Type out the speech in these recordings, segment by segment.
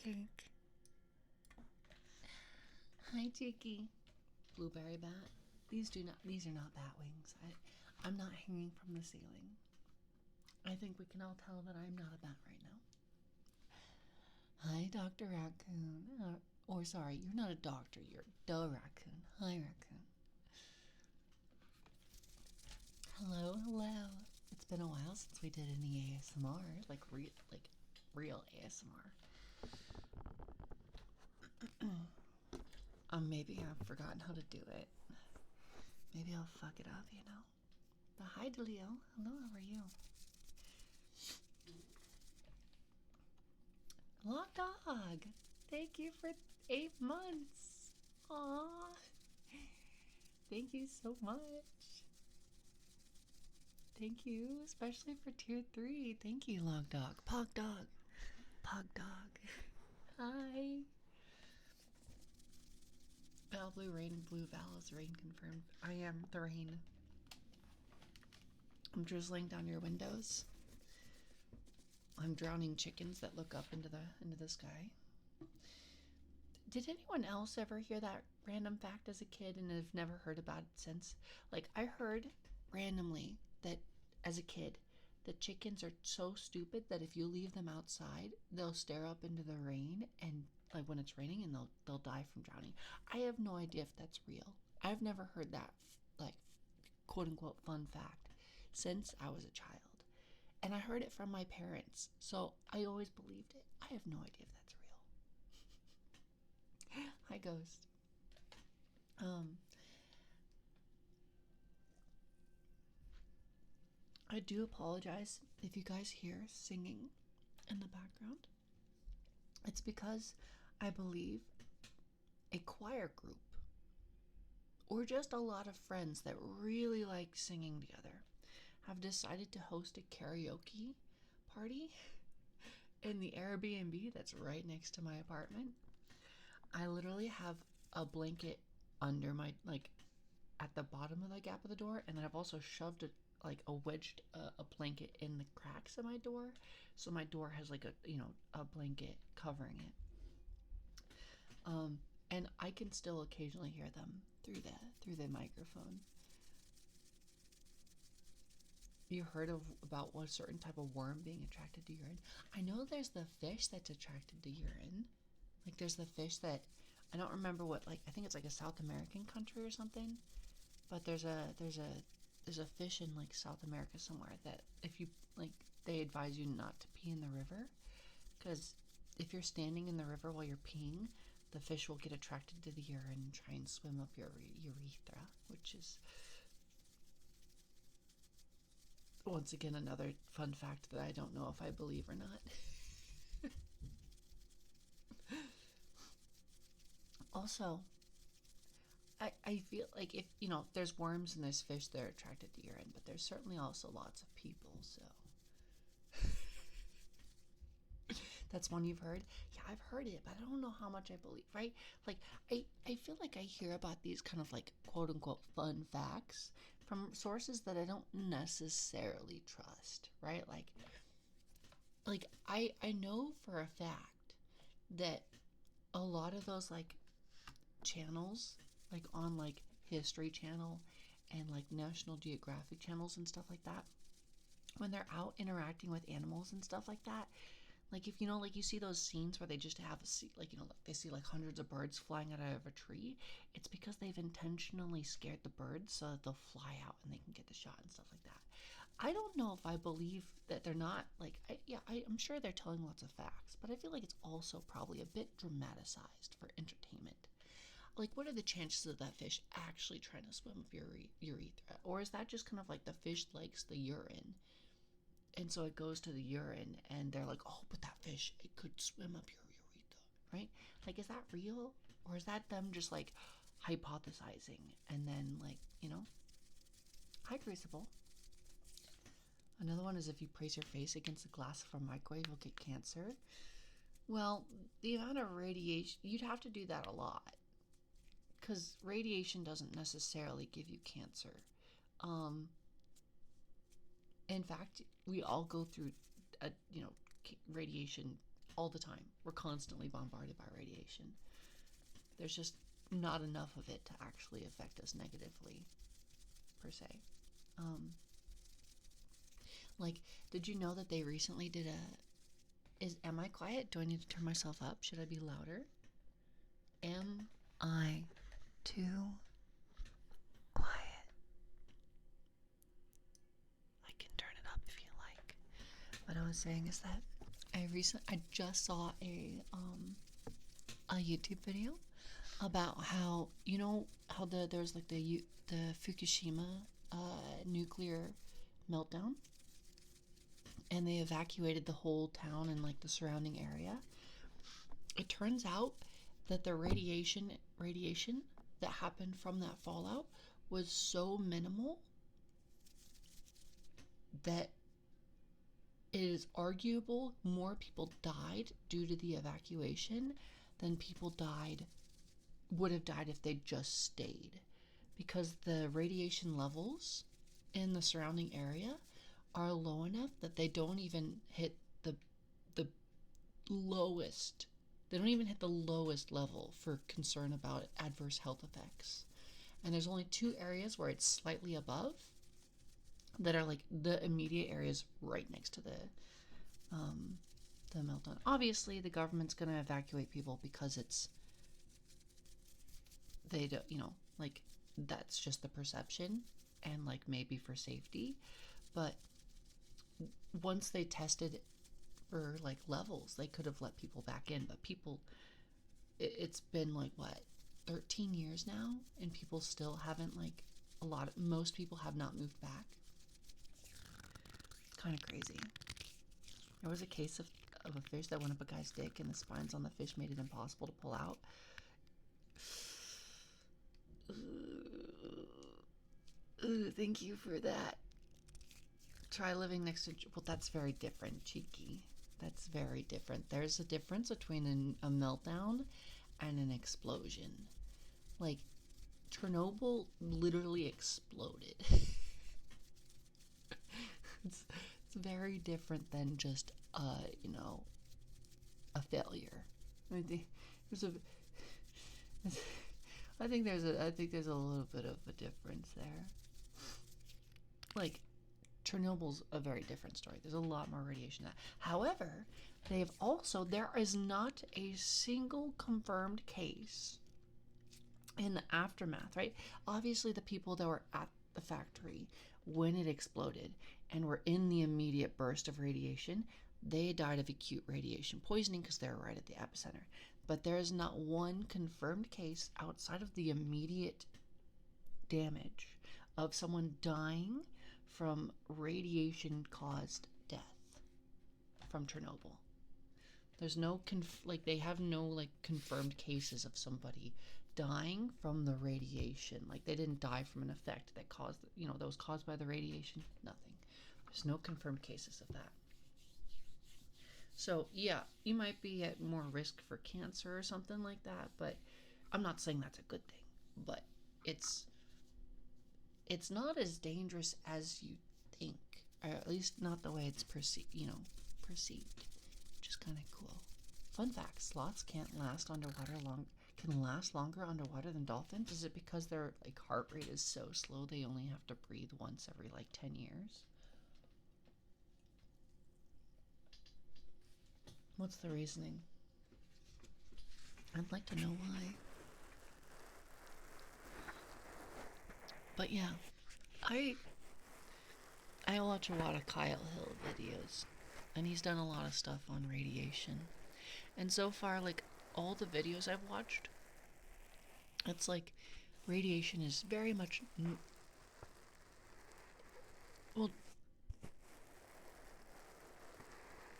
cake. Hi, Cheeky. Blueberry bat. These are not bat wings. I'm not hanging from the ceiling. I think we can all tell that I'm not a bat right now. Hi, Dr. Raccoon. Or sorry, you're not a doctor, you're the raccoon. Hi, raccoon. Hello, hello. It's been a while since we did any ASMR, like real ASMR. Maybe I've forgotten how to do it. Maybe I'll fuck it up, you know. But hi, Delio. Hello, how are you? Lock Dog, thank you for 8 months. Aww. Thank you so much. Thank you, especially for tier 3. Thank you, Log Dog. Pog Dog. Pog Dog. Hi. Val Blue Rain, Blue Val is rain confirmed. I am the rain. I'm drizzling down your windows. I'm drowning chickens that look up into the sky. Did anyone else ever hear that random fact as a kid and have never heard about it since? Like, I heard randomly that as a kid, the chickens are so stupid that if you leave them outside, they'll stare up into the rain and like when it's raining and they'll die from drowning. I have no idea if that's real. I've never heard that like quote unquote fun fact since I was a child. And I heard it from my parents, so I always believed it. I have no idea if that's real. Hi, Ghost. I do apologize if you guys hear singing in the background. It's because I believe a choir group or just a lot of friends that really like singing together have decided to host a karaoke party in the Airbnb that's right next to my apartment. I literally have a blanket under my, like, at the bottom of the gap of the door, and then I've also shoved a wedged a blanket in the cracks of my door, so my door has like a blanket covering it. And I can still occasionally hear them through the microphone. You heard about what certain type of worm being attracted to urine? I know there's the fish that's attracted to urine. Like there's the fish that I don't remember what, like I think it's like a South American country or something. But there's a fish in like South America somewhere that if you like they advise you not to pee in the river because if you're standing in the river while you're peeing, the fish will get attracted to the urine and try and swim up your urethra, which is once again another fun fact that I don't know if I believe or not. Also, I feel like if there's worms and there's fish, they're attracted to urine, but there's certainly also lots of people, so that's one you've heard? Yeah, I've heard it, but I don't know how much I believe, right? Like, I feel like I hear about these kind of like quote-unquote fun facts from sources that I don't necessarily trust, right? Like I know for a fact that a lot of those like channels, like on like History Channel and like National Geographic channels and stuff like that, when they're out interacting with animals and stuff like that, like if like you see those scenes where they just have like they see like hundreds of birds flying out of a tree, it's because they've intentionally scared the birds so that they'll fly out and they can get the shot and stuff like that. I don't know if I believe that they're not like I'm sure they're telling lots of facts, but I feel like it's also probably a bit dramatized for entertainment. Like, what are the chances of that fish actually trying to swim up your urethra? Or is that just kind of like the fish likes the urine? And so it goes to the urine and they're like, oh, but that fish, it could swim up your urethra, right? Like, is that real? Or is that them just like hypothesizing and then like, hi, Crucible. Another one is if you place your face against the glass of a microwave, you'll get cancer. Well, the amount of radiation, you'd have to do that a lot. Because radiation doesn't necessarily give you cancer. In fact, we all go through radiation all the time. We're constantly bombarded by radiation. There's just not enough of it to actually affect us negatively, per se. Like, did you know that they recently did am I quiet? Do I need to turn myself up? Should I be louder? Am I too quiet? I can turn it up if you like. What I was saying is that I just saw a YouTube video about how, you know how there's like the Fukushima nuclear meltdown, and they evacuated the whole town and like the surrounding area. It turns out that the radiation that happened from that fallout was so minimal that it is arguable more people died due to the evacuation than people would have died if they just stayed, because the radiation levels in the surrounding area are low enough that they don't even hit the lowest. They don't even hit the lowest level for concern about adverse health effects. And there's only 2 areas where it's slightly above that are like the immediate areas right next to the meltdown. Obviously, the government's going to evacuate people because they don't, like, that's just the perception, and like maybe for safety. But once they tested for like levels, they could have let people back in. But it's been like, what, 13 years now, and people still haven't, like, most people have not moved back. It's kind of crazy. There was a case of a fish that went up a guy's dick, and the spines on the fish made it impossible to pull out. Thank you for that. Try living next to... Well, that's very different, cheeky. That's very different. There's a difference between a meltdown and an explosion. Like, Chernobyl literally exploded. It's very different than just, a failure. I think there's a little bit of a difference there. Like, Chernobyl's a very different story. There's a lot more radiation than that. However, there is not a single confirmed case in the aftermath, right? Obviously, the people that were at the factory when it exploded and were in the immediate burst of radiation, they died of acute radiation poisoning because they were right at the epicenter. But there is not one confirmed case outside of the immediate damage of someone dying from radiation-caused death from Chernobyl. There's no they have no confirmed cases of somebody dying from the radiation. Like, they didn't die from an effect that caused, that was caused by the radiation. Nothing. There's no confirmed cases of that. So yeah, you might be at more risk for cancer or something like that, but I'm not saying that's a good thing. But it's not as dangerous as you think, or at least not the way it's perceived, which is kind of cool. Fun fact: sloths can last longer underwater than dolphins. Is it because their heart rate is so slow they only have to breathe once every 10 years? What's the reasoning? I'd like to know why. But yeah, I watch a lot of Kyle Hill videos, and he's done a lot of stuff on radiation. And so far, all the videos I've watched, it's radiation is very much,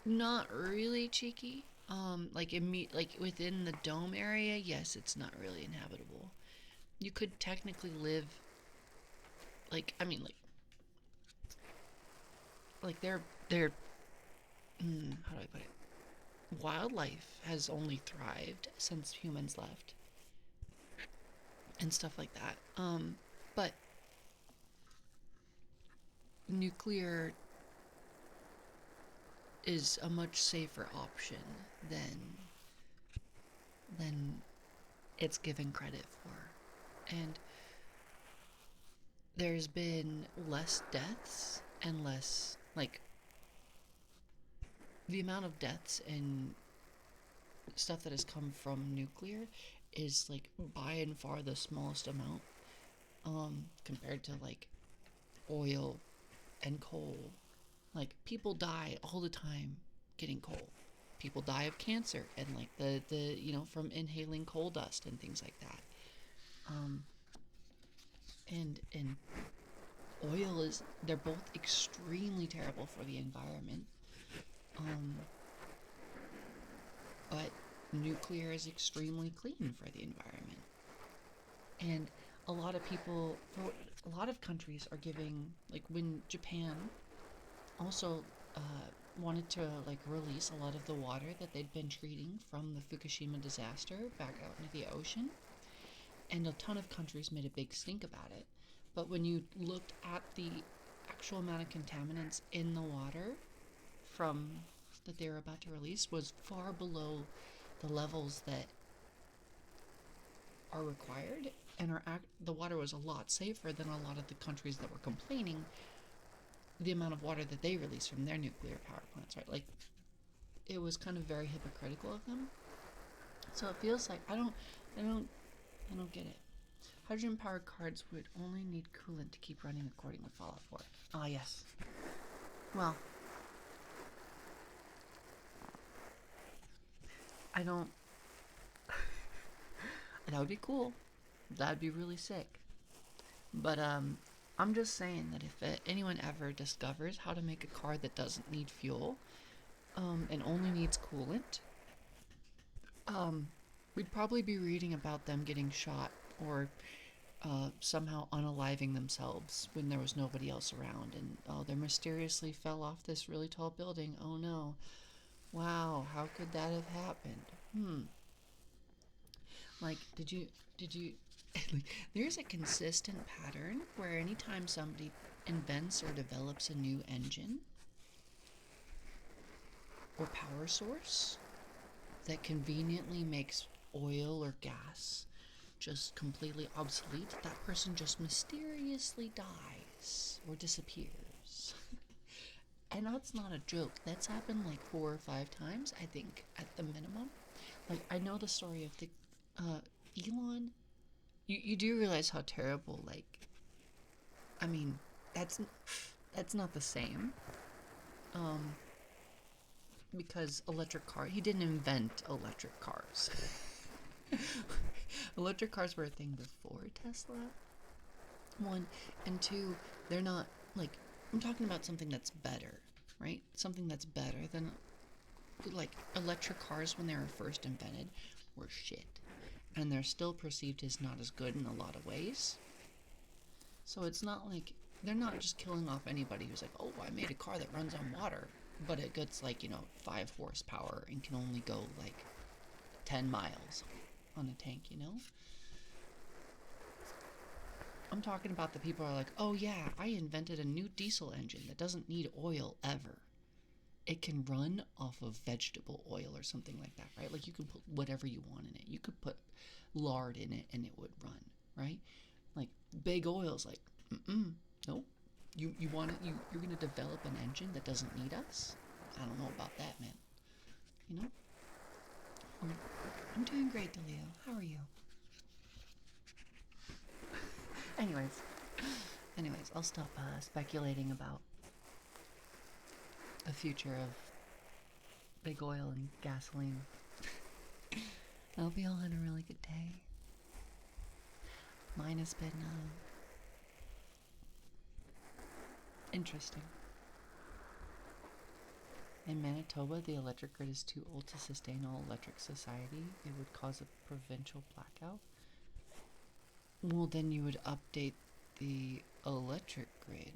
not really cheeky. Within the dome area, yes, it's not really inhabitable. You could technically live, they're how do I put it? Wildlife has only thrived since humans left, and stuff like that. But nuclear is a much safer option than it's given credit for. And there's been less deaths and less, like, the amount of deaths and stuff that has come from nuclear is, like, by and far the smallest amount, compared to, like, oil and coal. Like, people die all the time getting coal. People die of cancer and, like, the from inhaling coal dust and things like that. And oil is, they're both extremely terrible for the environment. But nuclear is extremely clean for the environment. And a lot of people, for a lot of countries are giving, like, when Japan also wanted to, like, release a lot of the water that they'd been treating from the Fukushima disaster back out into the ocean, and a ton of countries made a big stink about it. But when you looked at the actual amount of contaminants in the water from that they were about to release was far below the levels that are required, and the water was a lot safer than a lot of the countries that were complaining the amount of water that they release from their nuclear power plants, right? Like, it was kind of very hypocritical of them. So it feels like I don't get it. Hydrogen-powered cards would only need coolant to keep running according to Fallout 4. Ah, yes. Well, I don't. That would be cool. That'd be really sick. But I'm just saying that if anyone ever discovers how to make a car that doesn't need fuel, and only needs coolant, we'd probably be reading about them getting shot or somehow unaliving themselves when there was nobody else around, and they mysteriously fell off this really tall building. Oh no. Wow, how could that have happened? Like, did you like, there's a consistent pattern where anytime somebody invents or develops a new engine or power source that conveniently makes oil or gas just completely obsolete, that person just mysteriously dies or disappears. And that's not a joke. That's happened like 4 or 5 times, I think, at the minimum. Like, I know the story of the Elon. You do realize how terrible, like, I mean, that's not the same. Because he didn't invent electric cars. Electric cars were a thing before Tesla. 1, and 2, they're not, like, I'm talking about something that's better, right? Something that's better than, like, electric cars when they were first invented were shit. And they're still perceived as not as good in a lot of ways. So it's not like, they're not just killing off anybody who's like, oh, I made a car that runs on water, but it gets, like, 5 horsepower and can only go, like, 10 miles on a tank, I'm talking about the people who are like, oh yeah, I invented a new diesel engine that doesn't need oil ever. It can run off of vegetable oil or something like that, right? Like, you can put whatever you want in it. You could put lard in it and it would run, right? Like, big oil's like, nope. You want it? You're gonna develop an engine that doesn't need us? I don't know about that, man. I'm doing great, DeLeo. How are you? Anyways, I'll stop speculating about the future of big oil and gasoline. I hope you all had a really good day. Mine has been interesting. In Manitoba, the electric grid is too old to sustain all electric society. It would cause a provincial blackout. Well, then you would update the electric grid.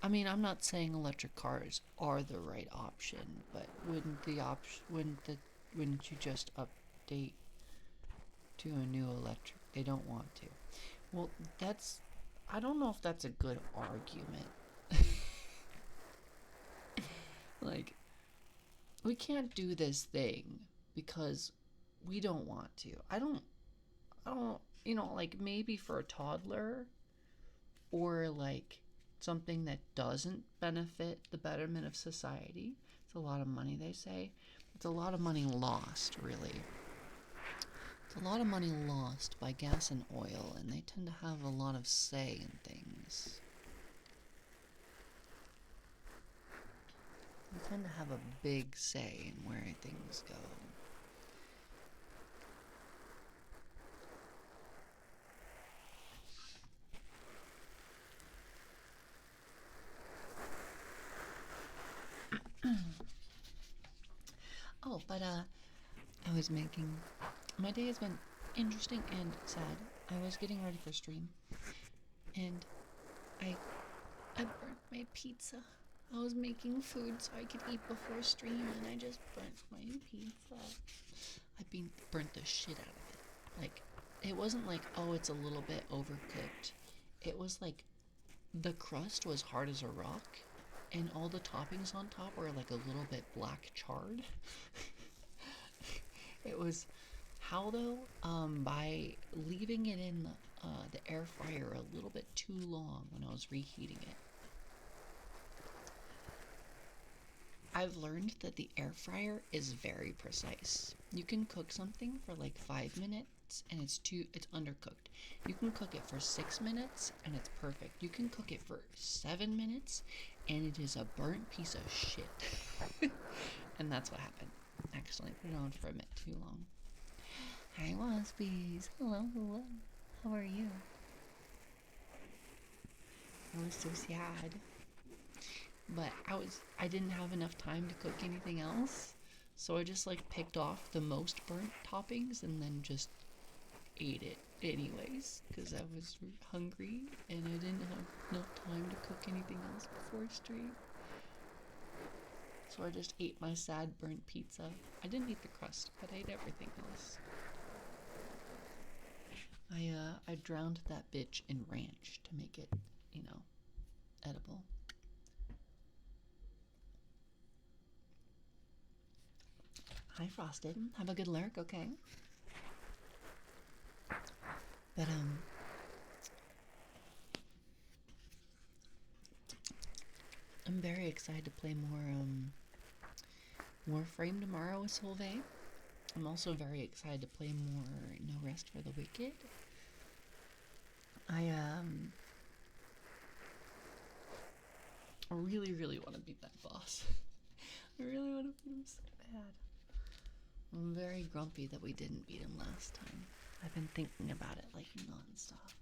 I mean, I'm not saying electric cars are the right option, but wouldn't you just update to a new electric? They don't want to. Well, I don't know if that's a good argument. Like, we can't do this thing because we don't want to. I don't, like maybe for a toddler or like something that doesn't benefit the betterment of society. It's a lot of money, they say. It's a lot of money lost, really. It's a lot of money lost by gas and oil, and they tend to have a lot of say in things. They tend to have a big say in where things go. Oh, but I was making, my day has been interesting and sad. I was getting ready for stream, and I burnt my pizza. I was making food so I could eat before stream, and I just burnt my pizza. I burnt the shit out of it. Like, it wasn't like, oh, it's a little bit overcooked. It was like, the crust was hard as a rock, and all the toppings on top were like a little bit black charred. It was, how though? By leaving it in the air fryer a little bit too long when I was reheating it. I've learned that the air fryer is very precise. You can cook something for like 5 minutes and it's undercooked. You can cook it for 6 minutes and it's perfect. You can cook it for 7 minutes and it is a burnt piece of shit. And that's what happened. Accidentally put it on for a bit too long. Hi, Waspies. Hello, hello. How are you? I was so sad. But I didn't have enough time to cook anything else, so I just like picked off the most burnt toppings and then just ate it anyways, because I was hungry and I didn't have enough time to cook anything else before stream. So I just ate my sad burnt pizza. I didn't eat the crust, but I ate everything else. I drowned that bitch in ranch to make it, edible. Hi, Frosted. Have a good lurk, okay? But, I'm very excited to play more Frame tomorrow with Solveig. I'm also very excited to play more No Rest for the Wicked. I really, really want to beat that boss. I really want to beat him so bad. I'm very grumpy that we didn't beat him last time. I've been thinking about it like non-stop.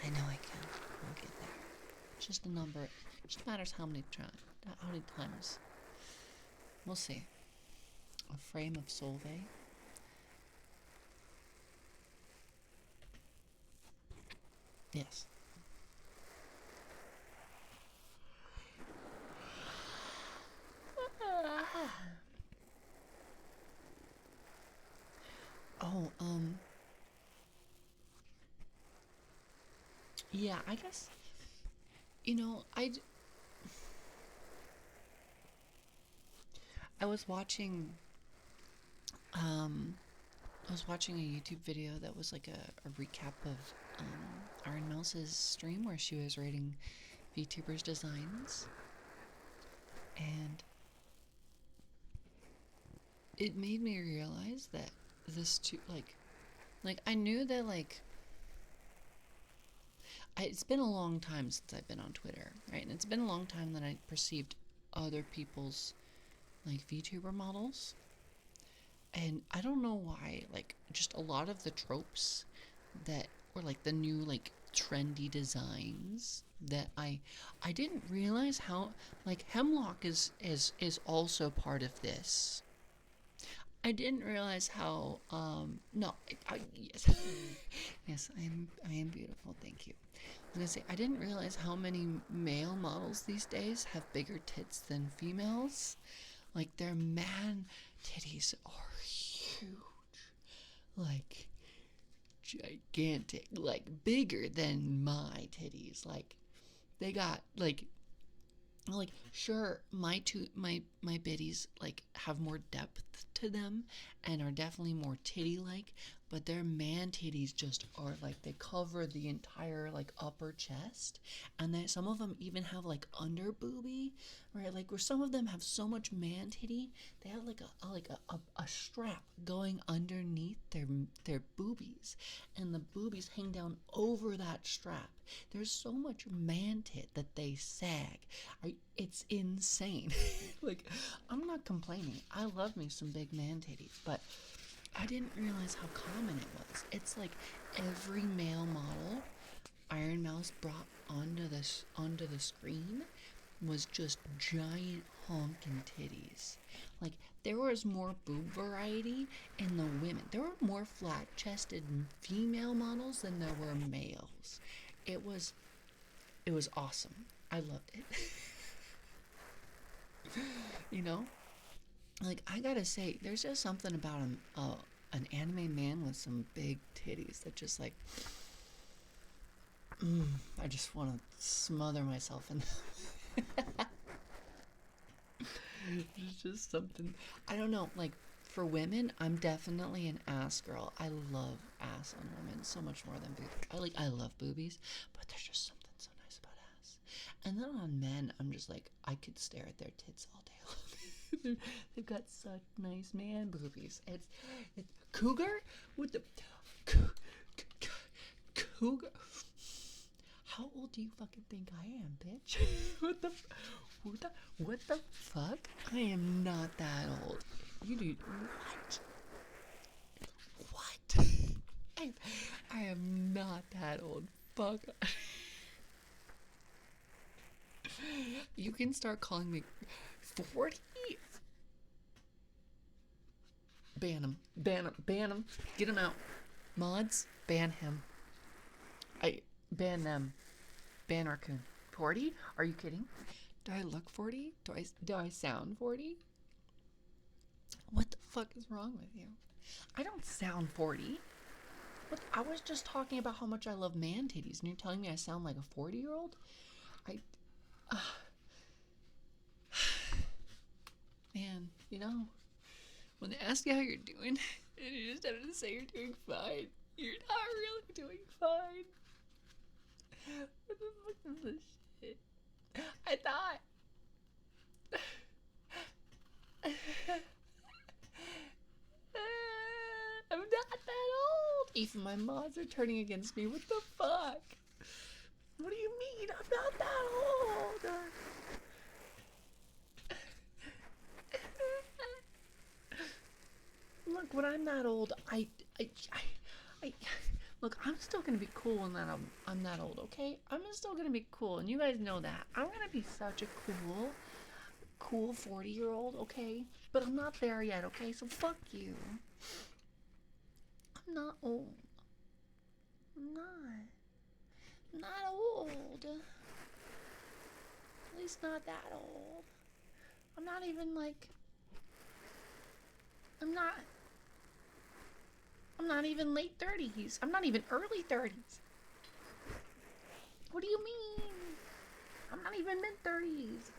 I know I can. I'll get there. It's just a number. It just matters how many times. We'll see. A frame of Solveig. Yes. Oh, yeah, I guess, I was watching, a YouTube video that was like a recap of, Iron Mouse's stream where she was rating Vtubers designs, and it made me realize that this too, like I knew that it's been a long time since I've been on Twitter, right? And it's been a long time that I perceived other people's VTuber models, and I don't know why, just a lot of the tropes that were the new trendy designs that I didn't realize how Hemlock is also part of this. I didn't realize how yes. Yes, I am beautiful, thank you. I was gonna say, I didn't realize how many male models these days have bigger tits than females. Their man titties are huge. Gigantic. Bigger than my titties. They got, Like, sure, my biddies like have more depth to them and are definitely more titty like, but their man titties just are like they cover the entire like upper chest, and then some of them even have like under boobie, right? Like where some of them have so much man titty, they have like a strap going underneath their boobies, and the boobies hang down over that strap. There's so much man tit that they sag. It's insane. Like, I'm not complaining. I love me some big man titties, but I didn't realize how common it was. It's like every male model Iron Mouse brought onto the screen was just giant honking titties. Like, there was more boob variety in the women. There were more flat-chested female models than there were males. It was awesome. I loved it. You know, like I gotta say, there's just something about an anime man with some big titties that just like, I just want to smother myself in. It's just something. I don't know. Like for women, I'm definitely an ass girl. I love ass on women so much more than boobies. I love boobies, but there's just something so nice about ass. And then on men, I'm just like I could stare at their tits all day long. They've got such nice man boobies. It's cougar with the cougar. How old do you fucking think I am, bitch? What the fuck? I am not that old. You do what? I am not that old. Fuck. You can start calling me 40. Ban him. Ban him. Get him out. Mods, ban him. Ban them. Ban Raccoon. 40? Are you kidding? Do I look 40? Do I sound 40? What the fuck is wrong with you? I don't sound 40. What? I was just talking about how much I love man titties, and you're telling me I sound like a 40-year-old? Man, you know, when they ask you how you're doing, and you just have to say you're doing fine, you're not really doing fine. What the fuck is this shit? I thought. I'm not that old. Even my mods are turning against me. What the fuck? What do you mean? I'm not that old. Look, when I'm that old, I look, I'm still gonna be cool when I'm that old, okay? I'm still gonna be cool, and you guys know that. I'm gonna be such a cool 40-year-old, okay? But I'm not there yet, okay? So fuck you. I'm not old. I'm not old. At least not that old. I'm not even like. I'm not even late 30s. I'm not even early 30s. What do you mean? I'm not even mid 30s.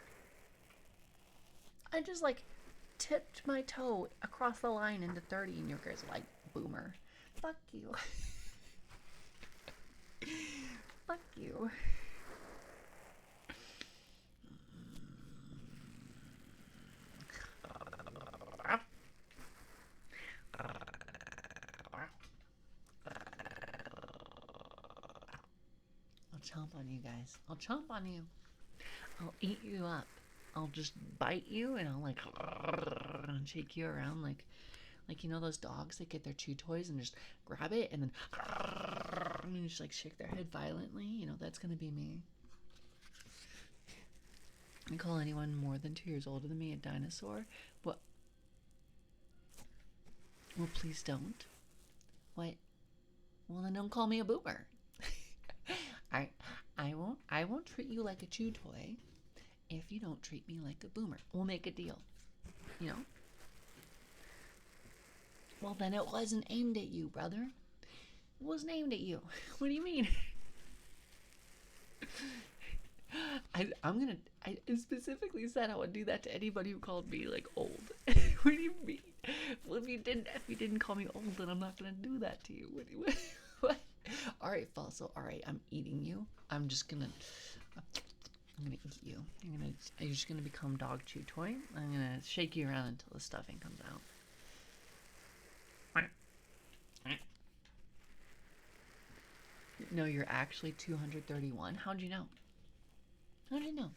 I just like tipped my toe across the line into 30, and you guys are like, boomer. Fuck you. Fuck you. I'll chomp on you guys. I'll chomp on you. I'll eat you up. I'll just bite you, and I'll like and shake you around like you know those dogs that get their chew toys and just grab it and then and just like shake their head violently. You know, that's gonna be me. I call anyone more than 2 years older than me a dinosaur. What? Well, please don't. What? Well, then don't call me a boomer. I won't treat you like a chew toy if you don't treat me like a boomer. We'll make a deal. You know? Well, then it wasn't aimed at you, brother. It wasn't aimed at you. What do you mean? I specifically said I would do that to anybody who called me like old. What do you mean? Well, if you didn't call me old, then I'm not gonna do that to you. What? All right, Falso. All right, I'm eating you. I'm gonna eat you. You're just gonna become dog chew toy. I'm gonna shake you around until the stuffing comes out. No, you're actually 231. How'd you know? How'd you know?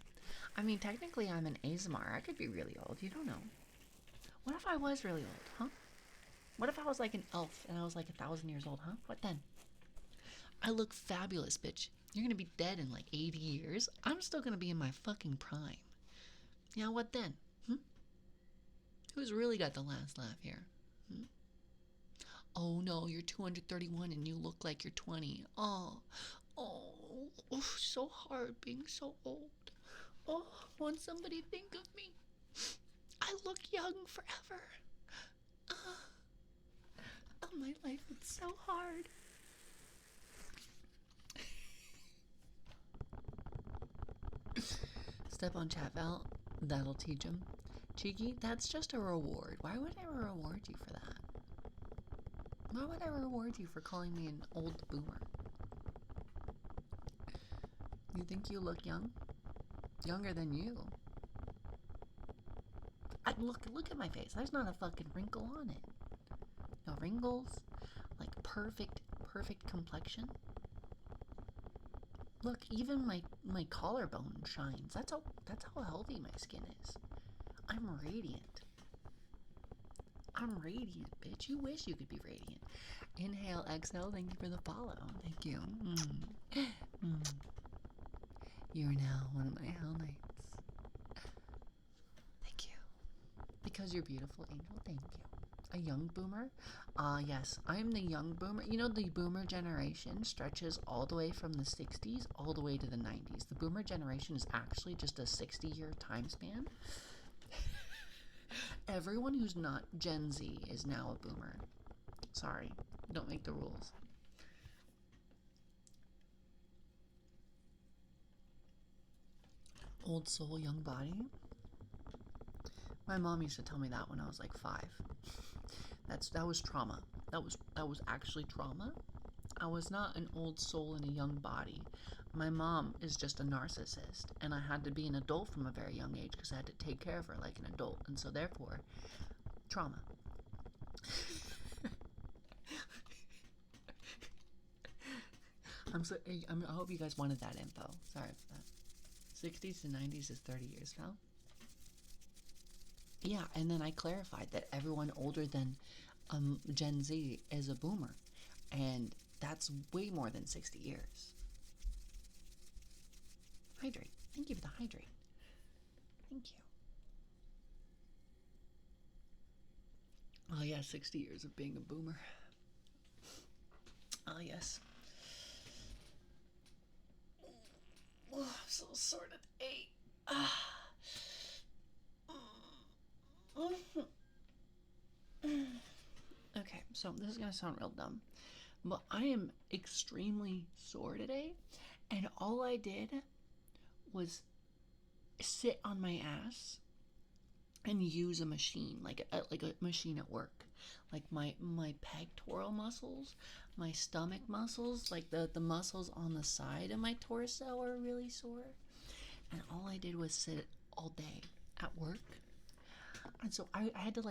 I mean, technically, I'm an Aasimar. I could be really old. You don't know. What if I was really old, huh? What if I was like an elf and I was like 1,000 years old, huh? What then? I look fabulous, bitch. You're gonna be dead in like 80 years. I'm still gonna be in my fucking prime. Yeah, what then? Who's really got the last laugh here? Oh no, you're 231 and you look like you're 20. Oh, so hard being so old. Oh, won't somebody think of me? I look young forever. Oh, my life, it's so hard. Step on chat, Val. That'll teach him. Cheeky, that's just a reward. Why would I reward you for that? Why would I reward you for calling me an old boomer? You think you look young? Younger than you. Look at my face. There's not a fucking wrinkle on it. No wrinkles. Like perfect complexion. Look, even my collarbone shines. That's how healthy my skin is. I'm radiant. I'm radiant, bitch. You wish you could be radiant. Inhale, exhale. Thank you for the follow. Thank you. You're now one of my Hell Knights. Thank you. Because you're beautiful, Angel. Thank you. A young boomer? Yes. I am the young boomer. You know, the boomer generation stretches all the way from the 60s all the way to the 90s. The boomer generation is actually just a 60-year time span. Everyone who's not Gen Z is now a boomer. Sorry. Don't make the rules. Old soul, young body. My mom used to tell me that when I was like 5. That was trauma. That was actually trauma. I was not an old soul in a young body. My mom is just a narcissist, and I had to be an adult from a very young age because I had to take care of her like an adult, and so therefore, trauma. I hope you guys wanted that info. Sorry for that. 60s to 90s is 30 years, Val. Yeah, and then I clarified that everyone older than Gen Z is a boomer, and that's way more than 60 years. Hydrate. Thank you for the hydrate. Thank you. Oh yeah, 60 years of being a boomer. Oh yes. Oh, I'm so sore today. Okay, so this is gonna sound real dumb, but I am extremely sore today, and all I did was sit on my ass and use a machine, like a machine at work. Like my pectoral muscles, my stomach muscles, like the muscles on the side of my torso are really sore. And all I did was sit all day at work. And so I had to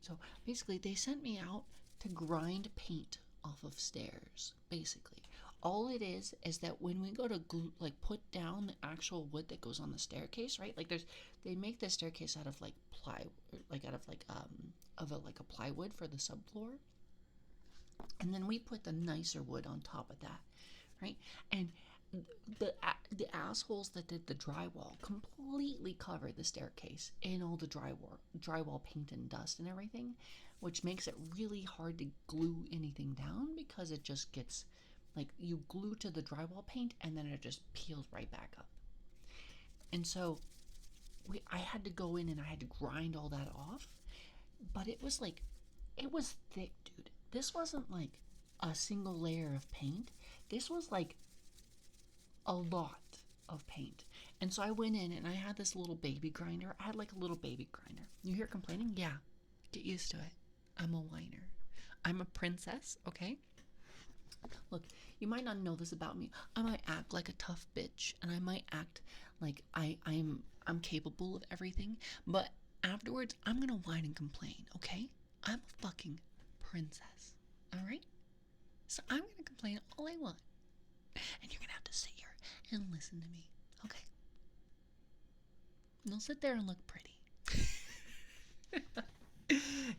so basically they sent me out to grind paint off of stairs, basically. All it is that when we go to put down the actual wood that goes on the staircase, right? Like they make the staircase out of like a plywood for the subfloor, and then we put the nicer wood on top of that, right? And the assholes that did the drywall completely covered the staircase in all the drywall paint and dust and everything, which makes it really hard to glue anything down because it just gets like you glue to the drywall paint and then it just peels right back up. And so I had to go in and I had to grind all that off, but it was thick, dude. This wasn't like a single layer of paint. This was like a lot of paint. And so I went in and I had this little baby grinder. I had like a little baby grinder. You hear complaining? Yeah. Get used to it. I'm a whiner. I'm a princess, okay? Look, you might not know this about me. I might act like a tough bitch, and I might act like I'm capable of everything, but afterwards I'm gonna whine and complain, okay? I'm a fucking princess, alright? So I'm gonna complain all I want. And you're gonna have to sit here and listen to me, okay? And don't sit there and look pretty.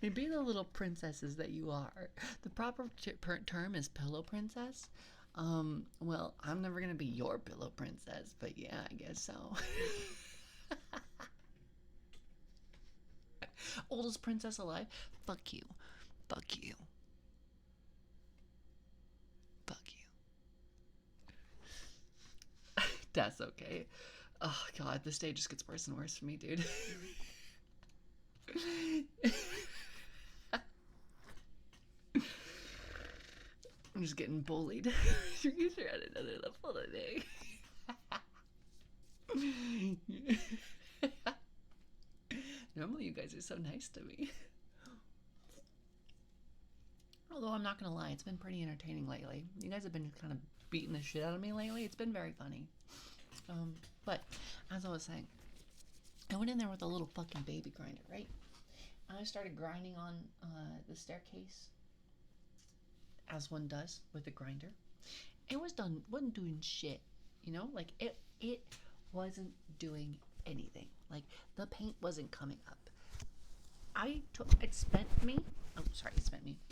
And be the little princesses that you are. The proper term is pillow princess. Well, I'm never gonna be your pillow princess, but yeah, I guess so. Oldest princess alive? Fuck you. Fuck you. Fuck you. That's okay. Oh god, this day just gets worse and worse for me, dude. I'm just getting bullied. You're at another level today. Normally you guys are so nice to me. Although I'm not gonna lie, it's been pretty entertaining lately. You guys have been kind of beating the shit out of me lately. It's been very funny. But as I was saying, I went in there with a little fucking baby grinder, right? And I started grinding on the staircase, as one does with a grinder. It wasn't doing shit, you know? Like it wasn't doing anything. Like the paint wasn't coming up.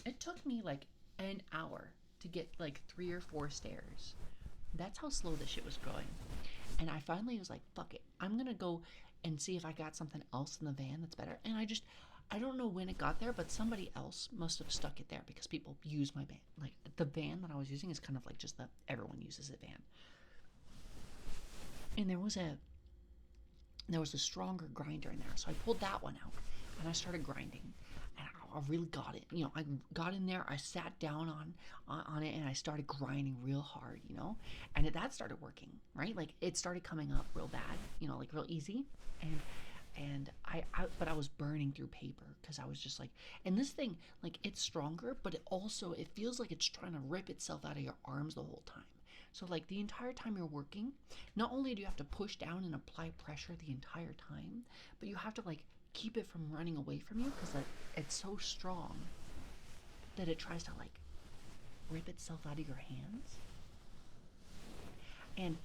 It took me like an hour to get like 3 or 4 stairs. That's how slow this shit was going. And I finally was like, fuck it. I'm gonna go and see if I got something else in the van that's better. And I don't know when it got there, but somebody else must have stuck it there because people use my van. Like the van that I was using is kind of like just everyone uses a van. And there was a stronger grinder in there, so I pulled that one out and I started grinding. And I really got it. You know, I got in there, I sat down on it, and I started grinding real hard, you know? And that started working, right? Like, it started coming up real bad, you know, like real easy. But I was burning through paper because I was just like, and this thing, like, it's stronger, but it feels like it's trying to rip itself out of your arms the whole time. So, like, the entire time you're working, not only do you have to push down and apply pressure the entire time, but you have to, like, keep it from running away from you because, like, it's so strong that it tries to, like, rip itself out of your hands. And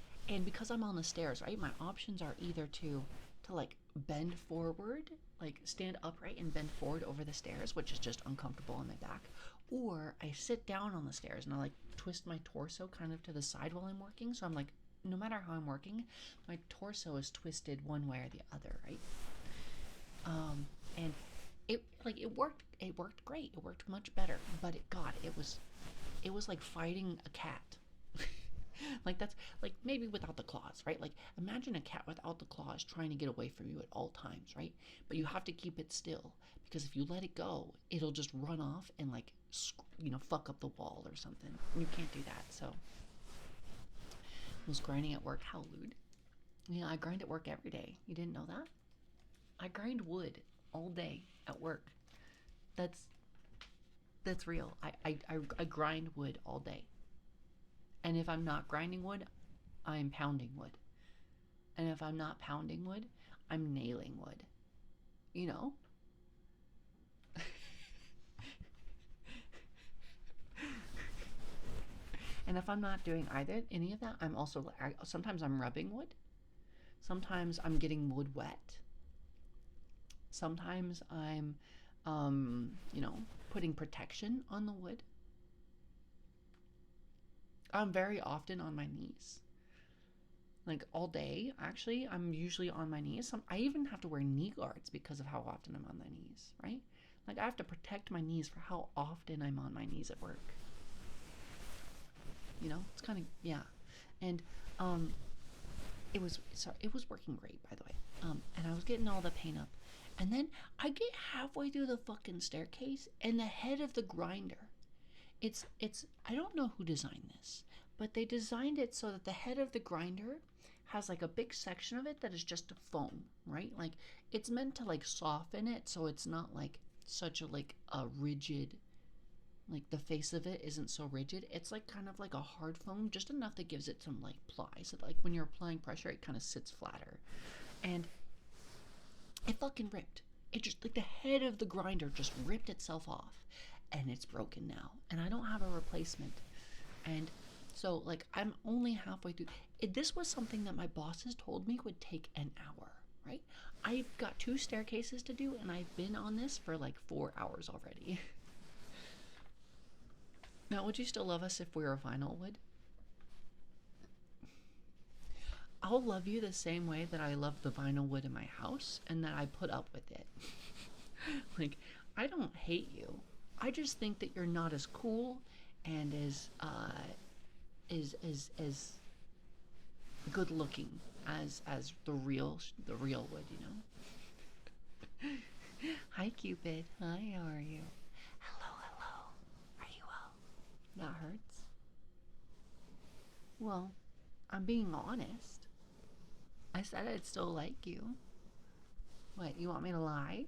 because I'm on the stairs, right, my options are either to like bend forward, like stand upright and bend forward over the stairs, which is just uncomfortable on my back, or I sit down on the stairs and I like twist my torso kind of to the side while I'm working. So I'm like, no matter how I'm working, my torso is twisted one way or the other, right? And it worked great. It worked much better, but it was like fighting a cat. Like that's like maybe without the claws, right? Like imagine a cat without the claws trying to get away from you at all times, right? But you have to keep it still because if you let it go, it'll just run off and like, you know, fuck up the wall or something. You can't do that. So I was grinding at work. How lewd. Yeah, I grind at work every day. You didn't know that? I grind wood all day at work. That's real. I grind wood all day. And if I'm not grinding wood, I'm pounding wood. And if I'm not pounding wood, I'm nailing wood. You know? And if I'm not doing any of that, I'm also, sometimes I'm rubbing wood. Sometimes I'm getting wood wet. Sometimes I'm, you know, putting protection on the wood. I'm very often on my knees. Like all day, actually, I'm usually on my knees. I even have to wear knee guards because of how often I'm on my knees, right? Like I have to protect my knees for how often I'm on my knees at work. You know, it's kind of, yeah. And it was working great, by the way. And I was getting all the paint up. And then I get halfway through the fucking staircase and the head of the grinder, I don't know who designed this, but they designed it so that the head of the grinder has like a big section of it that is just foam, right? Like it's meant to like soften it so it's not like such a like a rigid, like the face of it isn't so rigid. It's like kind of like a hard foam, just enough that gives it some like ply. So like when you're applying pressure, it kind of sits flatter. And it fucking ripped. It just like the head of the grinder just ripped itself off, and it's broken now. And I don't have a replacement. And so like I'm only halfway through. This was something that my bosses told me would take an hour, right? I've got 2 staircases to do, and I've been on this for like 4 hours already. Now, would you still love us if we were vinyl wood? I'll love you the same way that I love the vinyl wood in my house and that I put up with it. Like, I don't hate you. I just think that you're not as cool and as good looking as the real wood, you know. Hi, Cupid. Hi, how are you? Hello. Are you well? That hurts. Well, I'm being honest. I said I'd still like you. What, you want me to lie?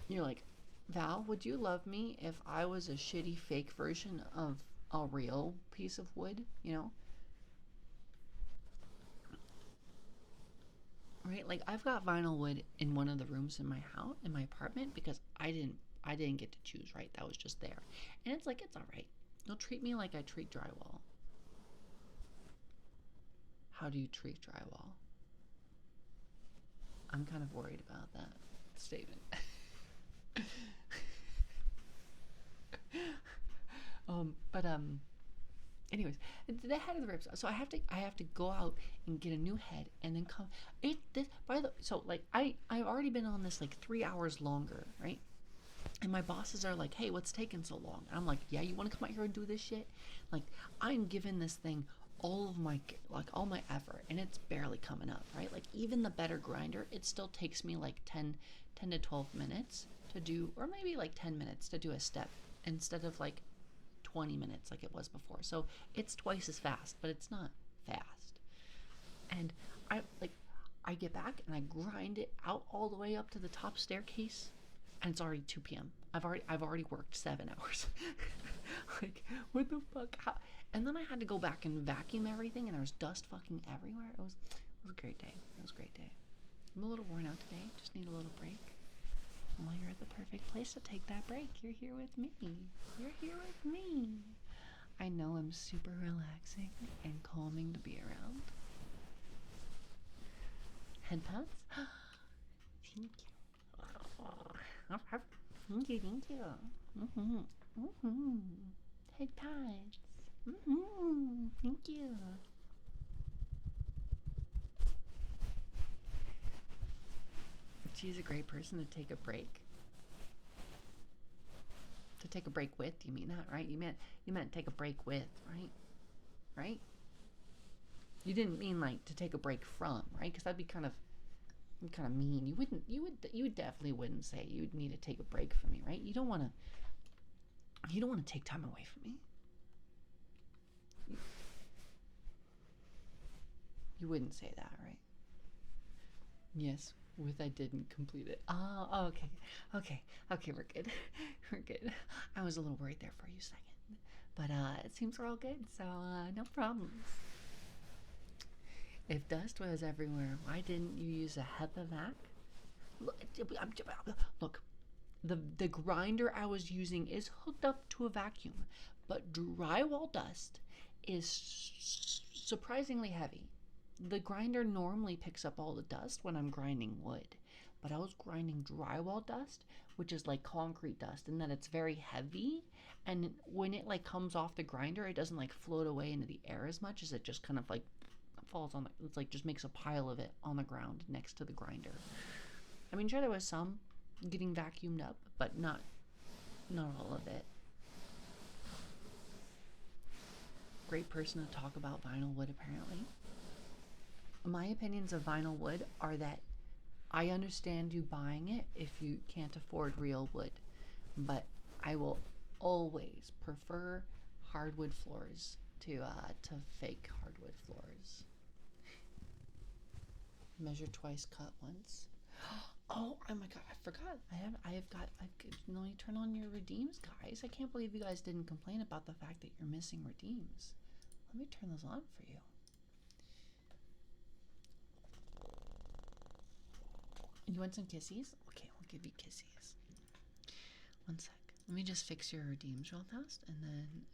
You're like, Val, would you love me if I was a shitty fake version of a real piece of wood, you know? Right? Like I've got vinyl wood in one of the rooms in my house, in my apartment, because I didn't get to choose, right? That was just there. And it's like, it's all right. They'll treat me like I treat drywall. How do you treat drywall? I'm kind of worried about that statement. Anyways, the head of the ribs. So I have to go out and get a new head and then come. So like I've already been on this like 3 hours longer, right? And my bosses are like, hey, what's taking so long? And I'm like, yeah, you want to come out here and do this shit? Like I'm giving this thing all my effort, and it's barely coming up, right? Like even the better grinder, it still takes me like 10 to 12 minutes to do, or maybe like 10 minutes to do a step instead of like 20 minutes like it was before. So it's twice as fast, but it's not fast. And I get back and I grind it out all the way up to the top staircase, and it's already 2 p.m. I've already worked 7 hours. Like what the fuck? How? And then I had to go back and vacuum everything, and there was dust fucking everywhere. It was a great day. It was a great day. I'm a little worn out today. Just need a little break. Well, you're at the perfect place to take that break. You're here with me. You're here with me. I know I'm super relaxing and calming to be around. Head pats? Thank you. Thank you. Head pats. Thank you. She's a great person to take a break. To take a break with, you mean that, right? You meant take a break with, right? Right? You didn't mean like to take a break from, right? Because that'd be kind of mean. You definitely wouldn't say you'd need to take a break from me, right? You don't want to take time away from me. You wouldn't say that, right? Yes, with I didn't complete it. Oh, okay, we're good. We're good. I was a little worried there for a second, but it seems we're all good, so no problems. If dust was everywhere, why didn't you use a HEPA vac? Look, the grinder I was using is hooked up to a vacuum, but drywall dust is surprisingly heavy. The grinder normally picks up all the dust when I'm grinding wood, but I was grinding drywall dust, which is like concrete dust, in that it's very heavy, and when it like comes off the grinder, it doesn't like float away into the air as much as it just kind of like falls on it's like just makes a pile of it on the ground next to the grinder. I mean, sure, there was some getting vacuumed up, but not all of it. Great person to talk about vinyl wood, apparently. My opinions of vinyl wood are that I understand you buying it if you can't afford real wood, but I will always prefer hardwood floors to fake hardwood floors. Measure twice, cut once. Oh my god, I forgot. No, you turn on your redeems, guys. I can't believe you guys didn't complain about the fact that you're missing redeems. Let me turn those on for you. You want some kissies? Okay, I'll give you kissies. One sec. Let me just fix your redeems real fast, and then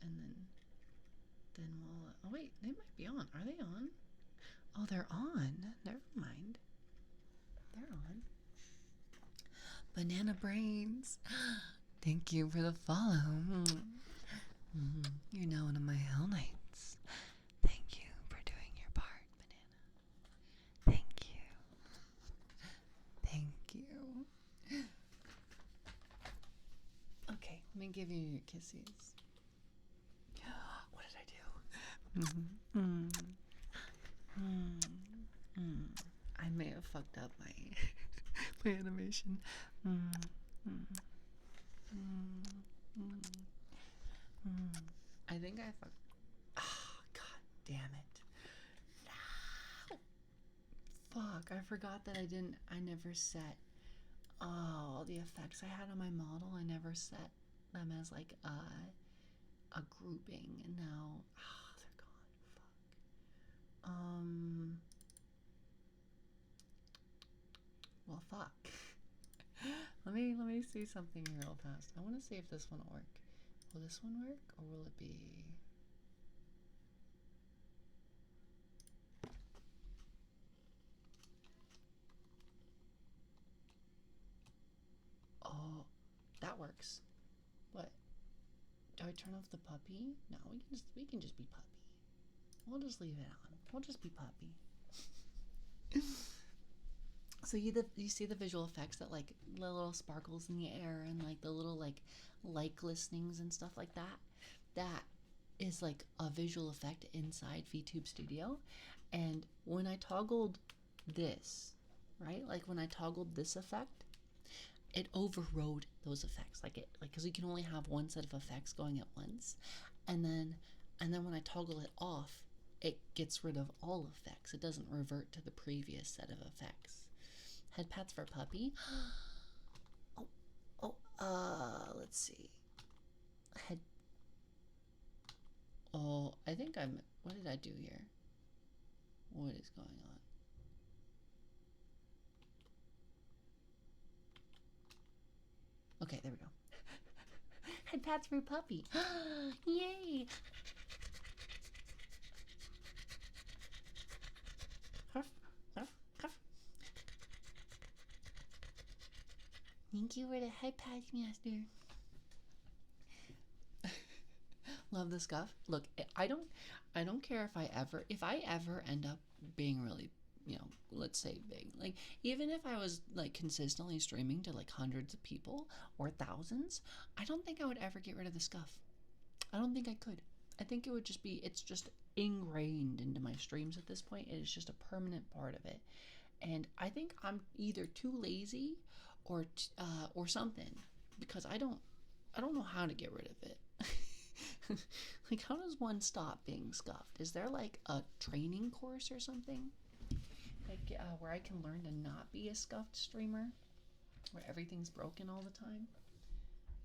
we'll. Oh wait, they might be on. Are they on? Oh, they're on. Never mind. They're on. Banana brains. Thank you for the follow. You're now one of my Hell Knights. Thank you for doing your part, Banana. Thank you. Thank you. Okay, let me give you your kisses. What did I do? I may have fucked up my my animation. I think I fucked. Oh, god damn it! No. Fuck! I forgot that I never set. Oh, the effects I had on my model. I never set them as like a grouping, and now they're gone. Fuck. Well, fuck. let me see something real fast. I want to see if this one will work. Will this one work, or will it be? Oh, that works. What? Do I turn off the puppy? No, we can just be puppy. We'll just leave it on. We'll just be puppy. So you see the visual effects that like the little sparkles in the air and like the little like glistenings and stuff like that. That is like a visual effect inside VTube Studio. And when I toggled this, right? Like when I toggled this effect, it overrode those effects. Because you can only have one set of effects going at once, and then when I toggle it off, it gets rid of all effects. It doesn't revert to the previous set of effects. Head pats for puppy. Let's see. Head. Oh, I think I'm. What did I do here? What is going on? Okay, there we go. Head pats for puppy. Yay! Huff, huff, huff. Thank you for the head pats, master. Love the scuff. Look, I don't care if I ever end up being really, let's say big. Like, even if I was like consistently streaming to like hundreds of people or thousands, I don't think I would ever get rid of the scuff. I don't think I could. I think it would just be, it's just ingrained into my streams at this point. It is just a permanent part of it. And I think I'm either too lazy or something, because I don't know how to get rid of it. Like, how does one stop being scuffed? Is there like a training course or something, like where I can learn to not be a scuffed streamer, where everything's broken all the time,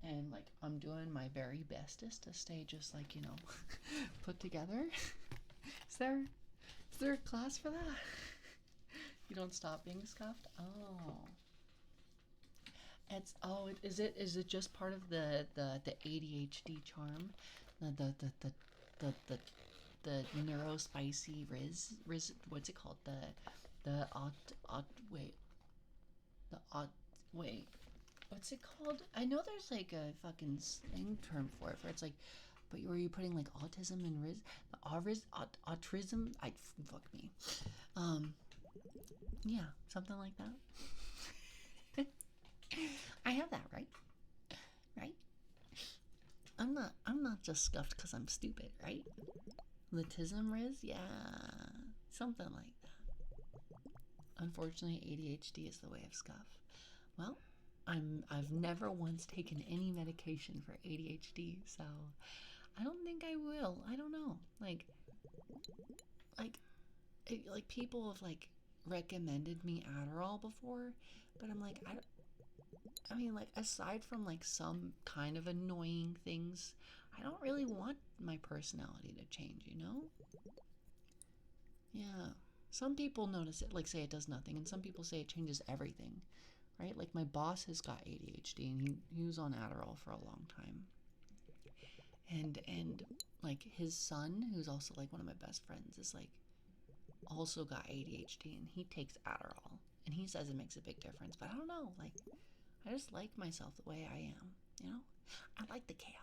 and like I'm doing my very bestest to stay just like, put together? Is there a class for that? You don't stop being scuffed? Is it just part of the ADHD charm? The neurospicy riz, what's it called? What's it called? I know there's like a fucking slang term for it, where it's like, but were you putting like autism and autism? Fuck me. Yeah, something like that. I have that, right? Right? I'm not just scuffed because I'm stupid, right? Autism, Riz? Yeah, something like that. Unfortunately, ADHD is the way of scuff. Well, I've never once taken any medication for ADHD, so I don't think I will. I don't know. Like people have like recommended me Adderall before, but I'm like, I mean, like, aside from like some kind of annoying things, I don't really want my personality to change, you know? Yeah. Some people notice it, like, say it does nothing, and some people say it changes everything, right? Like, my boss has got ADHD, and he was on Adderall for a long time. And like, his son, who's also like one of my best friends, is like also got ADHD, and he takes Adderall, and he says it makes a big difference. But I don't know, like, I just like myself the way I am, you know? I like the chaos.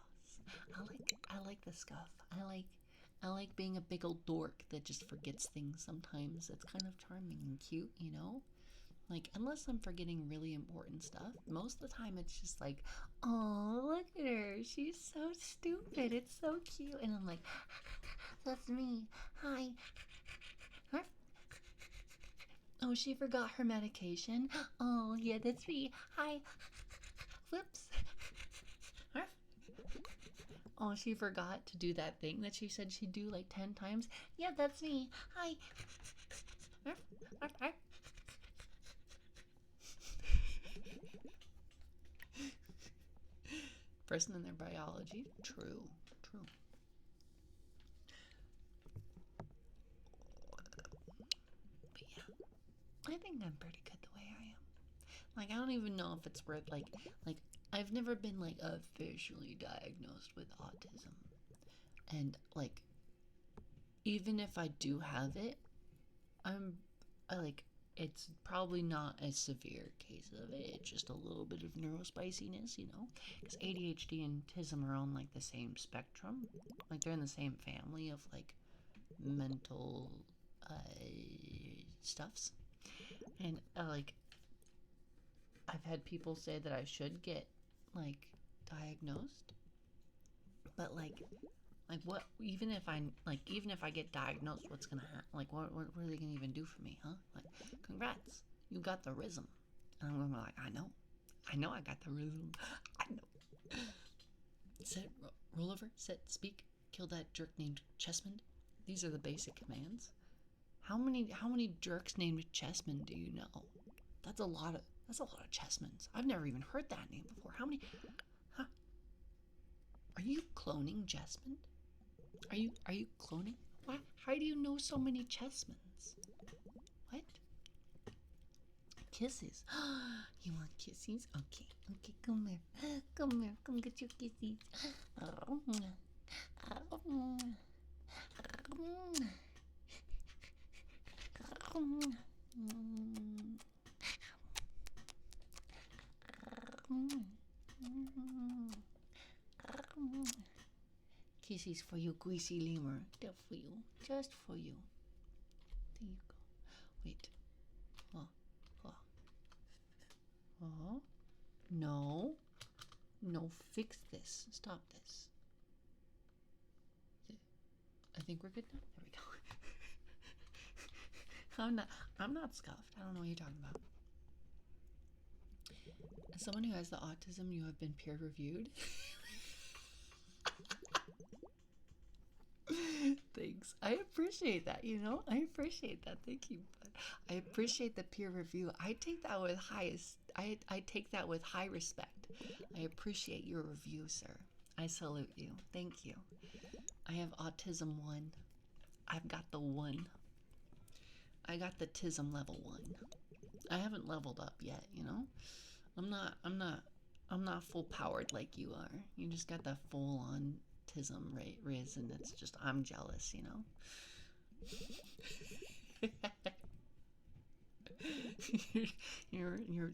I like the scuff. I like being a big old dork that just forgets things sometimes. It's kind of charming and cute, you know? Like, unless I'm forgetting really important stuff, most of the time it's just like, oh, look at her. She's so stupid. It's so cute. And I'm like, that's me. Hi. Oh, she forgot her medication. Oh, yeah, that's me. Hi. Whoops. Oh, she forgot to do that thing that she said she'd do like 10 times. Yeah, that's me. Hi. Person in their biology. True. But yeah, I think I'm pretty good the way I am. Like, I don't even know if it's worth, like, I've never been, like, officially diagnosed with autism. And, like, even if I do have it, it's probably not a severe case of it. It's just a little bit of neurospiciness, you know? Because ADHD and autism are on, like, the same spectrum. Like, they're in the same family of, like, mental stuffs. And, like, I've had people say that I should get, like, diagnosed. But, like what, even if I get diagnosed, what's gonna happen? Like, what are they gonna even do for me, huh? Like, congrats, you got the rhythm. And I'm gonna be like, I know I got the rhythm. I know. Sit, roll over, sit, speak, kill that jerk named Chessman. These are the basic commands. How many jerks named Chessman do you know? That's a lot of Chessmans. I've never even heard that name before. How many? Huh? Are you cloning Chessman? Are you cloning? Why? How do you know so many Chessmans? What? Kisses. You want kisses? Okay, come here. Come get your kisses. Kisses for you, greasy lemur. They're for you. Just for you. There you go. Wait. Oh. No. No, fix this. Stop this. I think we're good now. There we go. I'm not scuffed. I don't know what you're talking about. As someone who has the autism, you have been peer reviewed. Thanks. I appreciate that, you know? I appreciate that. Thank you. I appreciate the peer review. I take that with I take that with high respect. I appreciate your review, sir. I salute you. Thank you. I have autism 1. I've got the 1. I got the tism level 1. I haven't leveled up yet, you know? I'm not full powered like you are. You just got the full on tism riz, and it's just, I'm jealous, you know?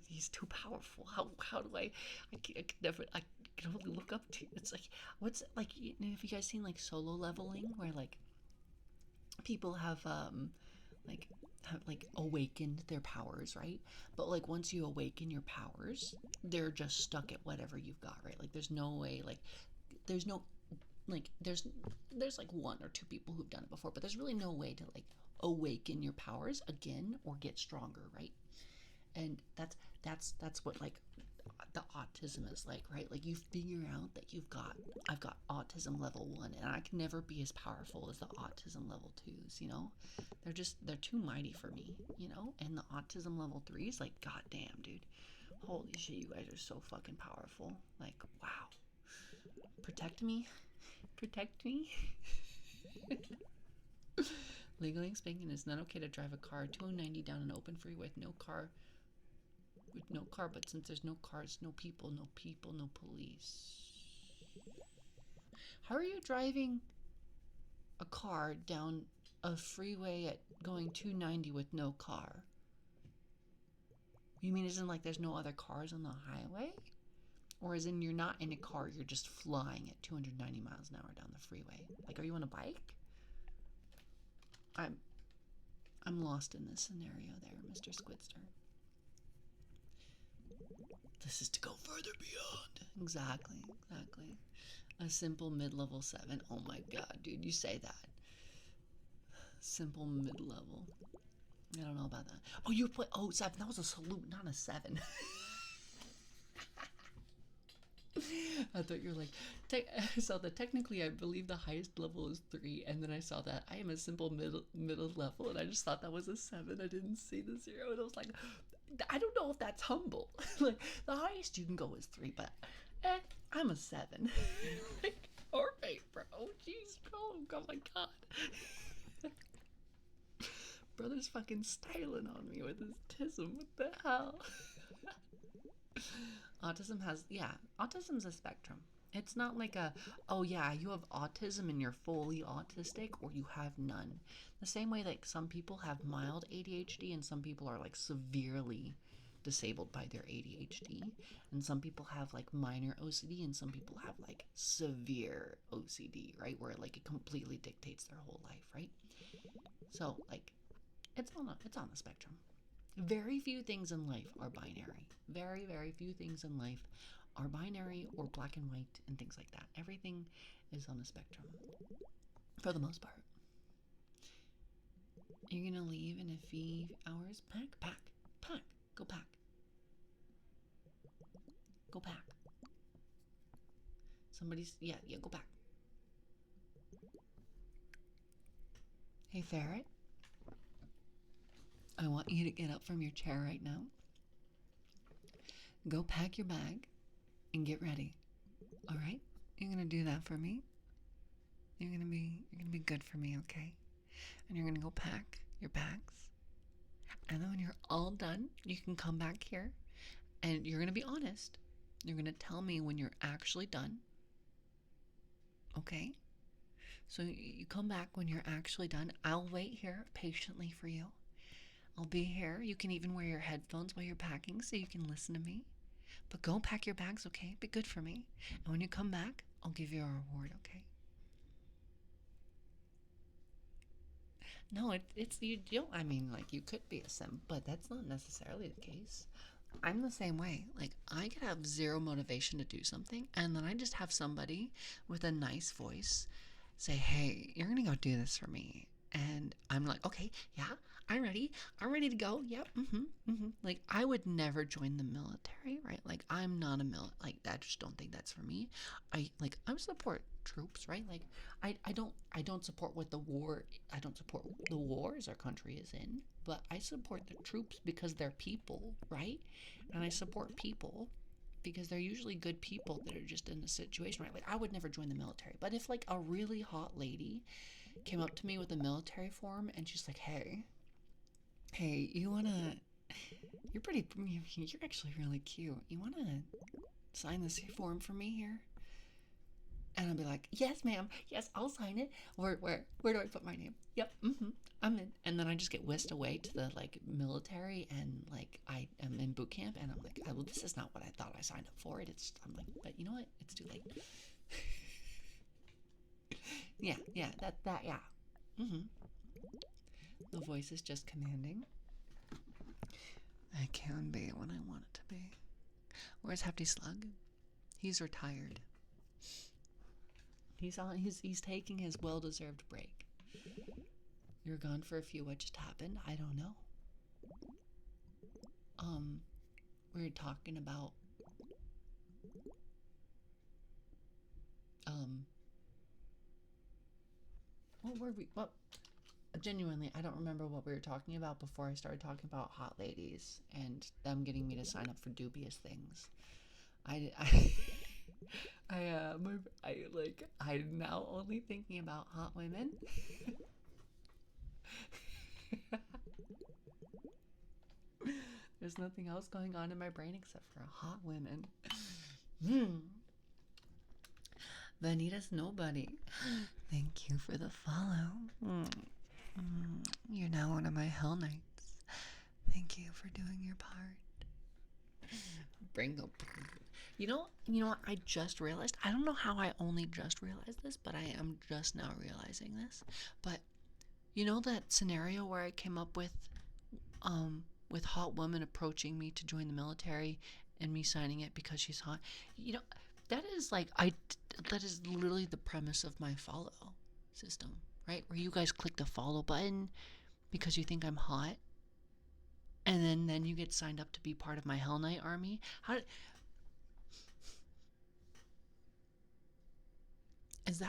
He's too powerful. How do I can only look up to you. It's like, what's, like, you know, have you guys seen, like, solo leveling, where, like, people have awakened their powers, right? But, like, once you awaken your powers, they're just stuck at whatever you've got, right? Like, there's no way, like, there's no, like, there's like 1 or 2 people who've done it before, but there's really no way to, like, awaken your powers again or get stronger, right? And that's what, like, what the autism is like, right? Like you figure out that I've got autism level 1, and I can never be as powerful as the autism level 2s, you know? They're too mighty for me, you know? And the autism level 3s, like, goddamn, dude. Holy shit, you guys are so fucking powerful. Like, wow. Protect me. Protect me. Legally and speaking, it's not okay to drive a car 290 down an open freeway with no car, but since there's no cars, no people, no police. How are you driving a car down a freeway at going 290 with no car? You mean as in like there's no other cars on the highway? Or as in you're not in a car, you're just flying at 290 miles an hour down the freeway? Like, are you on a bike? I'm lost in this scenario there, Mr. Squidster. This is to go further beyond. Exactly. A simple mid-level 7. Oh my god, dude, you say that. Simple mid-level. I don't know about that. Oh, you put 7. That was a salute, not a 7. I thought you were like, so that technically I believe the highest level is 3, and then I saw that I am a simple middle level, and I just thought that was a 7. I didn't see the 0, and I was like, I don't know if that's humble. Like, the highest you can go is 3, but I'm a 7. Like, alright, bro. Jeez, bro. Oh my god. Brother's fucking styling on me with his tism. What the hell? Autism's a spectrum. It's not like oh yeah, you have autism and you're fully autistic, or you have none. The same way like some people have mild ADHD and some people are like severely disabled by their ADHD, and some people have like minor OCD and some people have like severe OCD, right? Where like it completely dictates their whole life, right? So like it's on a spectrum. Very few things in life are binary. Very, very few things in life are binary or black and white and things like that. Everything is on a spectrum, for the most part. You're gonna leave in a few hours? Pack. Go pack. Go pack. Hey, Ferret. I want you to get up from your chair right now. Go pack your bag and get ready. All right? You're gonna do that for me. You're gonna be good for me, okay? And you're gonna go pack your bags. And then when you're all done, you can come back here and you're gonna be honest. You're gonna tell me when you're actually done. Okay? So you come back when you're actually done. I'll wait here patiently for you. I'll be here. You can even wear your headphones while you're packing so you can listen to me. But go pack your bags, okay? Be good for me. And when you come back, I'll give you a reward, okay? No, it's you don't. I mean, like, you could be a sim, but that's not necessarily the case. I'm the same way. Like, I could have zero motivation to do something, and then I just have somebody with a nice voice say, hey, you're gonna go do this for me. And I'm like, okay, yeah, I'm ready to go. Yep. Like, I would never join the military, right? Like, I'm not a like, I just don't think that's for me. I support troops, right? Like, I don't support what I don't support the wars our country is in, but I support the troops because they're people, right? And I support people because they're usually good people that are just in a situation, right? Like, I would never join the military, but if like a really hot lady came up to me with a military form and she's like, hey, you're actually really cute. You wanna sign this form for me here? And I'll be like, yes, ma'am. Yes, I'll sign it. Where do I put my name? Yep. I'm in. And then I just get whisked away to the like military, and like I am in boot camp, and I'm like, well, this is not what I thought I signed up for. I'm like, but you know what? It's too late. yeah. The voice is just commanding. I can be when I want it to be. Where's Hefty Slug? He's retired. He's taking his well-deserved break. You're gone for a few. What just happened? I don't know. We were talking about What were we? What? Genuinely, I don't remember what we were talking about before I started talking about hot ladies and them getting me to sign up for dubious things. I I'm now only thinking about hot women. There's nothing else going on in my brain except for hot women. Vanita's nobody. Thank you for the follow. You're now one of my Hell Knights. Thank you for doing your part. Bringo. You know what? I just realized. I don't know how I only just realized this, but I am just now realizing this. But you know that scenario where I came up with hot woman approaching me to join the military and me signing it because she's hot. You know, that is that is literally the premise of my follow system, right? Where you guys click the follow button because you think I'm hot, and then you get signed up to be part of my Hell Knight army. Is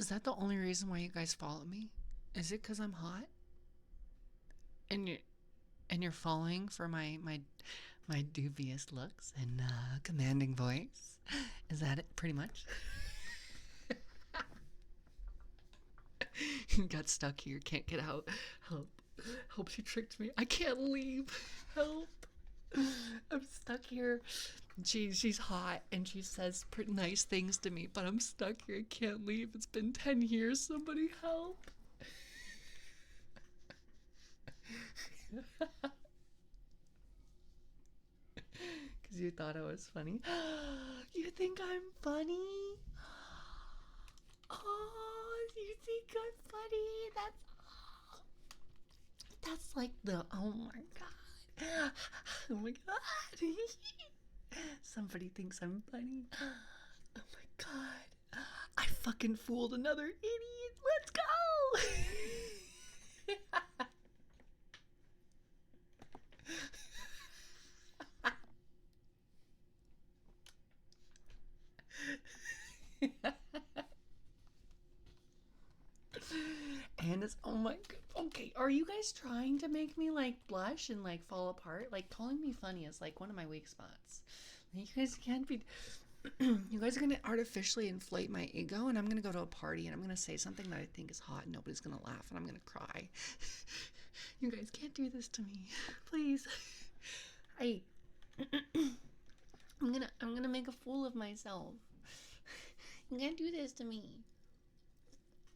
that the only reason why you guys follow me? Is it because I'm hot? And you're following for my dubious looks and commanding voice? Is that it, pretty much? Got stuck here, can't get out. Help, she tricked me. I can't leave. Help. I'm stuck here. She's hot and she says pretty nice things to me, but I'm stuck here. I can't leave. It's been 10 years. Somebody help. Because you thought I was funny. You think I'm funny? Oh, you think I'm funny? That's like the, oh my god. Oh my god. Somebody thinks I'm funny. Oh my god. I fucking fooled another idiot. Let's go. And it's, oh my god. Okay, are you guys trying to make me like blush and like fall apart? Like calling me funny is like one of my weak spots. You guys can't be. You guys are gonna artificially inflate my ego, and I'm gonna go to a party and I'm gonna say something that I think is hot and nobody's gonna laugh and I'm gonna cry. You guys can't do this to me, please. I'm gonna make a fool of myself. You can't do this to me.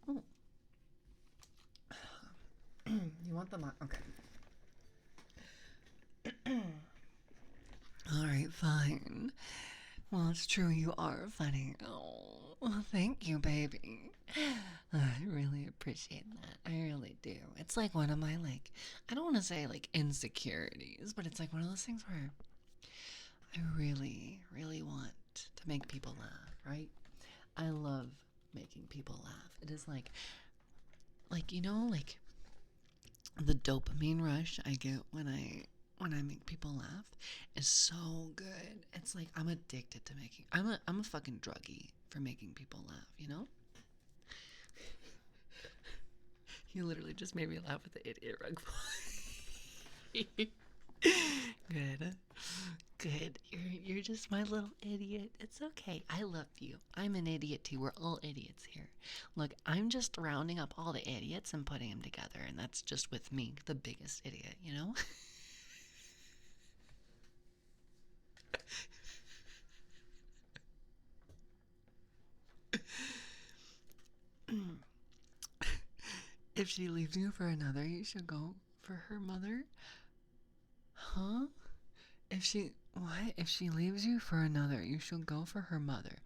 Oh. You want the mic? Okay. Alright, fine. Well, it's true, you are funny. Oh, well, thank you, baby. I really appreciate that. I really do. It's like one of my, like, I don't want to say, like, insecurities, but it's like one of those things where I really, really want to make people laugh, right? I love making people laugh. It is like, you know, like, the dopamine rush I get when I make people laugh is so good. It's like I'm addicted to making. I'm a fucking druggie for making people laugh, you know? You literally just made me laugh with the idiot rug boy. Good. You're just my little idiot. It's okay. I love you. I'm an idiot too. We're all idiots here. Look, I'm just rounding up all the idiots and putting them together, and that's just with me, the biggest idiot, you know? If she leaves you for another, you should go for her mother? Huh? If she leaves you for another, you should go for her mother.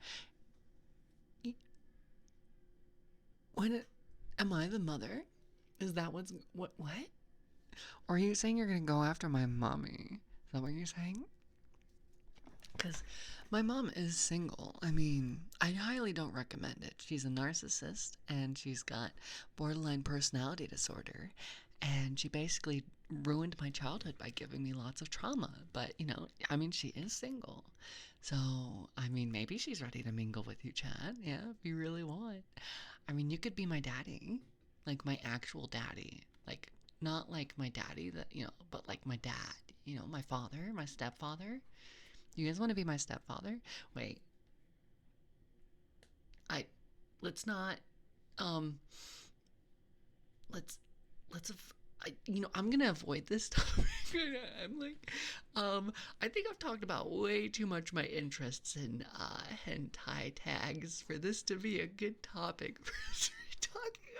Am I the mother? Is that what? Or are you saying you're gonna go after my mommy? Is that what you're saying? Because my mom is single. I mean, I highly don't recommend it. She's a narcissist and she's got borderline personality disorder. And she basically ruined my childhood by giving me lots of trauma. But, you know, I mean, she is single. So, I mean, maybe she's ready to mingle with you, Chad. Yeah, if you really want. I mean, you could be my daddy. Like, my actual daddy. Like, not like my daddy, that, you know, but like my dad. You know, my father, my stepfather. You guys want to be my stepfather? Wait. Let's not, let's, you know, I'm gonna avoid this topic. I'm like, I think I've talked about way too much my interests in, hentai tags for this to be a good topic for us to be talking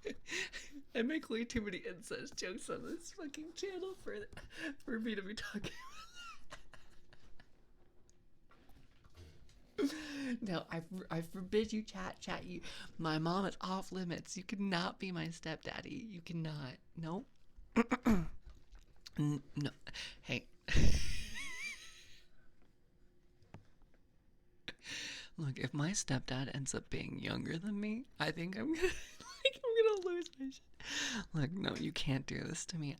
about. I make way too many incest jokes on this fucking channel for me to be talking about. No, I forbid you chat you. My mom is off limits. You cannot be my stepdaddy. You cannot. No. No. Hey. Look, if my stepdad ends up being younger than me, I think I'm gonna lose my shit. Look, no, you can't do this to me.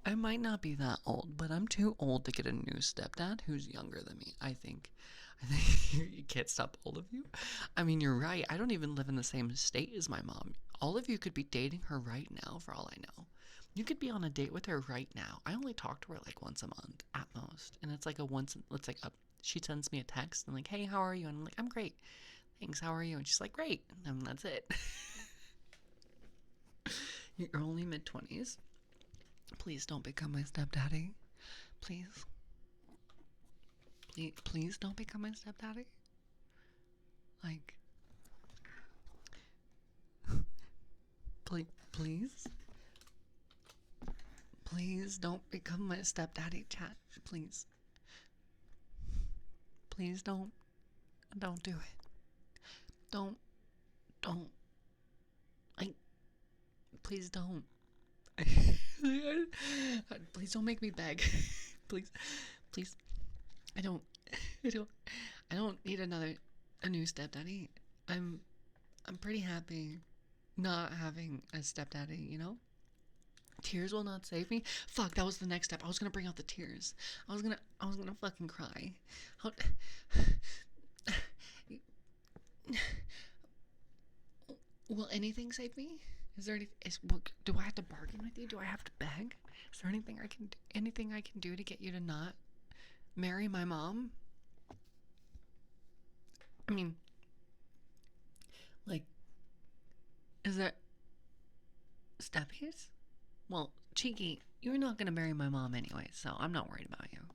I might not be that old, but I'm too old to get a new stepdad who's younger than me. I think you can't stop all of you. I mean, you're right. I don't even live in the same state as my mom. All of you could be dating her right now, for all I know. You could be on a date with her right now. I only talk to her like once a month at most, and it's like she sends me a text and like, hey, how are you? And I'm like, I'm great. Thanks, how are you? And she's like, great. And that's it. You're only mid-20s. Please don't become my stepdaddy. Please. Please don't become my stepdaddy. Like, please. Please don't become my stepdaddy, chat. Please. Please don't do it. Don't. Please don't. Please don't make me beg. Please. I don't need a new stepdaddy. I'm pretty happy not having a stepdaddy, you know? Tears will not save me. Fuck, that was the next step. I was gonna bring out the tears. I was gonna fucking cry. Will anything save me? Is there do I have to bargain with you? Do I have to beg? Is there anything I can do to get you to not marry my mom? I mean, like, is there steppies? Well, Cheeky, you're not gonna marry my mom anyway, so I'm not worried about you.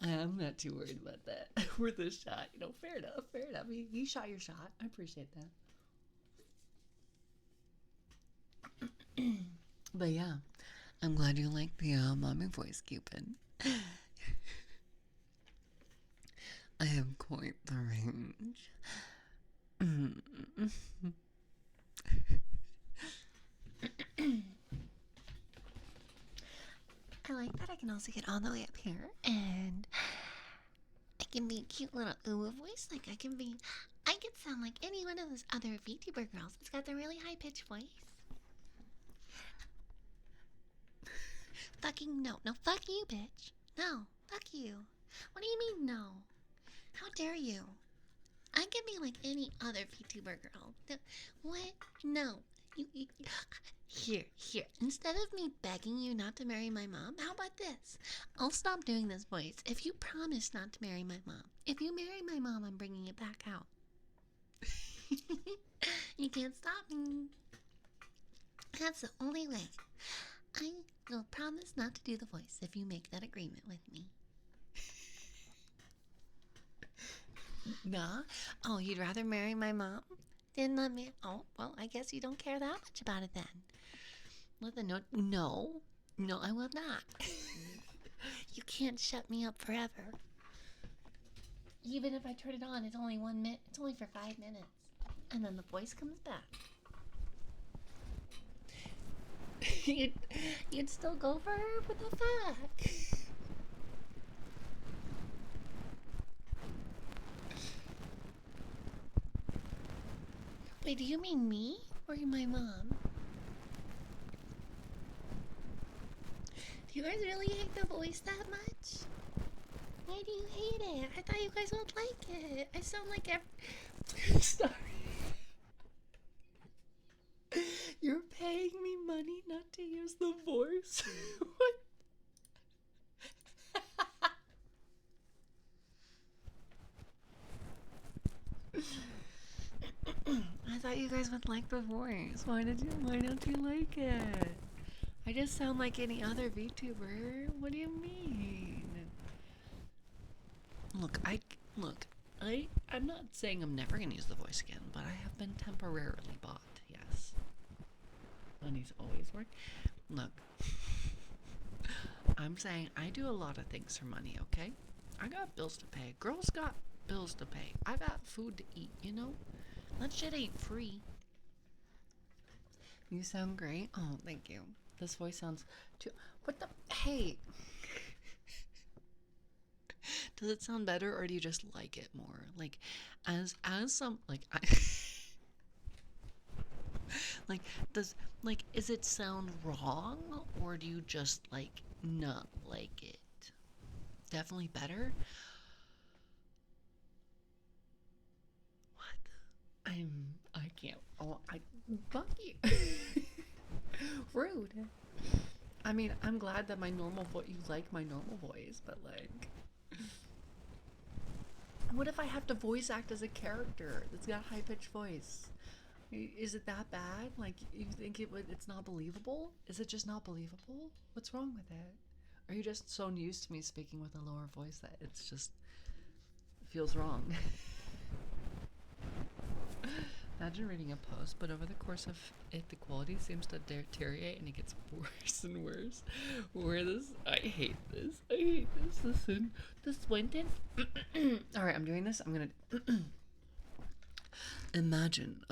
I'm not too worried about that. Worth a shot, you know. Fair enough. You shot your shot. I appreciate that. But yeah, I'm glad you like the mommy voice, Cupid. I have quite the range. I like that I can also get all the way up here, and I can be a cute little ooh voice. Like I can sound like any one of those other VTuber girls. It's got the really high pitched voice. Fucking no, fuck you, bitch. No, fuck you. What do you mean no? How dare you? I can be like any other VTuber girl. What? No. You. Here. Instead of me begging you not to marry my mom, how about this? I'll stop doing this voice if you promise not to marry my mom. If you marry my mom, I'm bringing it back out. You can't stop me. That's the only way. I will promise not to do the voice if you make that agreement with me. Nah? Oh, you'd rather marry my mom? Then let me. Oh, well, I guess you don't care that much about it then. With a no, I will not. You can't shut me up forever. Even if I turn it on, it's only 1 minute. It's only for 5 minutes, and then the voice comes back. you'd still go for her? What the fuck? Wait, do you mean me or my mom? Do you guys really hate the voice that much? Why do you hate it? I thought you guys would like it. I sound like I'm sorry. You're paying me money not to use the voice. What? I thought you guys would like the voice. Why don't you like it? I just sound like any other VTuber. What do you mean? I'm not saying I'm never gonna use the voice again, but I have been temporarily bought, yes. Money's always worked. Look, I'm saying I do a lot of things for money, okay? I got bills to pay. Girls got bills to pay. I got food to eat, you know? That shit ain't free. You sound great. Oh, thank you. This voice sounds too... What the... Hey! Does it sound better, or do you just like it more? Like, as some... Like, like, is it sound wrong, or do you just, like, not like it? Definitely better? What? I can't... Oh, fuck you. Rude. I mean, I'm glad that my normal voice... You like my normal voice, but, like... What if I have to voice act as a character that's got high-pitched voice? Is it that bad? Like, you think it's not believable? Is it just not believable? What's wrong with it? Are you just so used to me speaking with a lower voice that it's just feels wrong? Imagine reading a post, but over the course of it, the quality seems to deteriorate and it gets worse and worse. I hate this. Listen, this went in. Alright, I'm doing this. I'm gonna. Imagine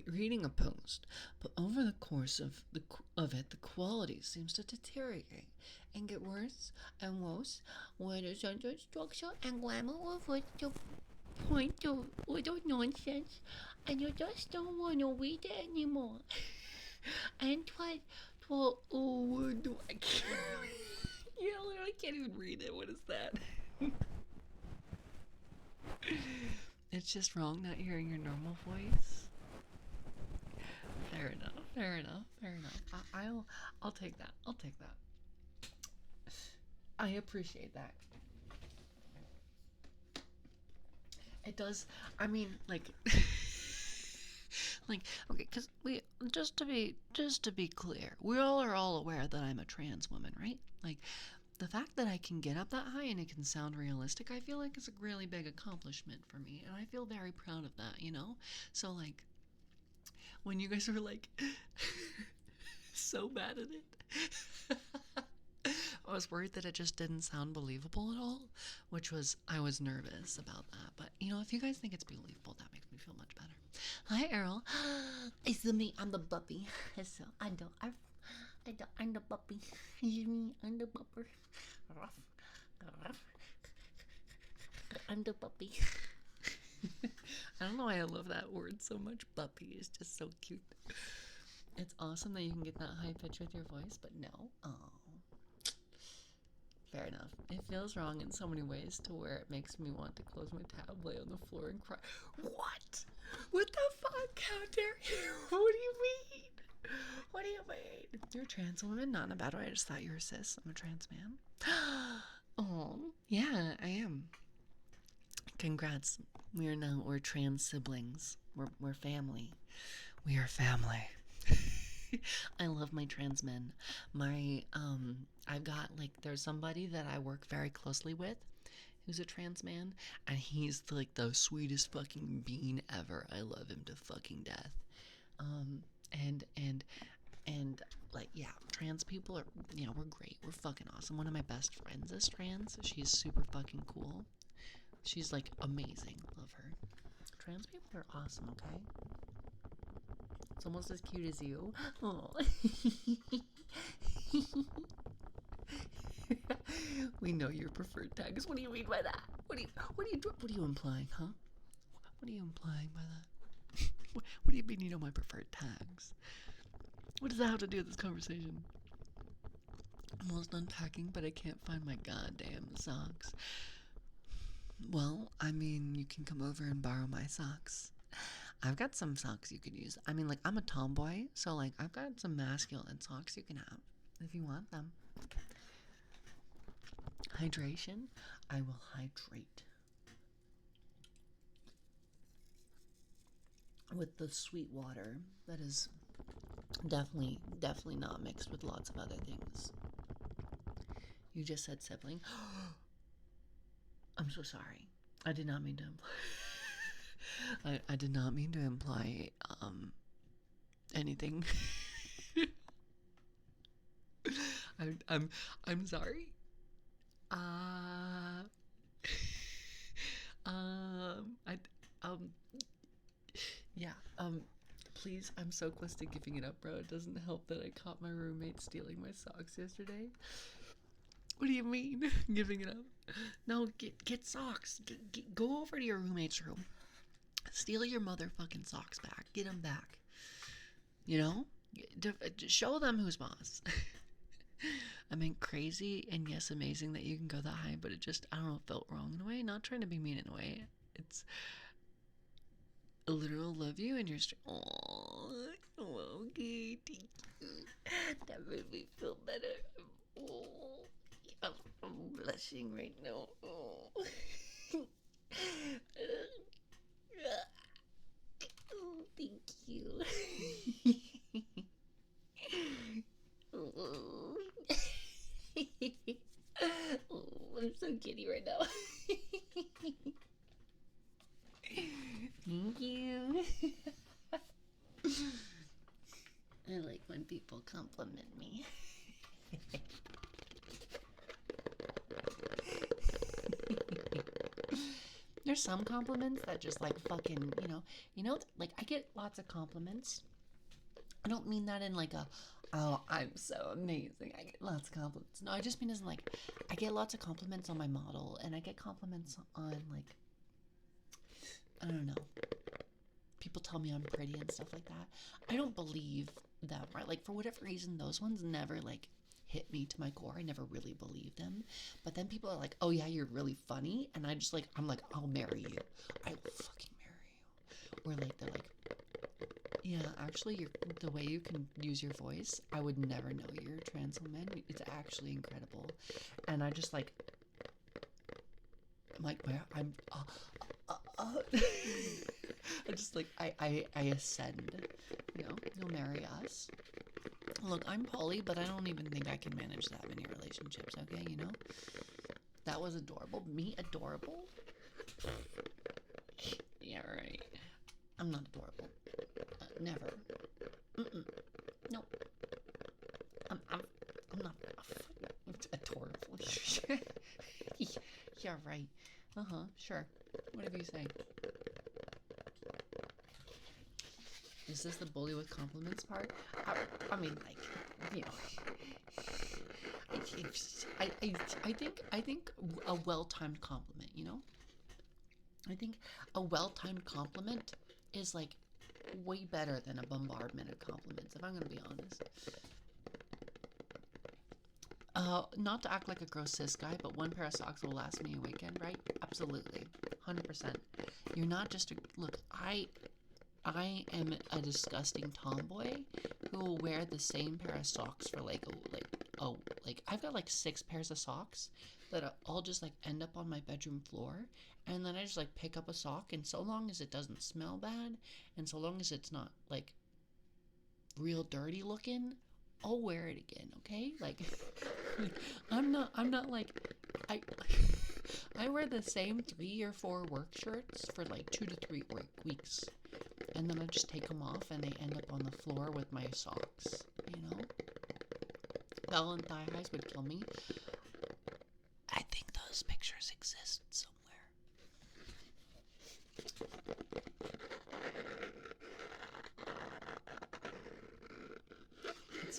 reading a post, but over the course of it, the quality seems to deteriorate and get worse and worse. Where the sentence structure and grammar avoid the point to little nonsense, and you just don't want to read it anymore. And what do I can't? Yeah, I can't even read it. What is that? It's just wrong not hearing your normal voice. Fair enough. I'll take that. I appreciate that. It does. I mean, like, like, okay, because just to be clear, we all are aware that I'm a trans woman, right? Like, the fact that I can get up that high and it can sound realistic, I feel like it's a really big accomplishment for me, and I feel very proud of that, you know? So, like, when you guys were, like, so bad at it, I was worried that it just didn't sound believable at all, I was nervous about that, but, you know, if you guys think it's believable, that makes me feel much better. Hi, Errol. It's me, I'm the puppy. So, I'm the puppy. It's me, I'm the pupper. I'm the puppy. I don't know why I love that word so much. Puppy is just so cute. It's awesome that you can get that high pitch with your voice, but no. Oh. Fair enough. It feels wrong in so many ways to where it makes me want to close my tab, lay on the floor, and cry. What? What the fuck? How dare you? What do you mean? What do you mean? You're a trans woman? Not in a bad way. I just thought you were cis. I'm a trans man. Oh, yeah, I am. Congrats. We're trans siblings. We're family. We are family. I love my trans men. I've got, like, there's somebody that I work very closely with who's a trans man, and he's like the sweetest fucking bean ever. I love him to fucking death. And like, yeah, trans people are, you know, we're great. We're fucking awesome. One of my best friends is trans. She's super fucking cool. She's like amazing. Love her. Trans people are awesome, okay? It's almost as cute as you. Oh. We know your preferred tags. What do you mean by that? What are you implying, huh? What are you implying by that? What do you mean you know my preferred tags? What does that have to do with this conversation? I'm almost done packing, but I can't find my goddamn socks. Well, I mean, you can come over and borrow my socks. I've got some socks you could use. I mean, like, I'm a tomboy, so, like, I've got some masculine socks you can have if you want them. Hydration? I will hydrate. With the sweet water that is definitely not mixed with lots of other things. You just said sibling. I'm so sorry. I did not mean to imply. I did not mean to imply anything. I'm sorry. Yeah, please, I'm so close to giving it up, bro. It doesn't help that I caught my roommate stealing my socks yesterday. What do you mean, giving it up? No, get socks. Go over to your roommate's room. Steal your motherfucking socks back. Get them back. You know? Show them who's boss. I mean, crazy and yes, amazing that you can go that high, but it just, I don't know, felt wrong in a way. Not trying to be mean in a way. It's a literal love you and you're oh, okay, thank you. That made me feel better. Oh, I'm blushing right now. Oh. Oh, thank you. Oh, I'm so giddy right now. Thank you. I like when people compliment me. There's some compliments that just like fucking, like I get lots of compliments. I don't mean that in like a, oh, I'm so amazing, I get lots of compliments. No, I just mean as in like, I get lots of compliments on my model, and I get compliments on like, I don't know, people tell me I'm pretty and stuff like that. I don't believe them, right? Like for whatever reason, those ones never like hit me to my core. I never really believed them. But then people are like, oh yeah, you're really funny, and I'm like, I'll marry you. I will fucking marry you. Or like they're like, yeah, actually, the way you can use your voice, I would never know you're a trans woman. It's actually incredible. And I just like, I'm like, I just like, I ascend, you'll marry us. Look, I'm poly, but I don't even think I can manage that many relationships, okay, That was adorable. Me adorable? Yeah, right. I'm not adorable. Never. No. I'm not adorable. Yeah, right. Sure. Whatever you say. Is this the bully with compliments part? I mean, like, I think a well-timed compliment, I think a well-timed compliment is like way better than a bombardment of compliments, if I'm gonna be honest. Not to act like a gross cis guy, but one pair of socks will last me a weekend, right? Absolutely. 100%. You're not just look, I am a disgusting tomboy who will wear the same pair of socks for I've got like 6 pairs of socks that all just like end up on my bedroom floor, and then I just like pick up a sock, and so long as it doesn't smell bad, and so long as it's not like real dirty looking, I'll wear it again, okay? Like, I'm not like, I wear the same 3 or 4 work shirts for like 2 to 3 weeks, and then I just take them off, and they end up on the floor with my socks, Bell and thigh highs would kill me. I think those pictures exist somewhere.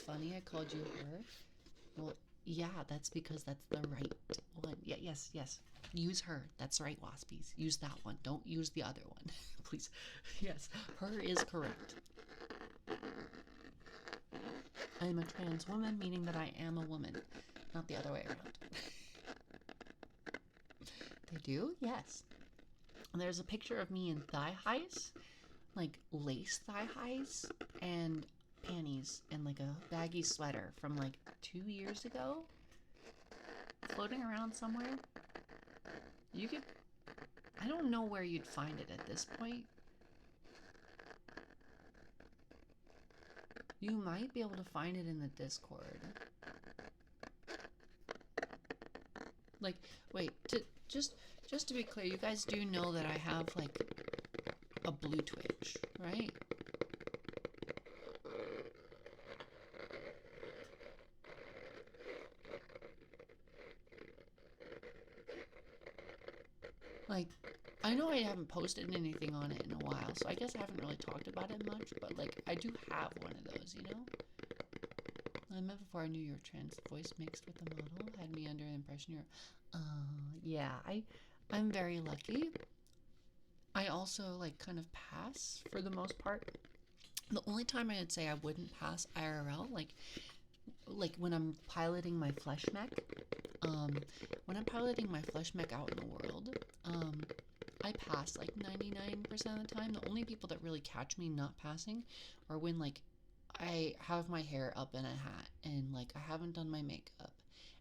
funny I called you her? Well, yeah, that's because that's the right one. Yeah, yes, yes. Use her. That's right, Waspies. Use that one. Don't use the other one. Please. Yes, her is correct. I am a trans woman, meaning that I am a woman, not the other way around. They do? Yes. And there's a picture of me in thigh highs, like lace thigh highs, and panties, and like a baggy sweater from like 2 years ago, floating around somewhere. You could, I don't know where you'd find it at this point. You might be able to find it in the Discord. Like, wait, just to be clear, you guys do know that I have like a blue Twitch, right? Like, I know I haven't posted anything on it in a while, so I guess I haven't really talked about it much, but like, I do have one of those, you know? I met before I knew you were trans. Voice mixed with the model had me under the impression you're... yeah, I'm very lucky. I also, like, kind of pass for the most part. The only time I'd say I wouldn't pass IRL, like when I'm piloting my flesh mech, when I'm piloting my flesh mech out in the world, I pass like 99% of the time. The only people that really catch me not passing are when like I have my hair up in a hat and like I haven't done my makeup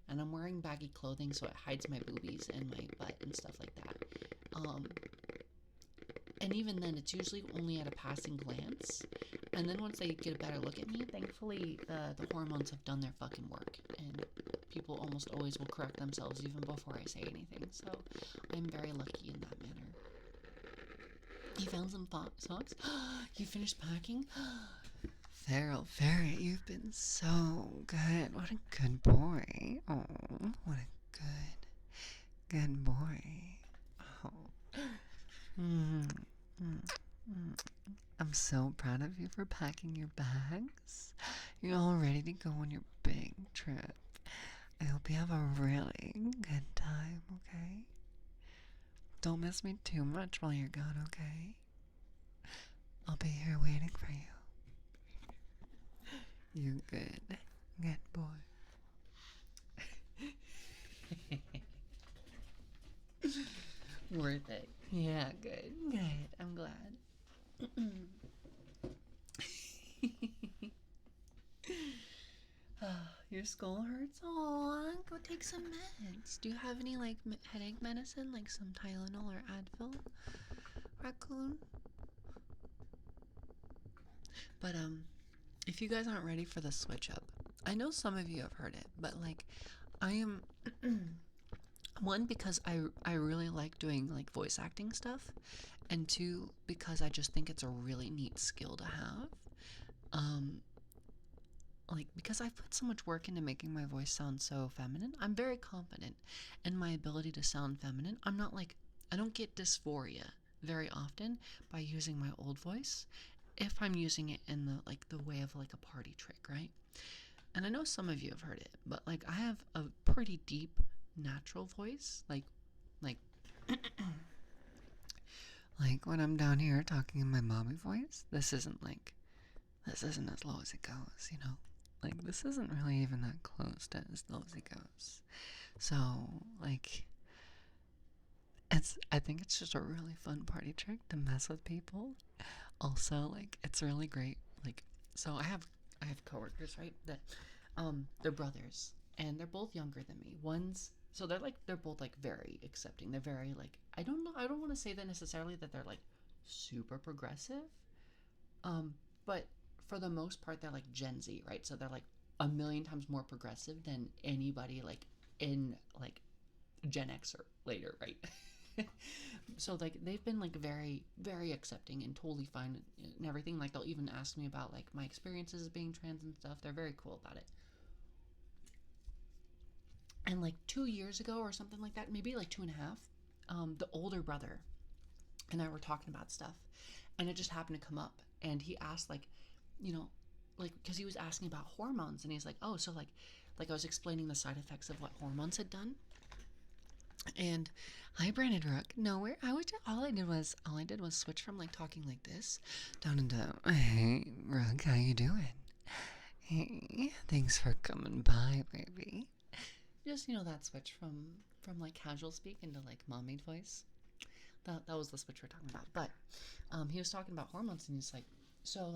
and I'm wearing baggy clothing so it hides my boobies and my butt and stuff like that. And even then, it's usually only at a passing glance. And then once they get a better look at me, thankfully, the hormones have done their fucking work. And people almost always will correct themselves even before I say anything. So I'm very lucky in that manner. You found some socks? You finished packing? Feral Ferret, you've been so good. What a good boy. Oh, what a good boy. Oh. I'm so proud of you for packing your bags. You're all ready to go on your big trip. I hope you have a really good time, okay? Don't miss me too much while you're gone, okay? I'll be here waiting for you. You good boy. Worth it. Yeah, good. I'm glad. Your skull hurts? Aw, go take some meds. Do you have any like headache medicine, like some Tylenol or Advil? Raccoon? But if you guys aren't ready for the switch up, I know some of you have heard it, but like I am one, because I really like doing like voice acting stuff, and two, because I just think it's a really neat skill to have. Like, because I've put so much work into making my voice sound so feminine, I'm very confident in my ability to sound feminine. I'm not like, I don't get dysphoria very often by using my old voice if I'm using it in the way of like a party trick, right? And I know some of you have heard it, but like I have a pretty deep natural voice, like like when I'm down here talking in my mommy voice, this isn't as low as it goes, you know? Like, this isn't really even that close to as low as it goes. So, like, I think it's just a really fun party trick to mess with people. Also, like, it's really great. Like, so I have coworkers, right, that, they're brothers, and they're both younger than me. They're both, like, very accepting. They're very, like, I don't want to say that necessarily that they're, like, super progressive, but for the most part, they're, like, Gen Z, right? So they're, like, a million times more progressive than anybody, like, in, like, Gen X or later, right? So, like, they've been, like, very, very accepting and totally fine and everything. Like, they'll even ask me about, like, my experiences as being trans and stuff. They're very cool about it. And like 2 years ago or something like that, maybe like 2.5, the older brother and I were talking about stuff, and it just happened to come up, and he asked, like, you know, like, because he was asking about hormones, and he's like, oh, so like I was explaining the side effects of what hormones had done. And hi, Brandon Rook. No, where I was all I did was switch from like talking like this down into, hey Rook, how you doing? Hey, thanks for coming by, baby. Just that switch from like casual speak into like mommy voice. That was the switch we're talking about. But he was talking about hormones, and he's like, so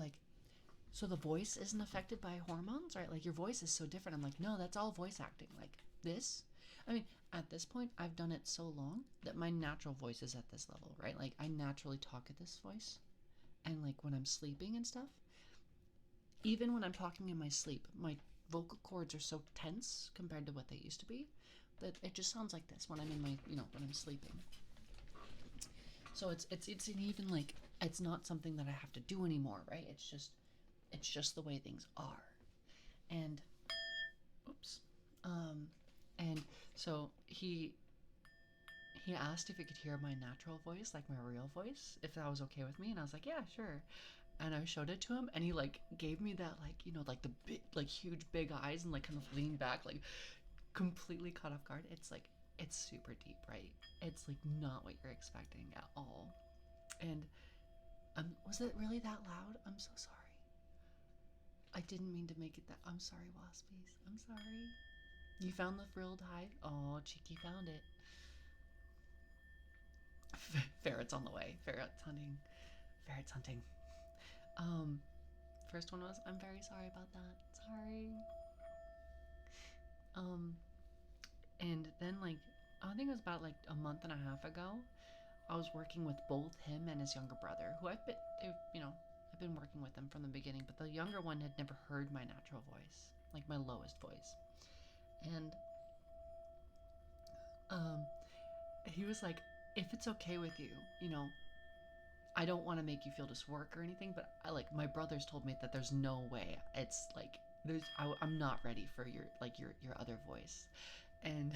the voice isn't affected by hormones, right? Like your voice is so different. I'm like, no, that's all voice acting. Like this, I mean, at this point, I've done it so long that my natural voice is at this level, right? Like I naturally talk at this voice, and like when I'm sleeping and stuff, even when I'm talking in my sleep, my vocal cords are so tense compared to what they used to be that it just sounds like this when I'm in my, when I'm sleeping. So it's even like it's not something that I have to do anymore, right? It's just the way things are. And oops. And so he asked if he could hear my natural voice, like my real voice, if that was okay with me, and I was like, yeah, sure. And I showed it to him, and he like gave me that like like the big like huge big eyes and like kind of leaned back, like completely caught off guard. It's super deep, right? It's like not what you're expecting at all. And was it really that loud? I'm so sorry. I didn't mean to make it that. I'm sorry, Waspies. I'm sorry. You found the frilled hive? Oh, Cheeky found it. Ferret's on the way. Ferret's hunting. Ferret's hunting. First one was, I'm very sorry about that. Sorry. And then like, I think it was about like a month and a half ago, I was working with both him and his younger brother, who I've been working with them from the beginning, but the younger one had never heard my natural voice, like my lowest voice. And he was like, if it's okay with you, I don't want to make you feel this work or anything, but my brothers told me that there's no way. It's like I'm not ready for your other voice, and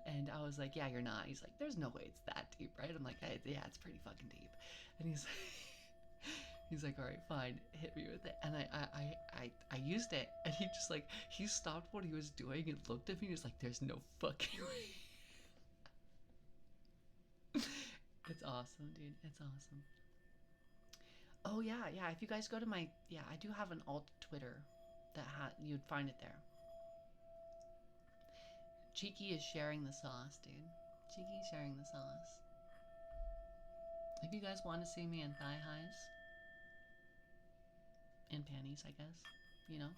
and I was like, yeah, you're not. He's like, there's no way it's that deep, right? I'm like, hey, yeah, it's pretty fucking deep, and he's like, all right, fine, hit me with it, and I used it, and he just like he stopped what he was doing and looked at me. He was like, there's no fucking way. It's awesome, dude. It's awesome. Oh yeah, yeah. If you guys go to my I do have an alt Twitter that you'd find it there. Cheeky is sharing the sauce, dude. Cheeky's sharing the sauce. If you guys want to see me in thigh highs and panties, I guess, you know.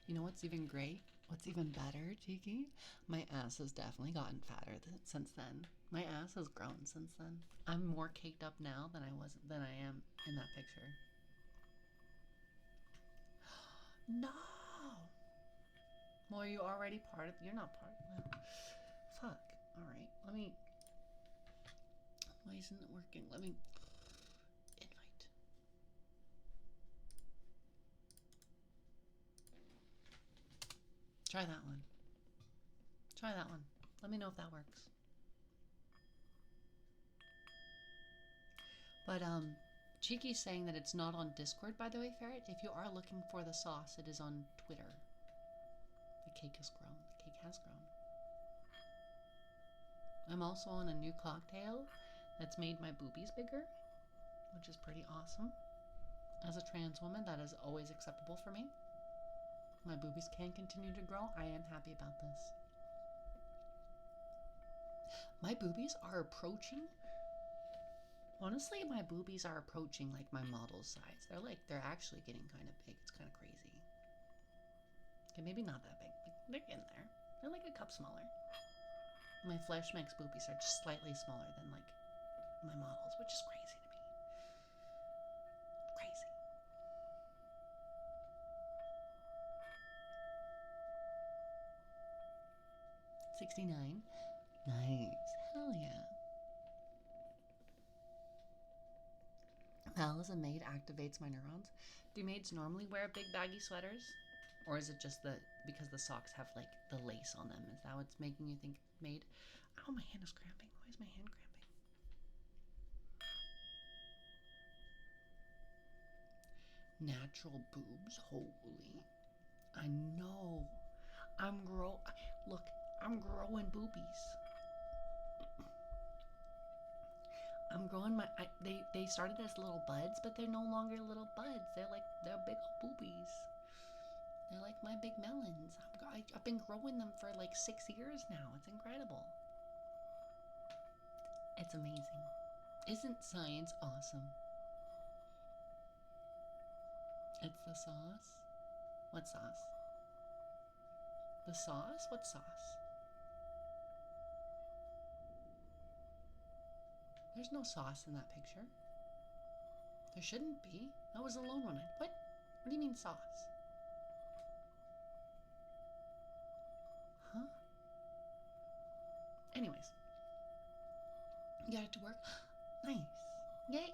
You know what's even great? What's even better, Cheeky? My ass has definitely gotten fatter since then. My ass has grown since then. I'm more caked up now than I am in that picture. No. Well, are you already part of? You're not part. Well, fuck. All right. Let me. Why isn't it working? Let me invite. Try that one. Try that one. Let me know if that works. But Cheeky's saying that it's not on Discord, by the way, Ferret. If you are looking for the sauce, it is on Twitter. The cake has grown. The cake has grown. I'm also on a new cocktail that's made my boobies bigger, which is pretty awesome. As a trans woman, that is always acceptable for me. My boobies can continue to grow. I am happy about this. My boobies are approaching. Honestly, my boobies are approaching like my model's size. They're actually getting kind of big. It's kind of crazy. Okay, maybe not that big, but they're in there. They're like a cup smaller. My Flesh Mix boobies are just slightly smaller than like my models, which is crazy to me. Crazy. $69. Nice. Hell yeah. How as a maid activates my neurons? Do maids normally wear big baggy sweaters? Or is it just because the socks have like the lace on them? Is that what's making you think maid? Oh, my hand is cramping. Why is my hand cramping? Natural boobs, holy. I know. Look, I'm growing boobies. I'm growing they started as little buds, but they're no longer little buds. They're big old boobies. They're like my big melons. I've been growing them for like 6 years now. It's incredible. It's amazing. Isn't science awesome? It's the sauce. What sauce? The sauce? What sauce? There's no sauce in that picture. There shouldn't be. I was alone when I... What? What do you mean sauce? Huh? Anyways. You got it to work? Nice. Yay.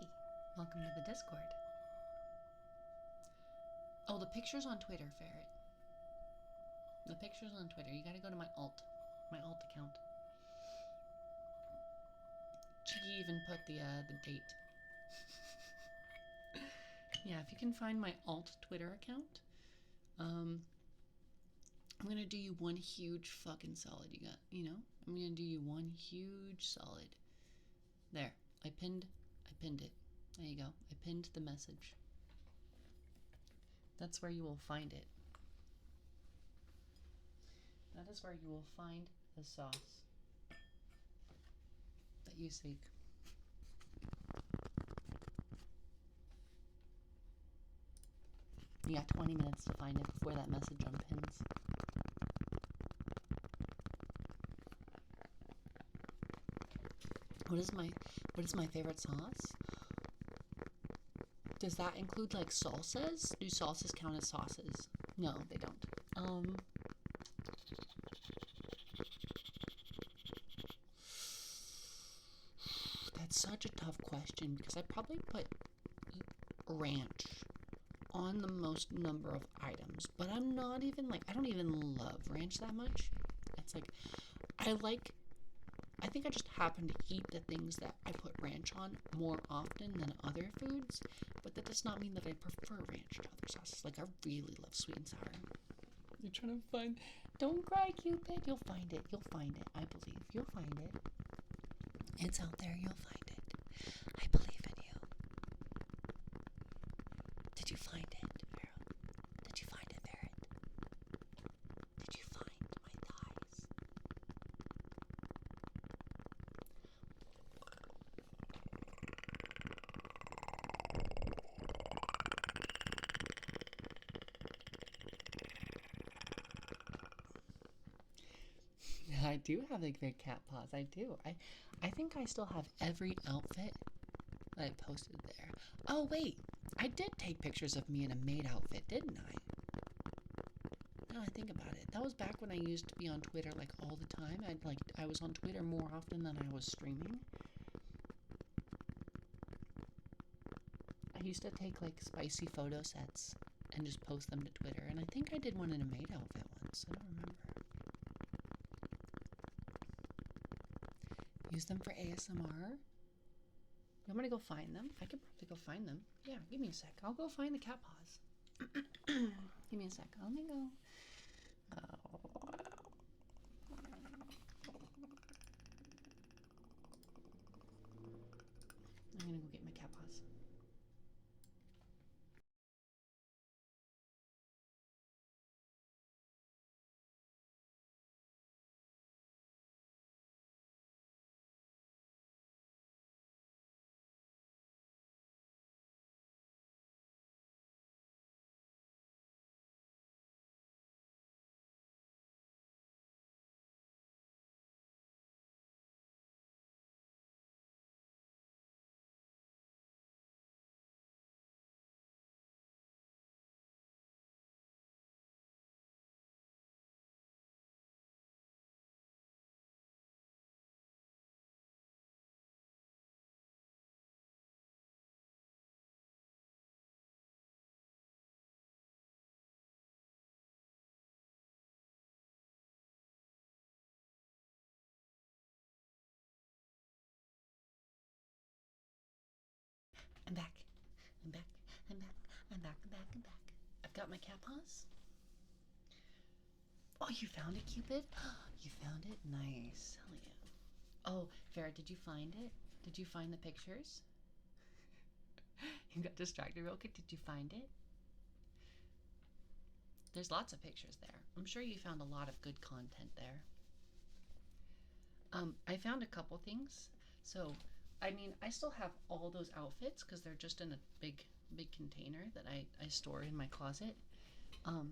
Welcome to the Discord. Oh, the picture's on Twitter, Ferret. The picture's on Twitter. You gotta go to my alt account. She even put the date. Yeah, if you can find my alt Twitter account, I'm gonna do you one huge fucking solid. I'm gonna do you one huge solid. There, I pinned it. There you go. I pinned the message. That's where you will find it. That is where you will find the sauce that you seek. You got 20 minutes to find it before that message unpins. What is my favorite sauce? Does that include like salsas? Do salsas count as sauces? No, they don't. That's such a tough question because I probably put ranch on the most number of items, but I don't even love ranch that much. It's like, I think I just happen to eat the things that I put ranch on more often than other foods, but that does not mean that I prefer ranch to other sauces. Like, I really love sweet and sour. You're trying to find... Don't cry, Cupid. You'll find it. I believe. You'll find it. It's out there. You'll find it. I believe in you. Did you find it, Pharaoh? Did you find it, Ferret? Did you find my thighs? I do have like big cat paws. I do. I think I still have every outfit that I posted there. Oh wait, I did take pictures of me in a maid outfit, didn't I? Now I think about it. That was back when I used to be on Twitter like all the time. I was on Twitter more often than I was streaming. I used to take like spicy photo sets and just post them to Twitter, and I think I did one in a maid outfit once. I don't remember. Use them for ASMR. You want me to go find them? I could probably go find them. Yeah, give me a sec. I'll go find the cat paws. Give me a sec. Let me go. I'm gonna go get my cat paws. back, I'm back, I'm back. I've got my cat paws. Oh, you found it, Cupid? You found it? Nice. Hell yeah. Oh, Farrah, did you find it? Did you find the pictures? You got distracted real quick. Did you find it? There's lots of pictures there. I'm sure you found a lot of good content there. I found a couple things. So, I mean, I still have all those outfits because they're just in a big container that I store in my closet. Oh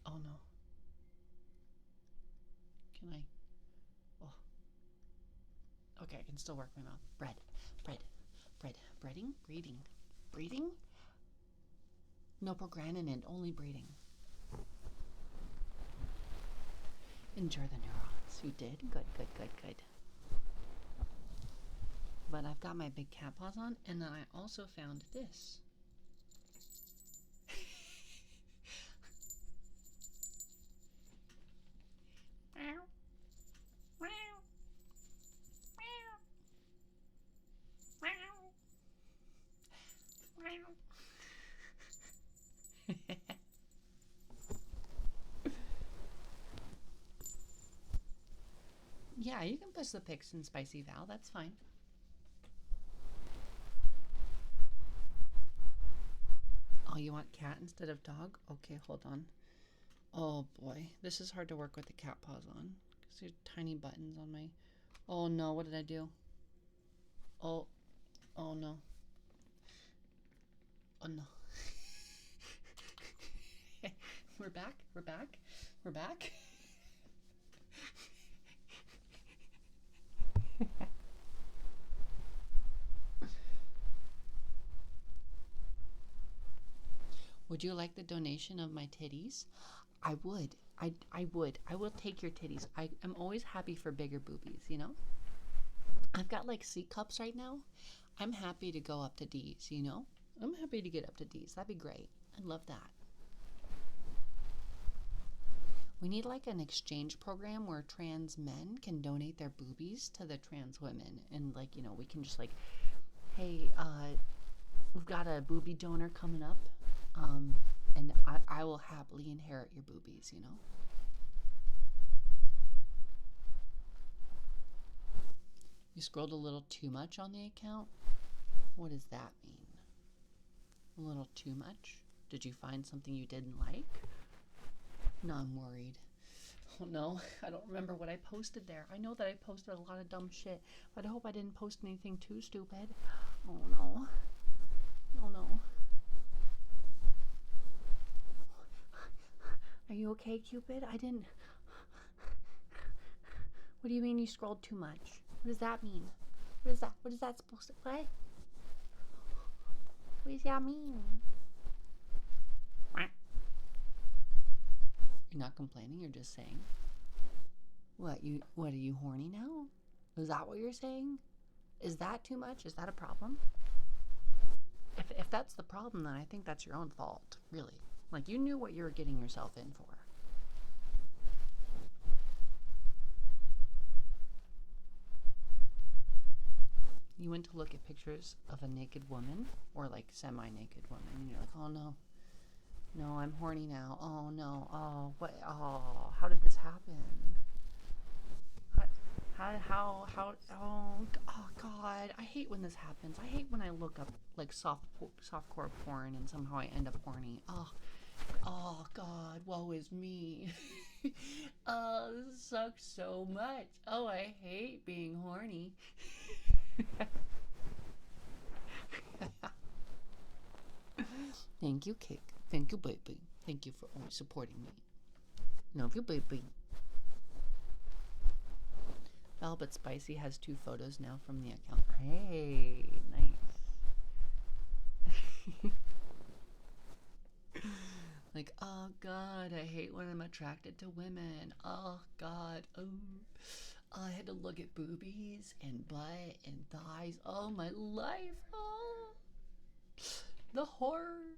no. Can I? Oh. Okay, I can still work my mouth. Bread. Breeding? No progranulin, only breeding. Enjoy the neurons. You did? Good. But I've got my big cat paws on, and then I also found this. Yeah, you can push the pics in Spicy Val, that's fine. Oh, you want cat instead of dog? Okay, hold on. Oh boy, this is hard to work with the cat paws on. Because there's tiny buttons on my... Oh no, what did I do? Oh no. Oh no. We're back. Would you like the donation of my titties? I would. I would. I will take your titties. I am always happy for bigger boobies, you know? I've got like C cups right now. I'm happy to go up to D's, you know? I'm happy to get up to D's. That'd be great. I'd love that. We need like an exchange program where trans men can donate their boobies to the trans women. And like, you know, we can just like, hey, we've got a boobie donor coming up. And I will happily inherit your boobies, you know? You scrolled a little too much on the account? What does that mean? A little too much? Did you find something you didn't like? No, I'm worried. Oh no, I don't remember what I posted there. I know that I posted a lot of dumb shit, but I hope I didn't post anything too stupid. Oh no. Oh no. Are you okay, Cupid? I didn't... What do you mean you scrolled too much? What does that mean? What is that supposed to... What? What does that mean? You're not complaining, you're just saying. What, are you horny now? Is that what you're saying? Is that too much? Is that a problem? If that's the problem, then I think that's your own fault, really. Like, you knew what you were getting yourself in for. You went to look at pictures of a naked woman, or like semi-naked woman, and you're like, oh no. No, I'm horny now. Oh no. Oh, what? Oh, how did this happen? How, oh God, I hate when this happens. I hate when I look up like softcore porn and somehow I end up horny. Oh God, woe is me. Oh, this sucks so much. Oh, I hate being horny. Thank you, Cake. Thank you, baby. Thank you for always supporting me. Love you, baby. Well, but Spicy has 2 photos now from the account. Hey, nice. Like, oh God, I hate when I'm attracted to women. Oh God, I had to look at boobies and butt and thighs. Oh, my life. Oh, the horror.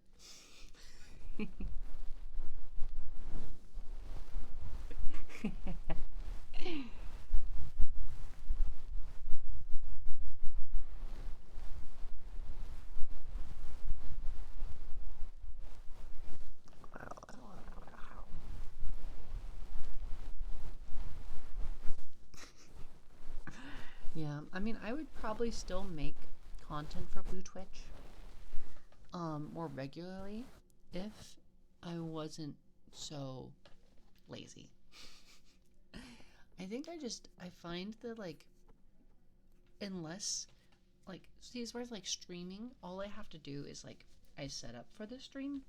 I mean, I would probably still make content for Blue Twitch more regularly if I wasn't so lazy. I think I find that, like, unless, like, see, as far as, like, streaming, all I have to do is, like, I set up for the stream,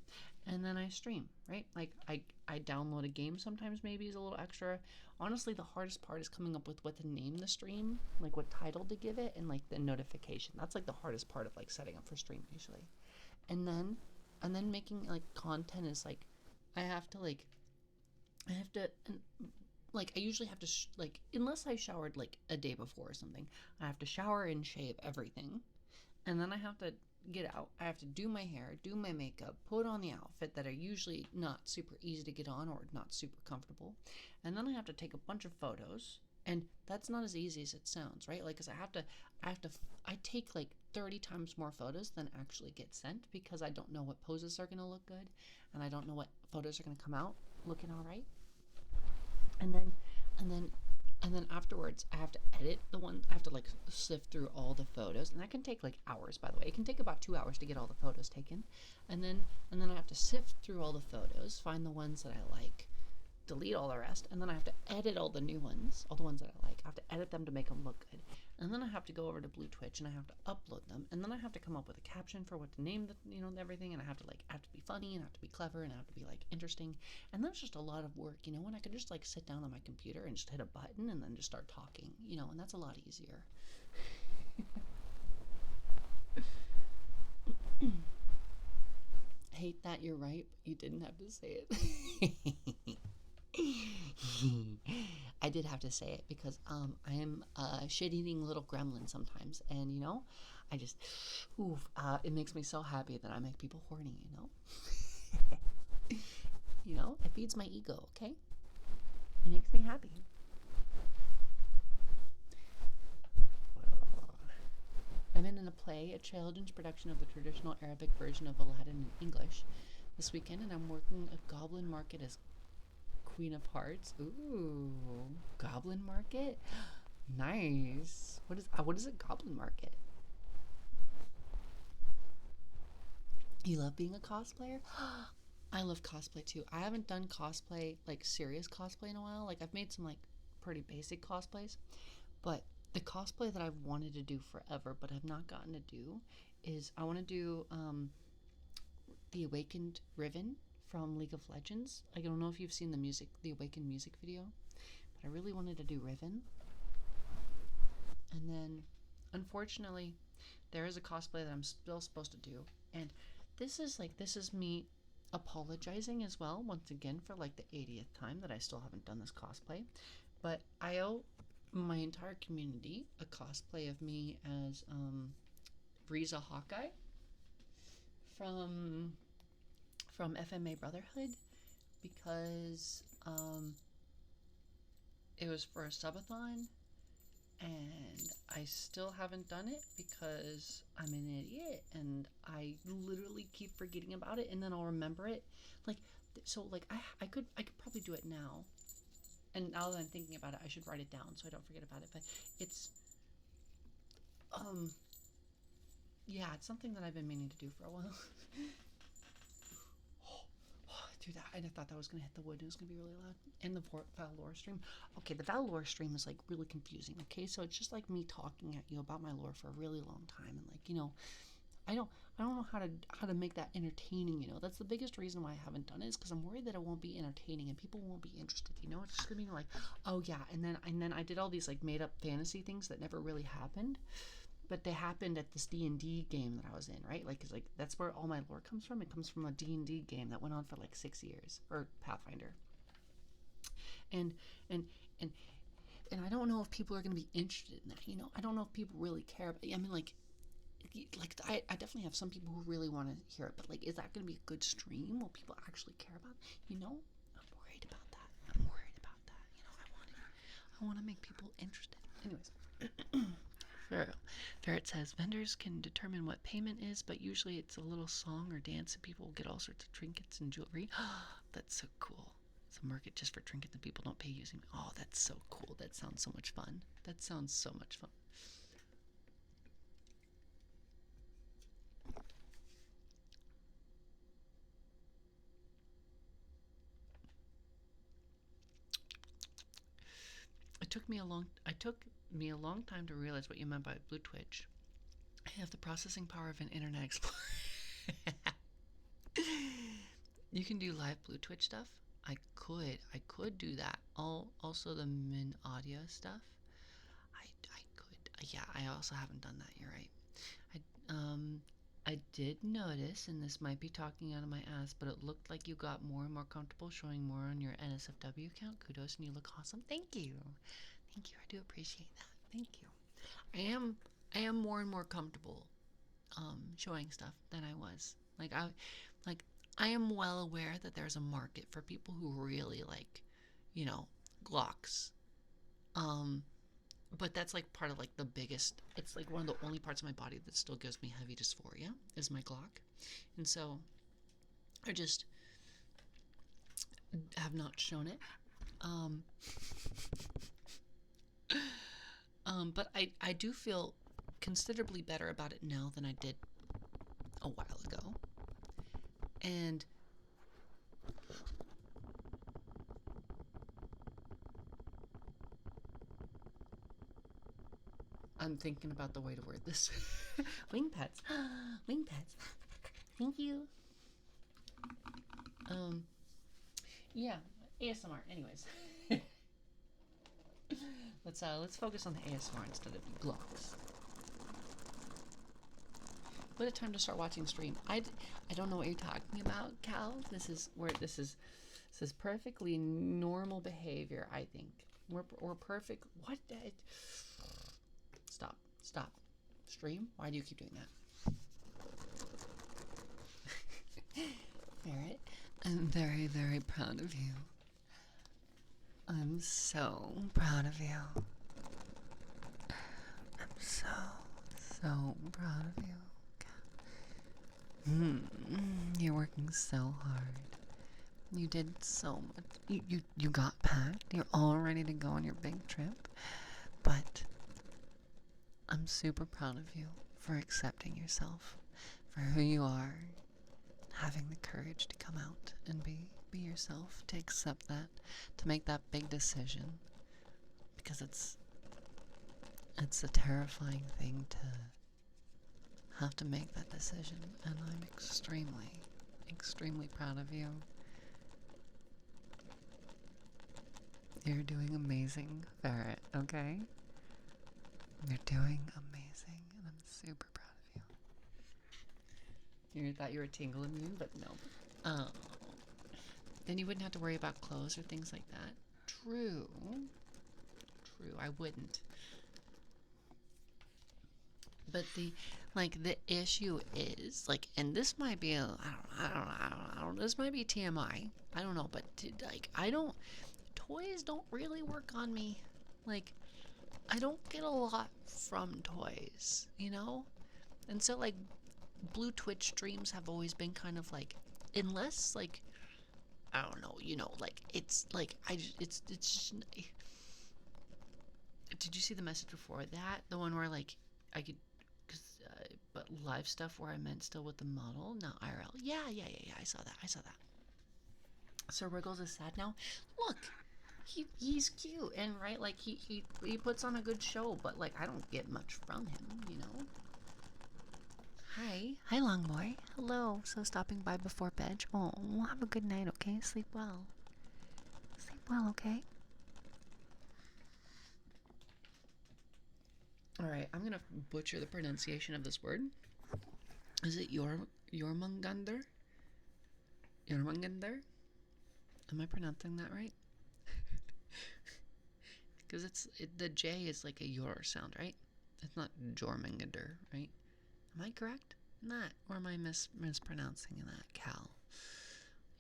and then I stream, right? Like, I download a game sometimes, maybe is a little extra. Honestly, the hardest part is coming up with what to name the stream, like what title to give it, and, like, the notification. That's, like, the hardest part of, like, setting up for stream, usually. And then making, like, content is, like, I have to, like, I usually have to, like, unless I showered, like, a day before or something, I have to shower and shave everything. And then I have to get out. I have to do my hair, do my makeup, put on the outfit that are usually not super easy to get on or not super comfortable. And then I have to take a bunch of photos. And that's not as easy as it sounds, right? Like, because I take like 30 times more photos than actually get sent because I don't know what poses are going to look good. And I don't know what photos are going to come out looking all right. And then afterwards I have to edit the one. I have to, like, sift through all the photos, and that can take like hours, by the way. It can take about 2 hours to get all the photos taken, and then I have to sift through all the photos, find the ones that I like, delete all the rest, and then I have to edit all the new ones, all the ones that I like. I have to edit them to make them look good, and then I have to go over to Blue Twitch and I have to upload them, and then I have to come up with a caption for what to name the, everything, and I have to be funny, and I have to be clever, and I have to be, like, interesting, and that's just a lot of work, and I could just, like, sit down on my computer and just hit a button and then just start talking, and that's a lot easier. Hate that, you're right, but you didn't have to say it. I did have to say it because I am a shit-eating little gremlin sometimes, and I just, it makes me so happy that I make people horny. It feeds my ego. Okay, it makes me happy. I'm in a play, a children's production of the traditional Arabic version of Aladdin in English this weekend, and I'm working a goblin market as Queen of Hearts. Ooh, Goblin Market? Nice. What is a Goblin Market? You love being a cosplayer? I love cosplay too. I haven't done cosplay, like serious cosplay, in a while. Like, I've made some, like, pretty basic cosplays, but the cosplay that I've wanted to do forever but have not gotten to do is I want to do the Awakened Riven from League of Legends. I don't know if you've seen the Awakened music video, but I really wanted to do Riven. And then, unfortunately, there is a cosplay that I'm still supposed to do, and this is me apologizing as well, once again, for, like, the 80th time that I still haven't done this cosplay. But I owe my entire community a cosplay of me as Breeza Hawkeye from FMA Brotherhood, because it was for a subathon, and I still haven't done it because I'm an idiot and I literally keep forgetting about it, and then I'll remember it. I could probably do it now, and now that I'm thinking about it, I should write it down so I don't forget about it. But it's it's something that I've been meaning to do for a while. Dude, I thought that was going to hit the wood. It was going to be really loud. And the Valor stream. Okay, the Valor stream is, like, really confusing, okay? So it's just, like, me talking at you about my lore for a really long time. And, like, I don't know how to make that entertaining, That's the biggest reason why I haven't done it, is because I'm worried that it won't be entertaining and people won't be interested, It's just going to be like, oh, yeah. And then I did all these, like, made-up fantasy things that never really happened. But they happened at this D&D game that I was in, right? Like, 'cause, like, that's where all my lore comes from. It comes from a D&D game that went on for, like, 6 years, or Pathfinder. And I don't know if people are going to be interested in that, I don't know if people really care. But, I mean, like I definitely have some people who really want to hear it. But, like, is that going to be a good stream? Will people actually care about it? I'm worried about that. I want to make people interested. Anyways. Ferret says, vendors can determine what payment is, but usually it's a little song or dance and people will get all sorts of trinkets and jewelry. That's so cool. It's a market just for trinkets and people don't pay using. Oh, that's so cool. That sounds so much fun. took me a long time to realize what you meant by blue twitch. I have the processing power of an Internet Explorer. You can do live blue twitch stuff. I could do that. Also the min audio stuff. I could. Yeah, I also haven't done that. You're right. I did notice, and this might be talking out of my ass, but it looked like you got more and more comfortable showing more on your NSFW account. Kudos, and you look awesome. Thank you. I do appreciate that. Thank you. I am more and more comfortable showing stuff than I was. I am well aware that there's a market for people who really like, Glocks. But that's like part of like the biggest, it's like one of the only parts of my body that still gives me heavy dysphoria is my Glock. And so I just have not shown it. But I do feel considerably better about it now than I did a while ago. And I'm thinking about the way to word this. Wing pads. Wing pads. Thank you. Yeah, ASMR. Anyways. Let's focus on the ASMR instead of the Glocks. What a time to start watching stream. I don't know what you're talking about, Cal. This is perfectly normal behavior, I think. We're perfect. What? Stop. Stream? Why do you keep doing that? Ferret, I'm very, very proud of you. I'm so proud of you. I'm so proud of you. You're working so hard. You did so much. You got packed. You're all ready to go on your big trip. But I'm super proud of you for accepting yourself for who you are, having the courage to come out and be yourself, to accept that, to make that big decision, because it's a terrifying thing to have to make that decision, and I'm extremely proud of you. You're doing amazing, Ferret, okay? You're doing amazing, and I'm super proud of you. You thought you were tingle immune, but no. Then you wouldn't have to worry about clothes or things like that. True, I wouldn't. But the issue is, and this might be I don't know, this might be TMI. I don't know, but toys don't really work on me. I don't get a lot from toys, And so, blue Twitch streams have always been kind of unless, I don't know, it's just... Did you see the message before that? The one where, I could... but live stuff where I meant still with the model, not IRL. Yeah, I saw that. Sir Wiggles is sad now. Look! He's cute, and he puts on a good show, but I don't get much from him, Hi, long boy. Hello. So stopping by before bed. Oh, have a good night, okay? Sleep well. Okay? All right, I'm gonna butcher the pronunciation of this word. Is it Jormungandr? Jormungandr? Am I pronouncing that right? Because the J is like a yor sound, right? It's not Jormungandr, right? Am I correct? Not, or am I mispronouncing that, Cal?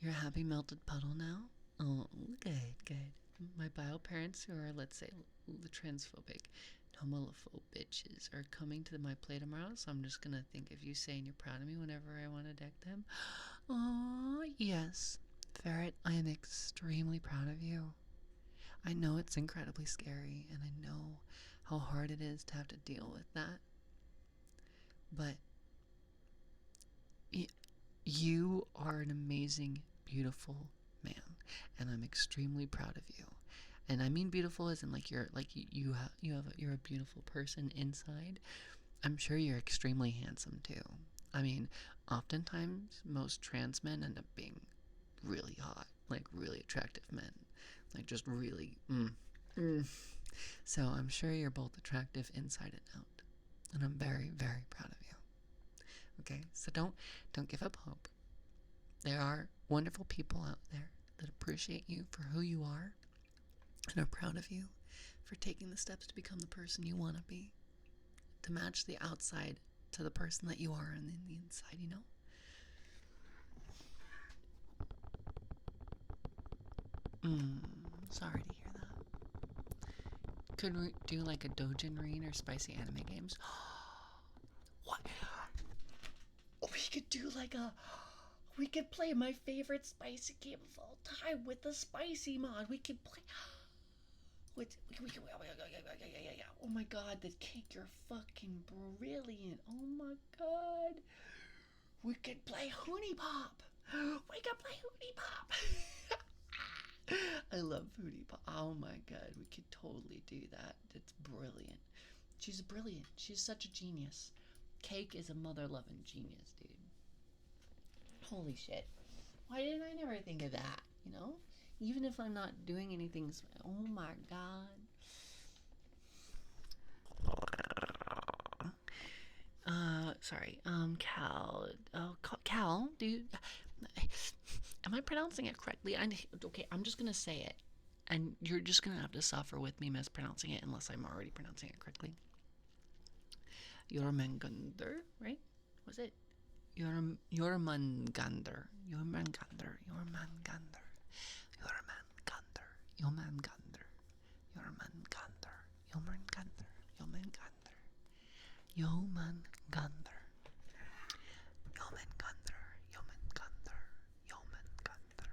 You're a happy melted puddle now? Oh, good. My bio parents, who are, let's say, the transphobic, homophobe bitches, are coming to my play tomorrow, so I'm just gonna think of you saying you're proud of me whenever I want to deck them. Oh, yes. Ferret, I am extremely proud of you. I know it's incredibly scary, and I know how hard it is to have to deal with that. But you are an amazing, beautiful man, and I'm extremely proud of you. And I mean beautiful as in like you're like you're a beautiful person inside. I'm sure you're extremely handsome too. I mean, oftentimes most trans men end up being really hot, like really attractive men, like just really. So I'm sure you're both attractive inside and out, and I'm very, very proud of you. Okay, so don't give up hope. There are wonderful people out there that appreciate you for who you are and are proud of you for taking the steps to become the person you want to be, to match the outside to the person that you are on the inside, you know? Sorry to hear that. Could we do like a doujin or spicy anime games? What? We could do like a... We could play my favorite spicy game of all time with the spicy mod. We could play... Oh my god, the cake, you're fucking brilliant. Oh my god. We could play Hoonie Pop. We could play Hoonie Pop. I love Hoonie Pop. Oh my god, we could totally do that. It's brilliant. She's brilliant. She's such a genius. Cake is a mother-loving genius, dude. Holy shit. Why didn't I never think of that, you know? Even if I'm not doing anything. Oh my god. Sorry. Cal. Oh, Cal, dude. Am I pronouncing it correctly? Okay, I'm just gonna say it. And you're just gonna have to suffer with me mispronouncing it unless I'm already pronouncing it correctly. Jormungandr, right? Was it? Jormungandr. Jormungandr. Jormungandr. Jormungandr. Jormungandr. Jormungandr. Jormungandr. Jormungandr. Jormungandr. Jormungandr. Jormungandr. Jormungandr. Jormungandr.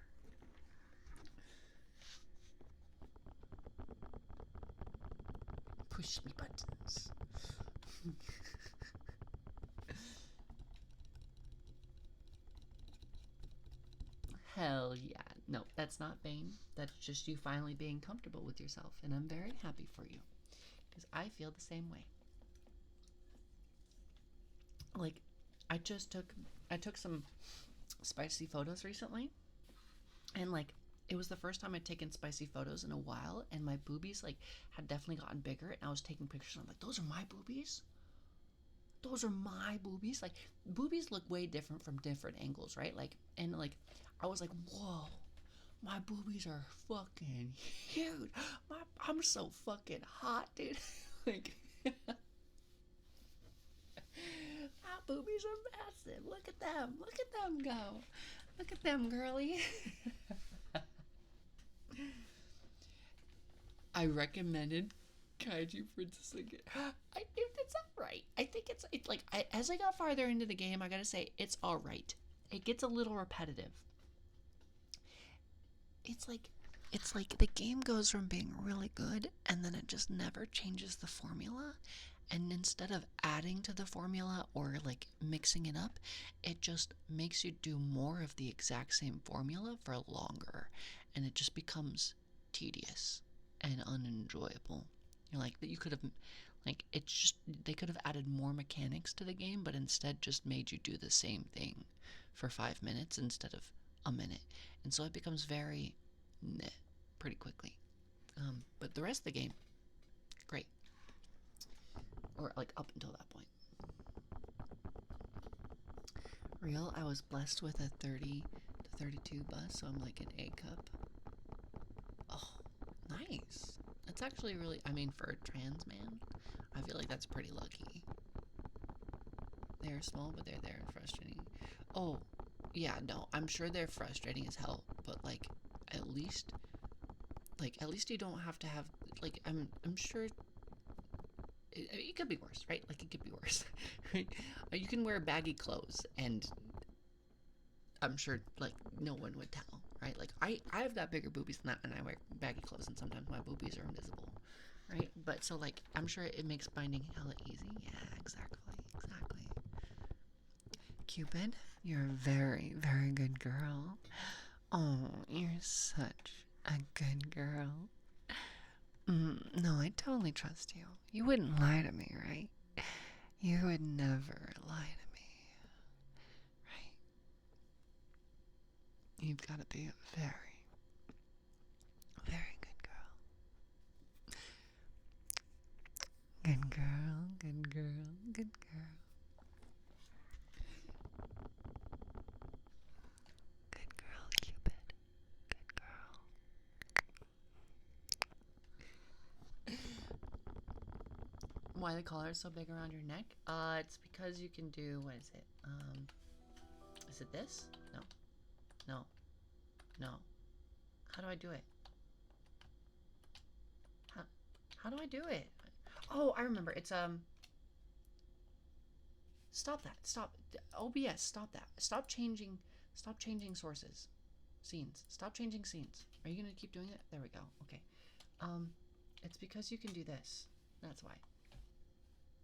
Push me buttons. Hell yeah. No, that's not vain. That's just you finally being comfortable with yourself. And I'm very happy for you. Because I feel the same way. Like, I took some spicy photos recently. And like, it was the first time I'd taken spicy photos in a while. And my boobies like had definitely gotten bigger. And I was taking pictures and I'm like, those are my boobies? Those are my boobies? Like, boobies look way different from different angles, right? Like, and like, I was like, whoa, my boobies are fucking huge. I'm so fucking hot, dude. Like, my boobies are massive. Look at them. Look at them go. Look at them, girly. I recommended Kaiju Princess again. I think it's alright. I think it's like as I got farther into the game, I gotta say it's alright. It gets a little repetitive. It's like the game goes from being really good and then it just never changes the formula. And instead of adding to the formula or like mixing it up, it just makes you do more of the exact same formula for longer, and it just becomes tedious and unenjoyable. You're like that you could have like it's just they could have added more mechanics to the game, but instead just made you do the same thing for 5 minutes instead of a minute. And so it becomes very pretty quickly. But the rest of the game, great. Or like up until that point. Real, I was blessed with a 30 to 32 bus, so I'm like an A cup. Oh, nice. That's actually really, I mean, for a trans man, I feel like that's pretty lucky. They're small, but they're there and frustrating. Oh, yeah, no, I'm sure they're frustrating as hell, but like, at least you don't have to have, like, I'm sure it could be worse, right? Like, it could be worse. Right? You can wear baggy clothes, and I'm sure, like, no one would tell, right? Like, I've got bigger boobies than that, and I wear baggy clothes, and sometimes my boobies are invisible, right? But, so, like, I'm sure it makes binding hella easy. Yeah, exactly. Cupid, you're a very, very good girl. Oh, you're such a good girl. No, I totally trust you. You wouldn't lie to me, right? You would never lie to me, right? You've got to be a very, very good girl. Good girl, good girl, good girl. Good girl, Cupid. Good girl. Why the collar is so big around your neck? It's because you can do, what is it? Is it this? No. No. No. How do I do it? How do I do it? Oh, I remember. It's, stop that. Stop. OBS, stop that. Stop changing sources. Scenes. Stop changing scenes. Are you gonna keep doing it? There we go. Okay. It's because you can do this. That's why.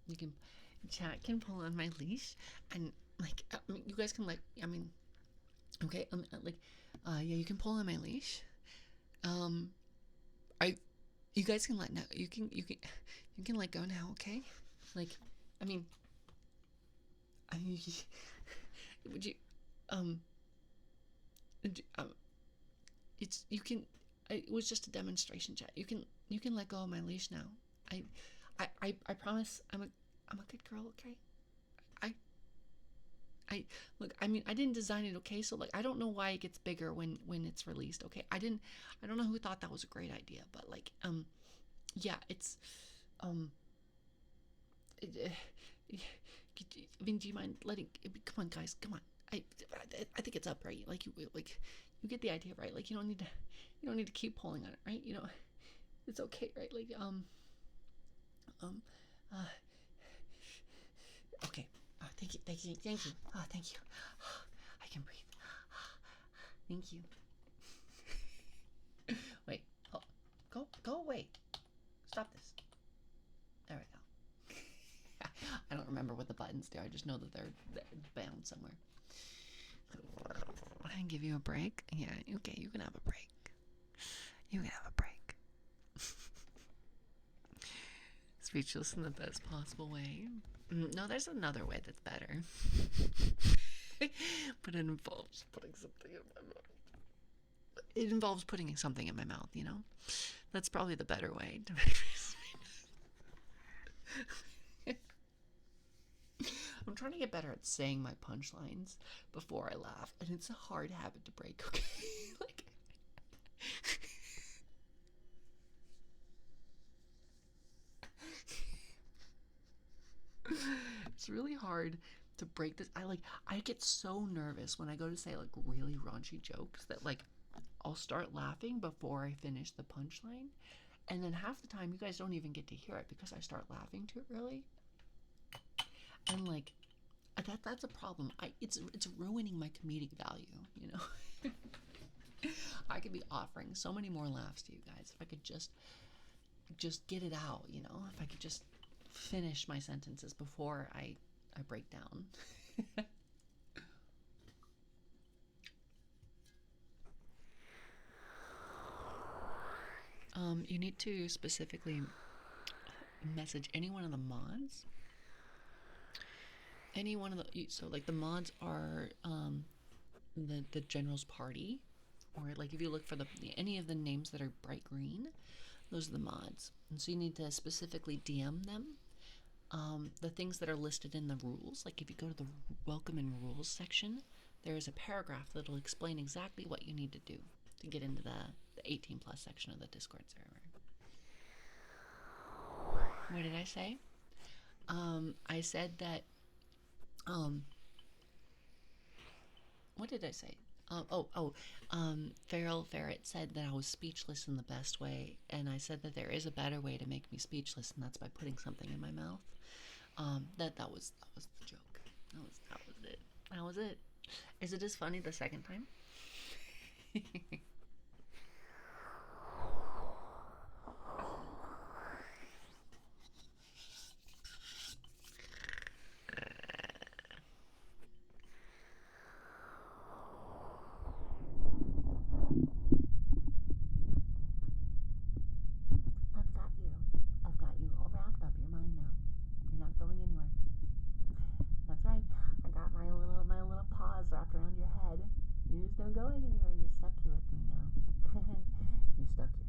You can, chat can pull on my leash, and like, I mean, you guys can like, I mean, okay, like, yeah, you can pull on my leash. You guys can let now. You can let go now, okay? Like, I mean, would you, it's you can. It was just a demonstration, chat. You can let go of my leash now. I promise I'm a good girl, okay? I look, I mean, I didn't design it, okay? So like, I don't know why it gets bigger when it's released, okay? I don't know who thought that was a great idea, but like, yeah, it's, I mean, do you mind letting? Come on, guys, come on. I think it's up, right? Like you get the idea, right? Like you don't need to keep pulling on it, right? You know, it's okay, right? Like okay. Thank you. Thank you. I can breathe. Thank you. Wait. Oh, go away. Stop this. There we go. I don't remember what the buttons do. I just know that they're bound somewhere. I can give you a break. Yeah. Okay. You can have a break. Speechless in the best possible way. No, there's another way that's better. But it involves putting something in my mouth. It involves putting something in my mouth, you know? That's probably the better way to make me speak. I'm trying to get better at saying my punchlines before I laugh, and it's a hard habit to break, okay? Like... It's really hard to break this. I get so nervous when I go to say like really raunchy jokes that like I'll start laughing before I finish the punchline, and then half the time you guys don't even get to hear it because I start laughing too early. And like that's a problem. It's ruining my comedic value, you know. I could be offering so many more laughs to you guys if I could just get it out, you know. If I could just finish my sentences before I break down. You need to specifically message any one of the mods. Any one of the, so like the mods are the general's party, or like if you look for any of the names that are bright green, those are the mods. And so you need to specifically DM them the things that are listed in the rules. Like if you go to the welcome and rules section, there is a paragraph that'll explain exactly what you need to do to get into the 18 plus section of the Discord server. What did I say? I said that, what did I say? Feral Ferret said that I was speechless in the best way, and I said that there is a better way to make me speechless, and that's by putting something in my mouth. That was the joke. That was it. That was it. Is it as funny the second time? going anywhere. You're stuck here with me now. You're stuck here.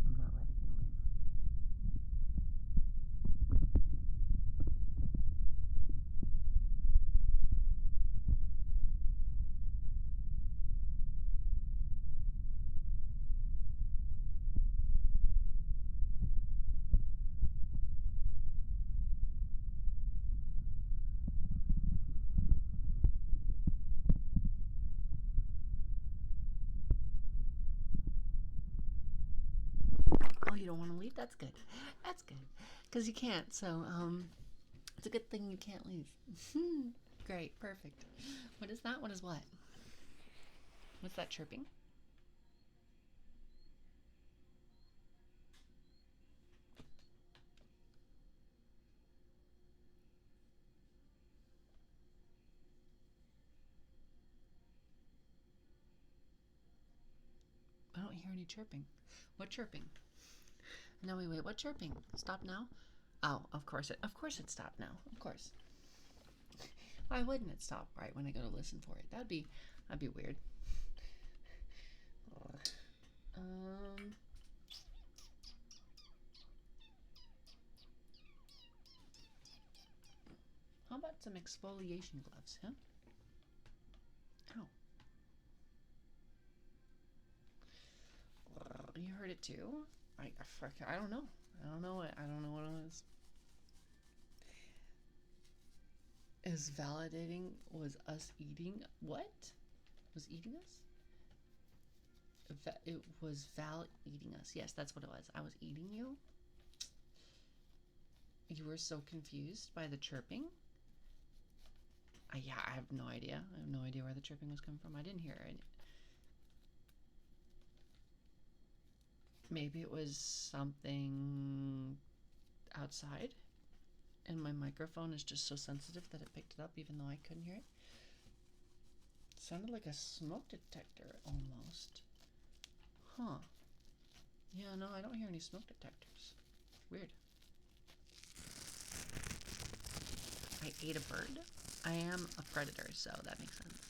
I'm not letting you leave. Oh, you don't want to leave? That's good. That's good. Because you can't. So, it's a good thing you can't leave. Great. Perfect. What is that? What is what? What's that chirping? I don't hear any chirping. What chirping? No, wait. What chirping? Stop now? Oh, of course it stopped now. Of course. Why wouldn't it stop right when I go to listen for it? That'd be weird. How about some exfoliation gloves, huh? Ow. You heard it too? I don't know. I don't know what it is. Is validating was us eating what? Was eating us? It was Val eating us. Yes, that's what it was. I was eating you. You were so confused by the chirping. Yeah, I have no idea. I have no idea where the chirping was coming from. I didn't hear it. Maybe it was something outside, and my microphone is just so sensitive that it picked it up even though I couldn't hear it. It sounded like a smoke detector almost. Huh. Yeah, no, I don't hear any smoke detectors. Weird. I ate a bird. I am a predator, so that makes sense.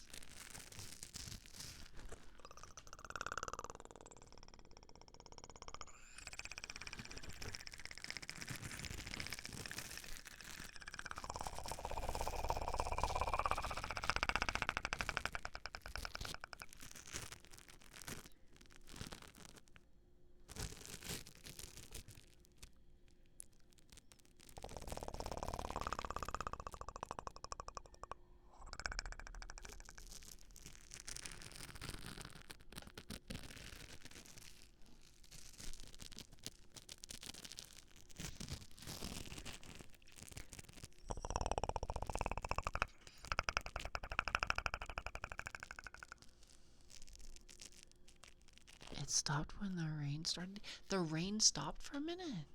It stopped when the rain started. The rain stopped for a minute.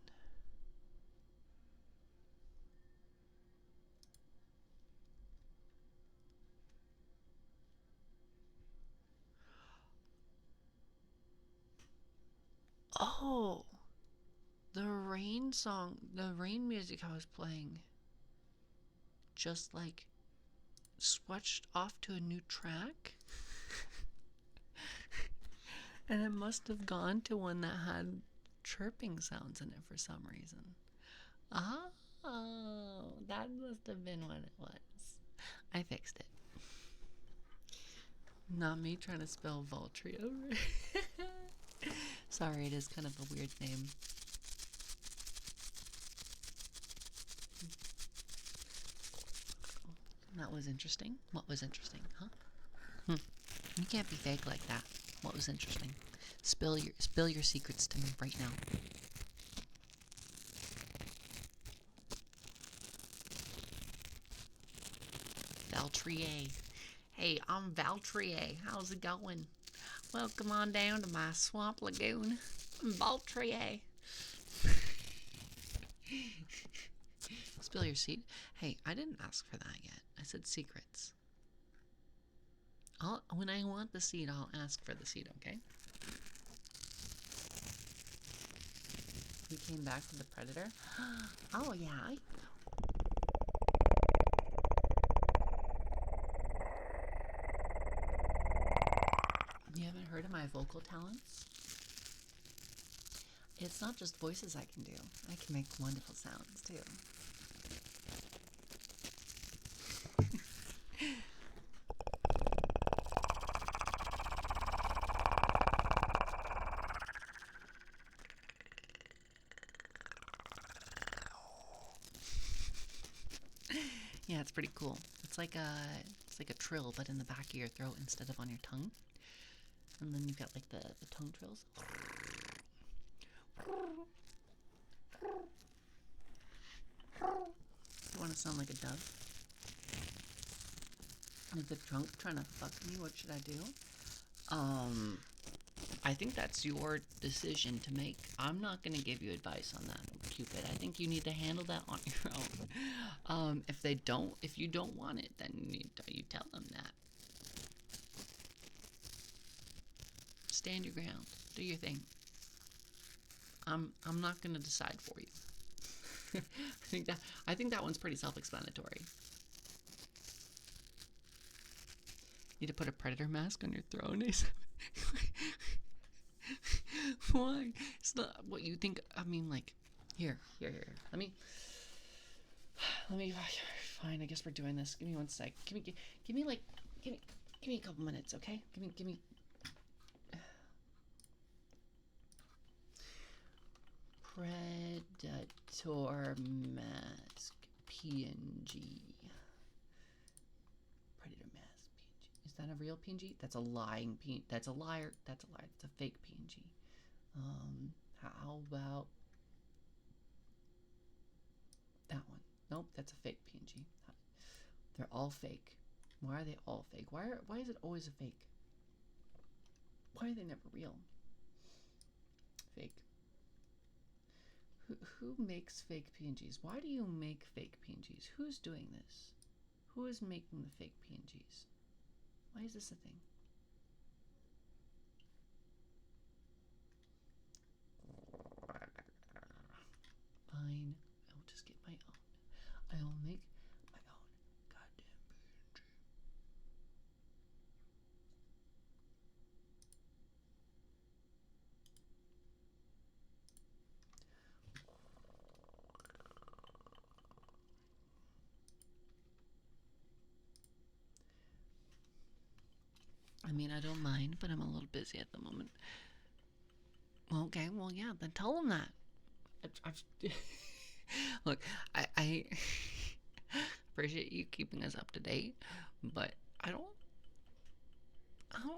Oh, the rain song, the rain music I was playing just like switched off to a new track. And it must have gone to one that had chirping sounds in it for some reason. Oh, that must have been what it was. I fixed it. Not me trying to spell Valtrya. Sorry, it is kind of a weird name. That was interesting. What was interesting, huh? You can't be fake like that. What was interesting? Spill your secrets to me right now. Valtrya. Hey, I'm Valtrya. How's it going? Welcome on down to my swamp lagoon. I'm Valtrya. Spill your seed. Hey, I didn't ask for that yet. I said secrets. When I want the seed, I'll ask for the seed, okay? We came back from the predator. Oh yeah. You haven't heard of my vocal talents? It's not just voices I can do. I can make wonderful sounds too. Yeah, it's pretty cool. It's like a trill, but in the back of your throat instead of on your tongue. And then you've got like the tongue trills. You want to sound like a dove? Is the trunk trying to fuck me? What should I do? I think that's your decision to make. I'm not going to give you advice on that, Cupid. I think you need to handle that on your own. If you don't want it, then you tell them that. Stand your ground. Do your thing. I'm not going to decide for you. I think that one's pretty self-explanatory. Need to put a predator mask on your throne. Why? It's not what you think. I mean, like, here. Let me. Fine. I guess we're doing this. Give me 1 sec. Give me a couple minutes, okay? Give me. Predator mask PNG. Predator mask PNG. Is that a real PNG? That's a lying PNG. That's a liar. That's a liar. That's a fake PNG. How about that one? Nope, that's a fake PNG. They're all fake. Why are they all fake? Why is it always a fake? Why are they never real? Fake. Who makes fake PNGs? Why do you make fake PNGs? Who's doing this? Who is making the fake PNGs? Why is this a thing? Fine. I'll just get my own. I'll make my own goddamn PNG. I mean, I don't mind, but I'm a little busy at the moment. Okay, well, yeah, then tell them that. Look, I appreciate you keeping us up to date, but I don't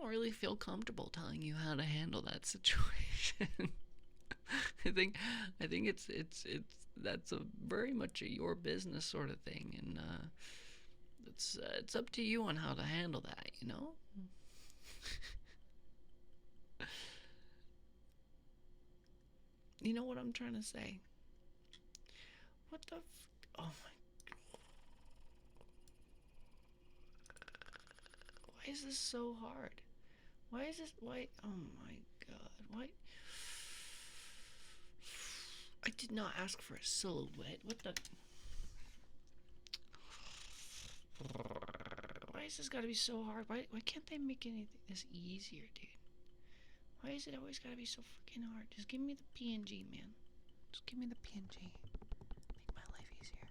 really feel comfortable telling you how to handle that situation. I think that's a very much a your business sort of thing, and it's up to you on how to handle that, you know? You know what I'm trying to say? What the oh my god. Why is this so hard? Why is this oh my god. Why I did not ask for a silhouette. What the why is this gotta be so hard? Why can't they make anything this easier, dude? Why is it always gotta be so freaking hard? Just give me the PNG, man. Just give me the PNG. Make my life easier.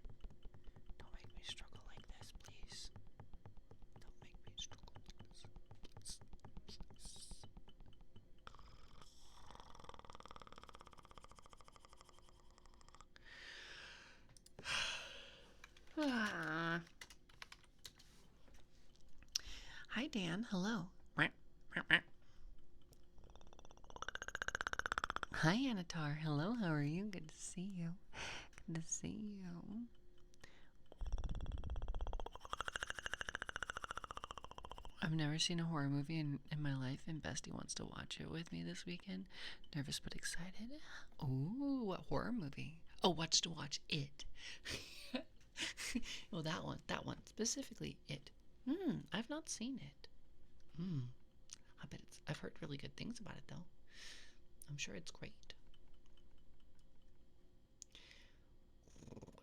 Don't make me struggle like this, please. Don't make me struggle like this. Please. Hi, Dan. Hello. Hi, Anatar. Hello, how are you? Good to see you. Good to see you. I've never seen a horror movie in my life, and Bestie wants to watch it with me this weekend. Nervous but excited. Ooh, what horror movie? Oh, watch it. Oh, that one. Specifically, it. I've not seen it. I bet I've heard really good things about it, though. I'm sure it's great.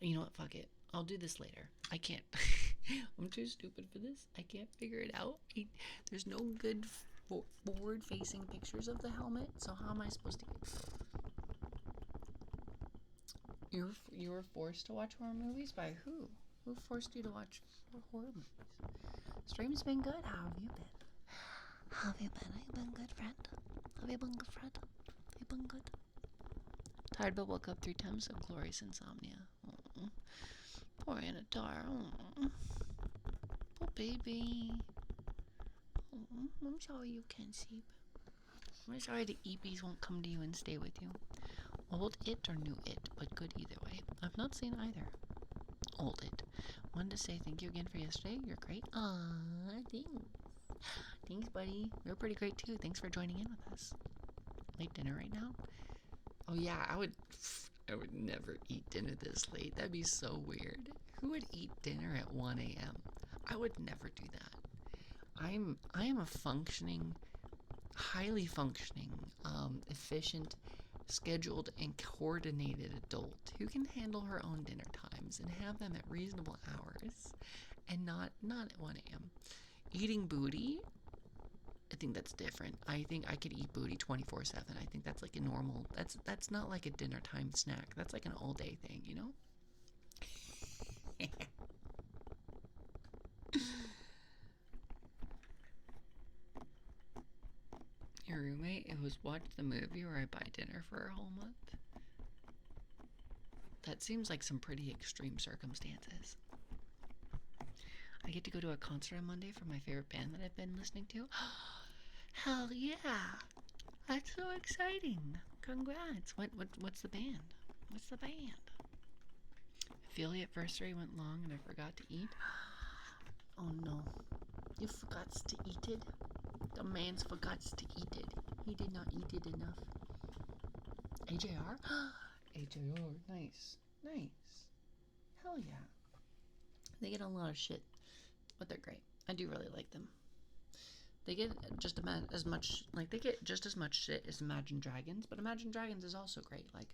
You know what? Fuck it. I'll do this later. I can't. I'm too stupid for this. I can't figure it out. There's no good forward-facing pictures of the helmet, so how am I supposed to get... You were forced to watch horror movies? By who? Who forced you to watch horror movies? Stream's been good. How have you been? How have you been? Have you been good, friend? Have you been good, friend? Have you been good? Tired but woke up 3 times of glorious insomnia. Aww. Poor Anatar. Aww. Poor baby. Aww. I'm sorry you can't sleep. I'm sorry the EPs won't come to you and stay with you. Old it or new it, but good either way. I've not seen either. Old it. Wanted to say thank you again for yesterday. You're great. Thanks. Thanks, buddy. You're pretty great too. Thanks for joining in with us. Late dinner right now? Oh yeah, I would never eat dinner this late. That'd be so weird. Who would eat dinner at 1 a.m.? I would never do that. I am a functioning, highly functioning, efficient, scheduled, and coordinated adult who can handle her own dinner times and have them at reasonable hours and not at 1 a.m. Eating booty, I think that's different. I think I could eat booty 24/7. I think that's like a normal, that's not like a dinner time snack. That's like an all day thing, you know? Your roommate, it was watch the movie or I buy dinner for a whole month. That seems like some pretty extreme circumstances. I get to go to a concert on Monday for my favorite band that I've been listening to. Hell yeah! That's so exciting! Congrats! What's the band? What's the band? Affiliate anniversary went long and I forgot to eat. Oh no! You forgot to eat it. The man's forgot to eat it. He did not eat it enough. AJR? AJR, nice. Hell yeah! They get a lot of shit, but they're great. I do really like them. They get just as much shit as Imagine Dragons, but Imagine Dragons is also great. Like,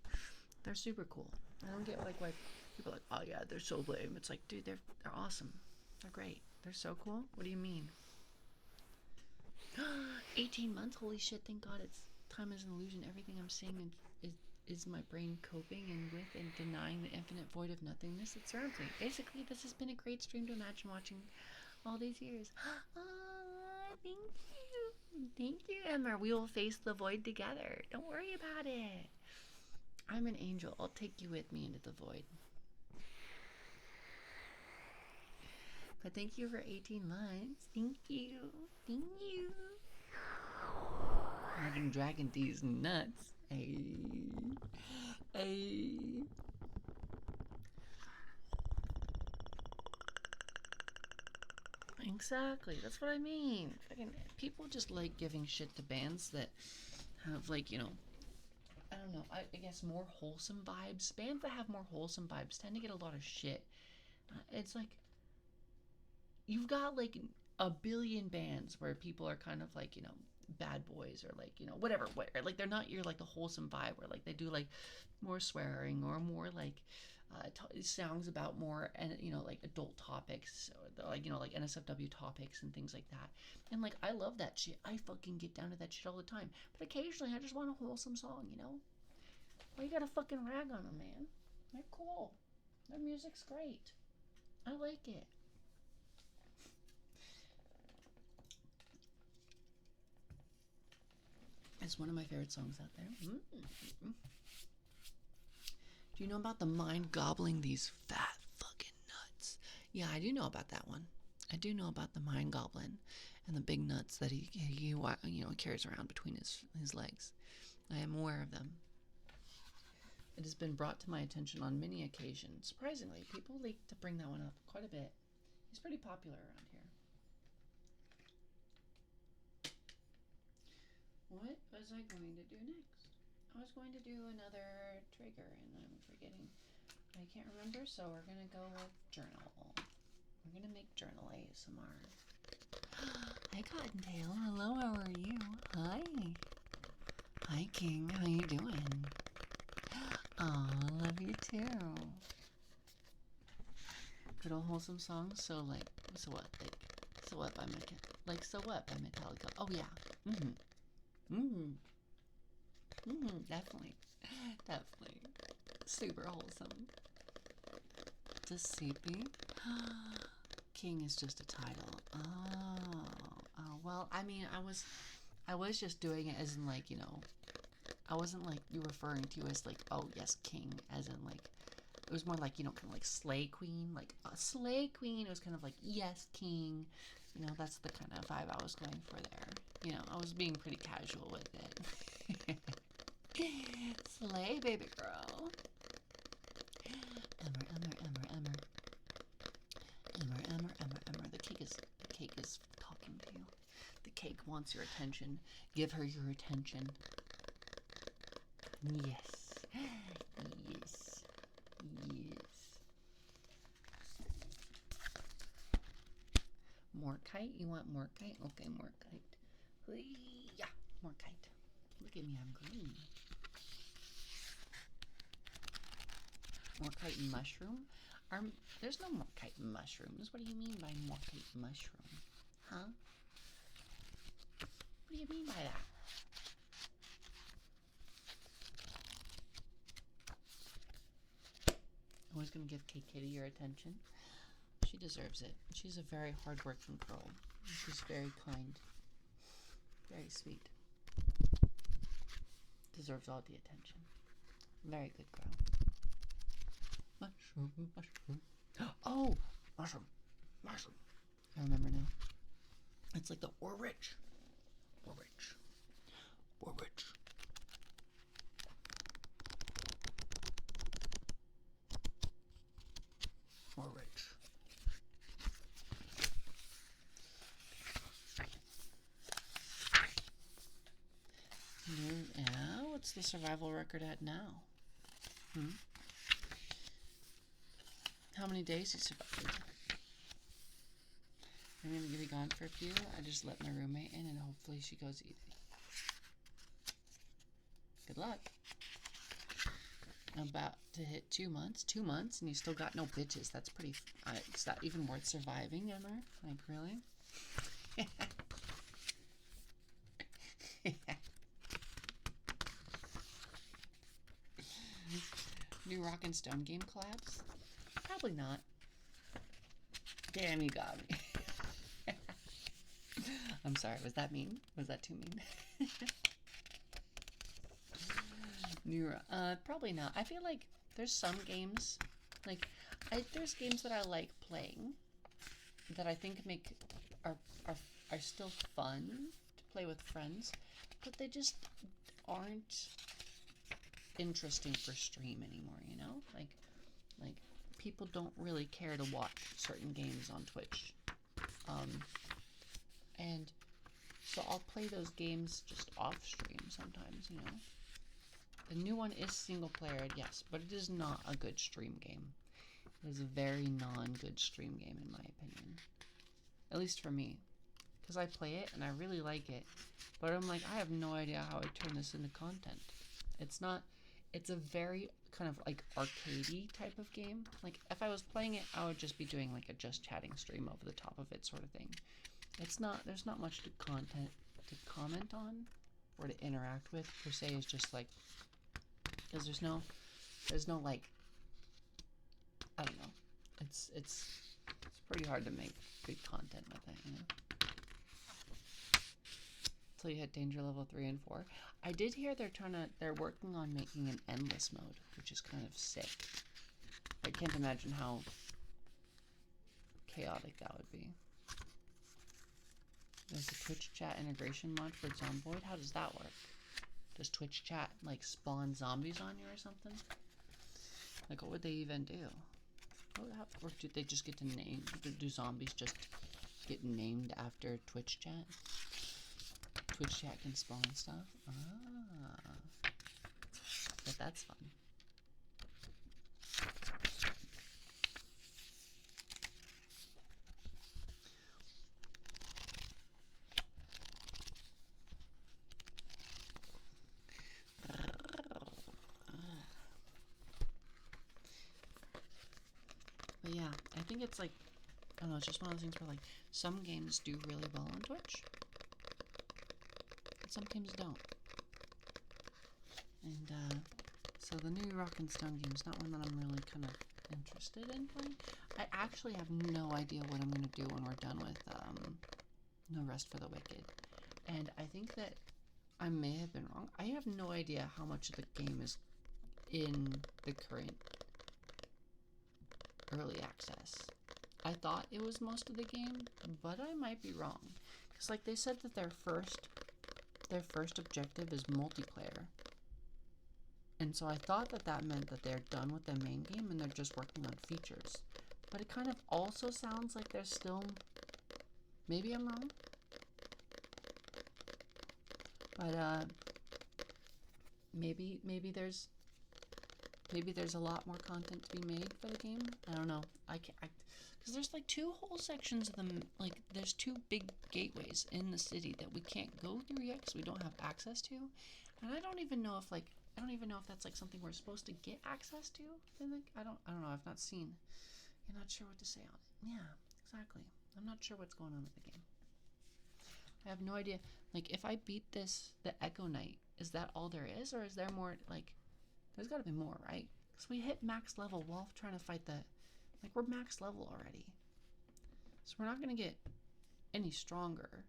they're super cool. I don't get like why people are like, oh yeah, they're so lame. It's like, dude, they're awesome. They're great. They're so cool. What do you mean? 18 months? Holy shit! Thank God, it's time is an illusion. Everything I'm seeing is my brain coping and denying the infinite void of nothingness that surrounds me. Basically, this has been a great stream to imagine watching all these years. Thank you, Emma. We will face the void together. Don't worry about it. I'm an angel. I'll take you with me into the void. But thank you for 18 months. Thank you. Imagine dragging these nuts. Hey. Exactly. That's what I mean. Fucking people just like giving shit to bands that have, like, you know, I don't know, I guess more wholesome vibes. Bands that have more wholesome vibes tend to get a lot of shit. It's like, you've got like a billion bands where people are kind of like, you know, bad boys or like, you know, whatever, like they're not your like the wholesome vibe where like they do like more swearing or more like songs about more, and you know, like adult topics, or like, you know, like NSFW topics and things like that. And like, I love that shit. I fucking get down to that shit all the time. But occasionally I just want a wholesome song, you know? Why you gotta fucking rag on them, man? They're cool. Their music's great. I like it. It's one of my favorite songs out there. Mm-hmm. Do you know about the mind gobbling these fat fucking nuts? Yeah, I do know about that one. I do know about the mind goblin and the big nuts that he you know, carries around between his legs. I am aware of them. It has been brought to my attention on many occasions. Surprisingly, people like to bring that one up quite a bit. He's pretty popular around here. What was I going to do next? I was going to do another trigger, and I'm forgetting. I can't remember, so we're going to go with journal. We're going to make journal ASMR. Hi, Cottontail. Hello, how are you? Hi. Hi, King. How you doing? Aw, love you too. know wholesome songs. So like, so what? Like, so what by So What by Metallica. Oh yeah. Definitely, definitely, super wholesome. Deceiving. King is just a title. Oh, well, I mean, I was just doing it as in like, you know, I wasn't like you referring to as like, oh yes, king, as in like, it was more like, you know, kind of like slay queen, like a slay queen. It was kind of like, yes, king. You know, that's the kind of vibe I was going for there. You know, I was being pretty casual with it. Slay, baby girl. Emmer. The cake is talking to you. The cake wants your attention. Give her your attention. Yes. Yes. More kite? You want more kite? Okay, more kite. Yeah, more kite. Look at me, I'm green. More kite and mushroom? There's no more kite and mushrooms. What do you mean by more kite and mushroom? Huh? What do you mean by that? Always gonna give Kate Kitty your attention. She deserves it. She's a very hard-working girl. She's very kind. Very sweet. Deserves all the attention. Very good girl. Mushroom. Oh! Mushroom. I remember now. It's like the we're rich. Yeah, what's the survival record at now? How many days you survived? I'm going to be gone for a few. I just let my roommate in and hopefully she goes easy. Good luck. I'm about to hit 2 months. 2 months and you still got no bitches. That's pretty... is that even worth surviving, Emma? Like, really? New Rock and Stone game collabs? Probably not. Damn, you got me. I'm sorry, was that mean? Was that too mean? Probably not. I feel like there's some games, like, there's games that I like playing that I think are still fun to play with friends, but they just aren't interesting for stream anymore, you know? Like people don't really care to watch certain games on Twitch. And so I'll play those games just off stream sometimes, you know? The new one is single player, yes, but it is not a good stream game. It is a very non-good stream game in my opinion. At least for me. Because I play it and I really like it, but I'm like, I have no idea how I turn this into content. It's a very kind of like arcadey type of game. Like if I was playing it, I would just be doing like a just chatting stream over the top of it sort of thing. There's not much to content to comment on or to interact with per se. It's just like, because there's no like, I don't know. It's pretty hard to make good content with it, you know. Until you hit danger level 3 and 4. I did hear they're working on making an endless mode, which is kind of sick. I can't imagine how chaotic that would be. There's a Twitch chat integration mod for Zomboid. How does that work? Does Twitch chat like spawn zombies on you or something? Like what would they even do? Or do they just get to name? Do zombies just get named after Twitch chat? Twitch chat can spawn stuff? Ah. But that's fun. But yeah, I think it's like, I don't know, it's just one of those things where like some games do really well on Twitch, and some games don't. And so the new Rock and Stone game is not one that I'm really kind of interested in playing. I actually have no idea what I'm going to do when we're done with No Rest for the Wicked. And I think that I may have been wrong. I have no idea how much of the game is in the current early access. I thought it was most of the game, but I might be wrong. Because like they said that their first objective is multiplayer. And so I thought that that meant that they're done with the main game and they're just working on features. But it kind of also sounds like they're still... Maybe I'm wrong. But maybe there's a lot more content to be made for the game. I don't know. I can't, because there's like 2 whole sections of them. Like there's 2 big gateways in the city that we can't go through yet because we don't have access to. And I don't even know if that's like something we're supposed to get access to. I don't know. I've not seen. You're not sure what to say on it. Yeah, exactly. I'm not sure what's going on with the game. I have no idea. Like, if I beat the Echo Knight, is that all there is? Or is there more, like, there's gotta be more, right? Because we hit max level while trying to fight like, we're max level already. So we're not gonna get any stronger.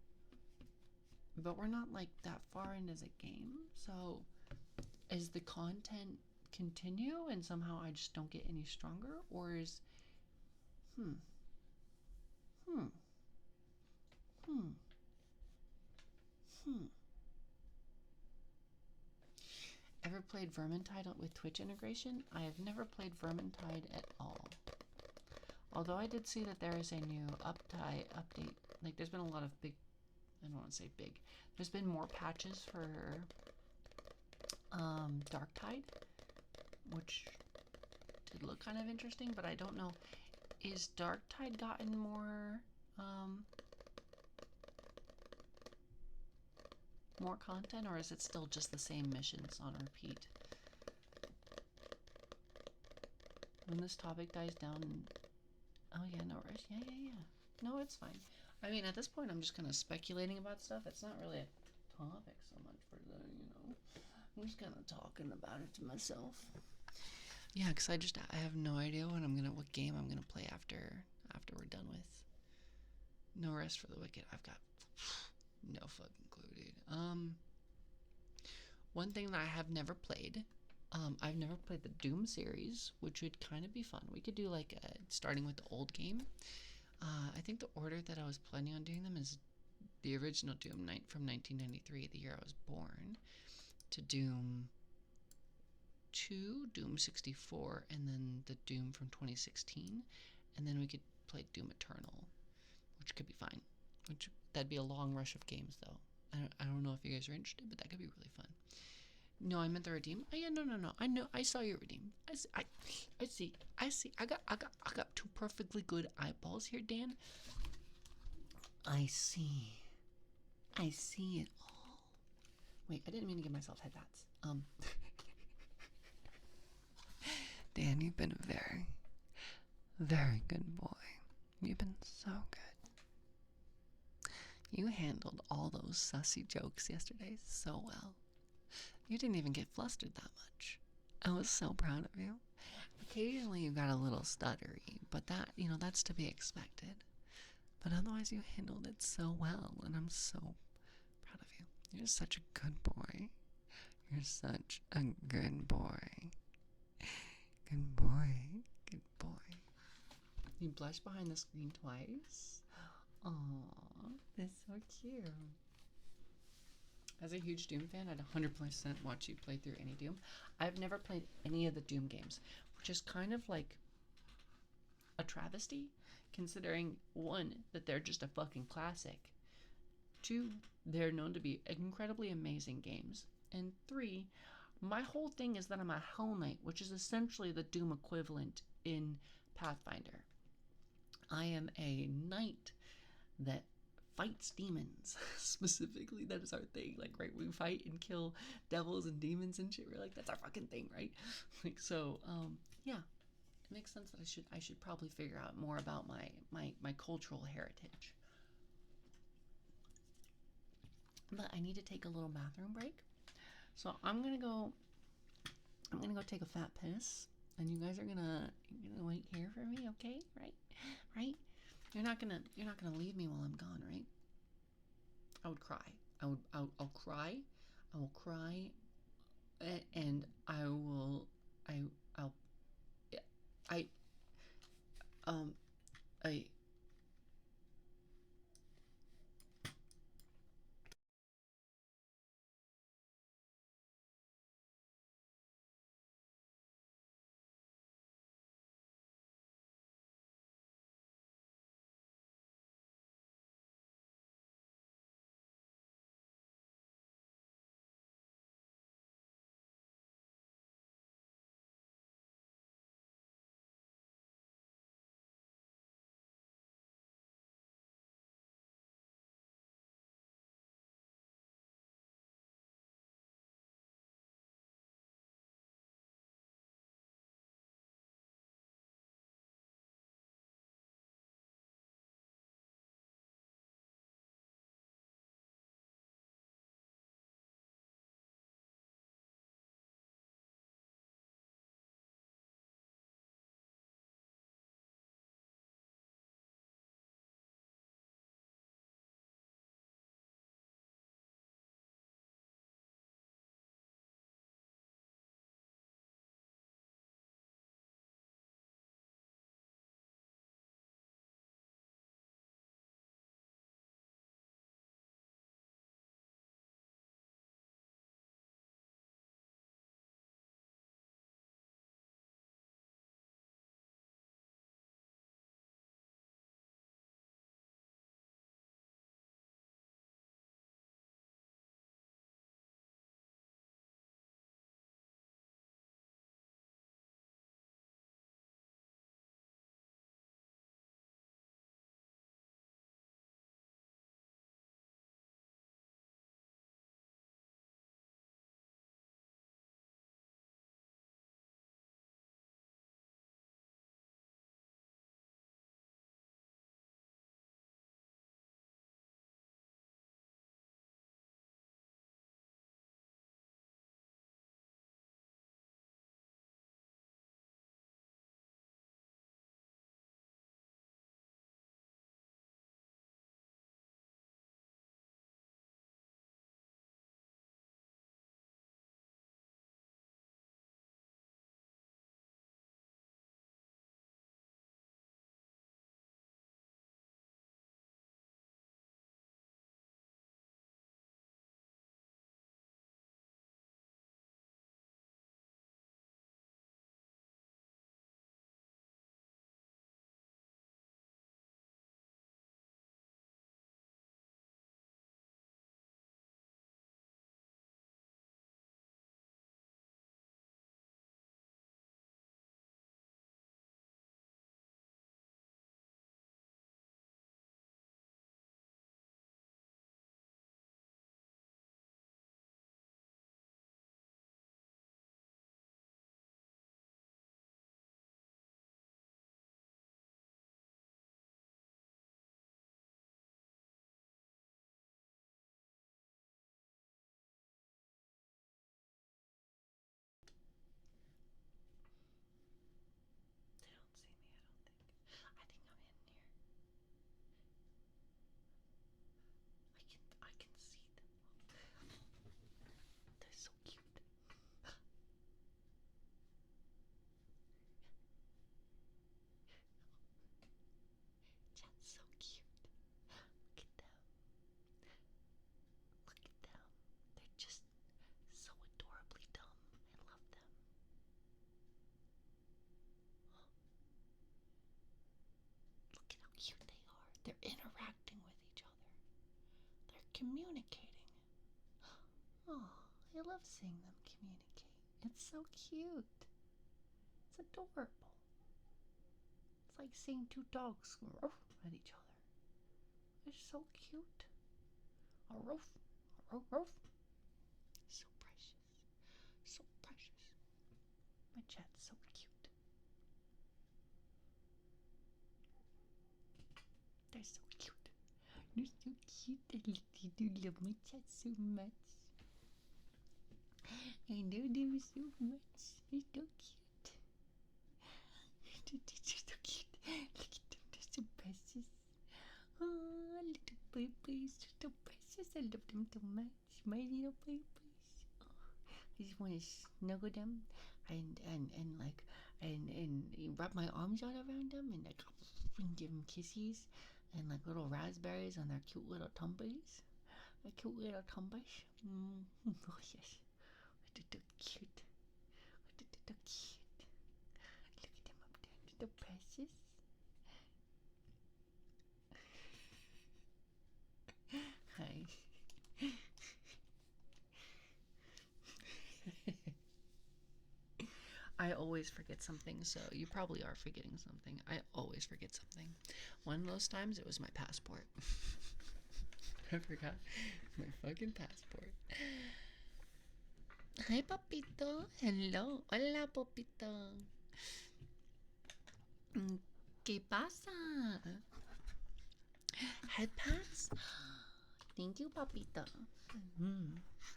But we're not, like, that far into the game. So, is the content continue and somehow I just don't get any stronger? Or is, Ever played Vermintide with Twitch integration? I have never played Vermintide at all. Although I did see that there is a new update. Like, there's been a lot of big... I don't want to say big. There's been more patches for Darktide, which did look kind of interesting, but I don't know. Is Darktide gotten more content, or is it still just the same missions on repeat? When this topic dies down... Oh yeah, no worries. Yeah. No, it's fine. I mean, at this point, I'm just kind of speculating about stuff. It's not really a topic so much for the, I'm just kind of talking about it to myself. Yeah, because I have no idea what game I'm gonna play after we're done with No Rest for the Wicked. I've got no fucking clue, dude. One thing that I have never played, I've never played the Doom series, which would kind of be fun. We could do like starting with the old game. I think the order that I was planning on doing them is the original Doom Knight from 1993, the year I was born, to Doom 2, Doom 64, and then the Doom from 2016, and then we could play Doom Eternal, which could be fine. That'd be a long rush of games, though. I don't know if you guys are interested, but that could be really fun. No, I meant the Redeem. Oh yeah, no. I know. I saw your Redeem. I see. I got 2 perfectly good eyeballs here, Dan. I see it all. Wait, I didn't mean to give myself head pats. Dan, you've been a very, very good boy. You've been so good. You handled all those sussy jokes yesterday so well. You didn't even get flustered that much. I was so proud of you. Occasionally you got a little stuttery, but that's to be expected. But otherwise you handled it so well, and I'm so proud of you. You're such a good boy. You're such a good boy. Good boy. Good boy. You blushed behind the screen twice? Aww, that's so cute. As a huge Doom fan, I'd 100% watch you play through any Doom. I've never played any of the Doom games, which is kind of like a travesty, considering 1, that they're just a fucking classic. 2, they're known to be incredibly amazing games. And 3, my whole thing is that I'm a Hell Knight, which is essentially the Doom equivalent in Pathfinder. I am a knight that fights demons. Specifically, that is our thing. Like, right, we fight and kill devils and demons and shit. We're like, that's our fucking thing, right? Like, so, yeah. makes sense that I should probably figure out more about my cultural heritage. But I need to take a little bathroom break. So I'm gonna go take a fat piss, and you guys are gonna wait here for me, okay? Right? You're not gonna leave me while I'm gone, right? I would cry. I'll cry. I will cry, and I'll I I cute they are. They're interacting with each other. They're communicating. Oh, I love seeing them communicate. It's so cute. It's adorable. It's like seeing two dogs at each other. They're so cute. A roof. So precious. So precious. My chat's so cute. are so cute. You're so cute. I do love my chat so much. I love them so much. They're so cute. They're so cute. Look at them. They're so precious. Oh, little babies. They're so precious. I love them so much. My little babies. I just want to snuggle them and wrap my arms out around them and like give them kisses and like little raspberries on their cute little tummies. Their cute little tummies. Oh yes. They're cute. They're cute. Look at them up there. They're precious. Hi. I always forget something, so you probably are forgetting something. I always forget something. One of those times, it was my passport. I forgot my fucking passport. Hi, Papito. Hello. Hola, Papito. ¿Qué pasa? Head pats? Thank you, Papito.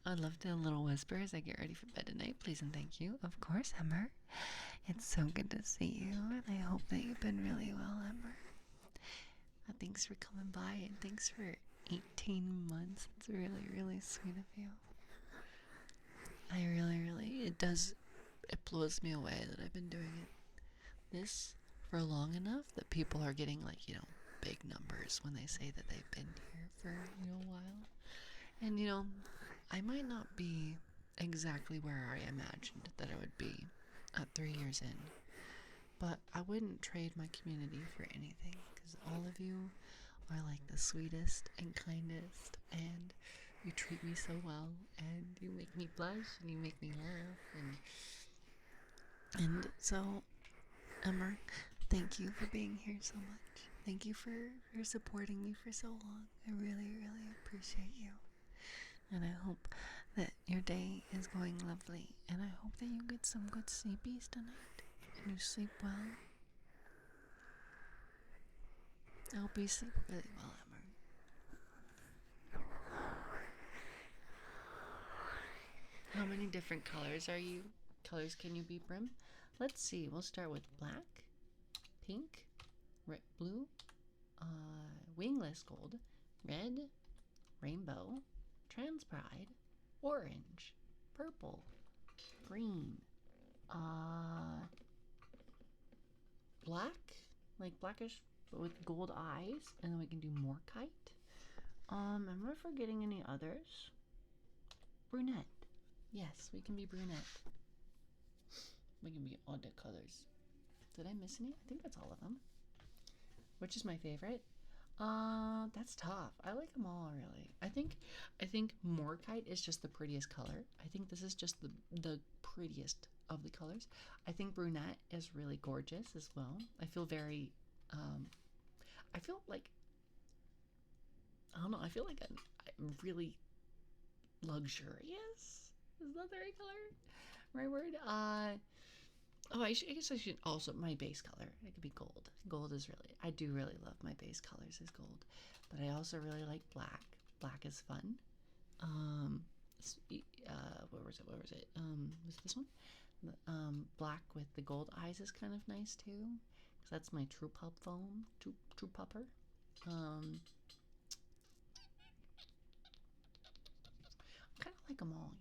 I love the little whisper as I get ready for bed tonight. Please and thank you. Of course, Emmer. It's so good to see you, and I hope that you've been really well, Emmer. Thanks for coming by, and thanks for 18 months. It's really, really sweet of you. I really, it blows me away that I've been doing this for long enough that people are getting, like, big numbers when they say that they've been here for, a while. And, I might not be exactly where I imagined that I would be at 3 years in, but I wouldn't trade my community for anything, because all of you are like the sweetest and kindest, and you treat me so well, and you make me blush, and you make me laugh, and so, Emmer, thank you for being here so much. Thank you for supporting me for so long. I really, really appreciate you. And I hope that your day is going lovely. And I hope that you get some good sleepies tonight. And you sleep well. I hope you sleep really well, Emmer. How many different colors can you be, Brim? Let's see. We'll start with black, pink, red, blue, wingless gold, red, rainbow, trans pride, orange, purple, green, black, like blackish with gold eyes, and then we can do Morkite. Am I forgetting any others? Brunette. Yes, we can be brunette. We can be all the colors. Did I miss any? I think that's all of them. Which is my favorite? That's tough. I like them all, really. I think Morkite is just the prettiest color. I think this is just the prettiest of the colors. I think brunette is really gorgeous as well. I feel very, I feel like, I don't know, I feel like I'm really luxurious. Is that the right color? Right word? I guess I should also, my base color, it could be gold. Gold is really, I do really love my base colors is gold. But I also really like black. Black is fun. Where was it? Was this one? Black with the gold eyes is kind of nice too. Because that's my true pup foam. True pupper. Kind of like them all,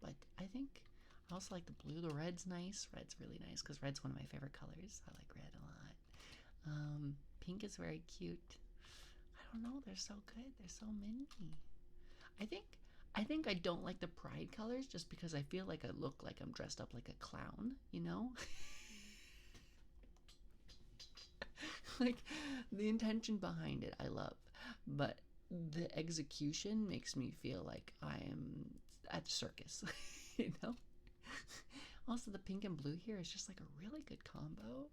Like, I think I also like the blue. The red's nice. Red's really nice because red's one of my favorite colors. I like red a lot. Pink is very cute. I don't know. They're so good. There's so many. I think I don't like the pride colors just because I feel like I look like I'm dressed up like a clown, Like, the intention behind it I love, but the execution makes me feel like I am at the circus, Also, the pink and blue here is just like a really good combo.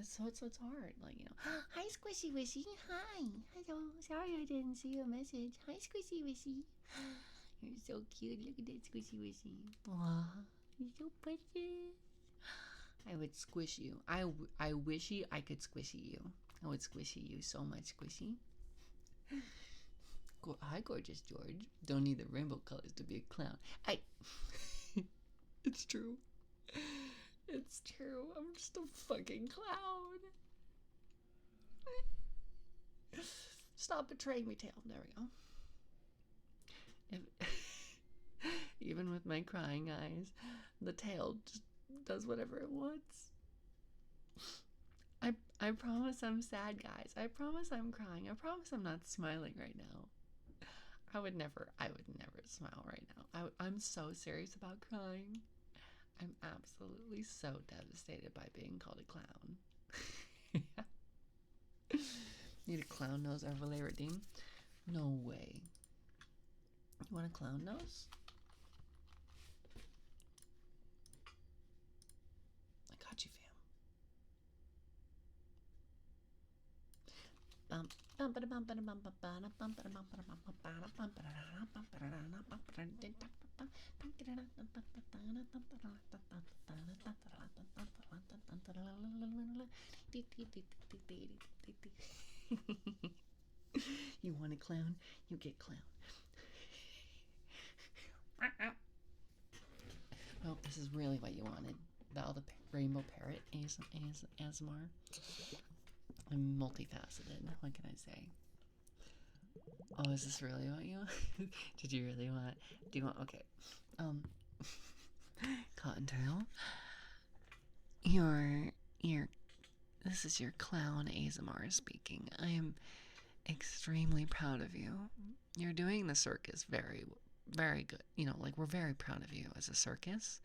So it's hard, like, Hi, Squishy Wishy. Hi. Hello. Sorry I didn't see your message. Hi, Squishy Wishy. You're so cute. Look at that Squishy Wishy. Aww. You're so precious. I would squish you. I wishy I could squishy you. Oh, it's squishy. You so much squishy. Hi, gorgeous George. Don't need the rainbow colors to be a clown. It's true. It's true. I'm just a fucking clown. Stop betraying me, tail. There we go. Even with my crying eyes, the tail just does whatever it wants. I promise I'm sad, guys. I promise I'm crying. I promise I'm not smiling right now. I would never smile right now. I'm so serious about crying. I'm absolutely so devastated by being called a clown. Need a clown nose overlay redeem? No way. You want a clown nose? I got you, fam. You want a clown? You get clown. Oh, this is really what you wanted. Val the Rainbow Parrot, Aasimar. I'm multifaceted. What can I say? Oh, is this really what you want? Did you really want? Do you want? Okay. Cottontail. This is your clown Aasimar speaking. I am extremely proud of you. You're doing the circus very, very good. You know, like, we're very proud of you as a circus.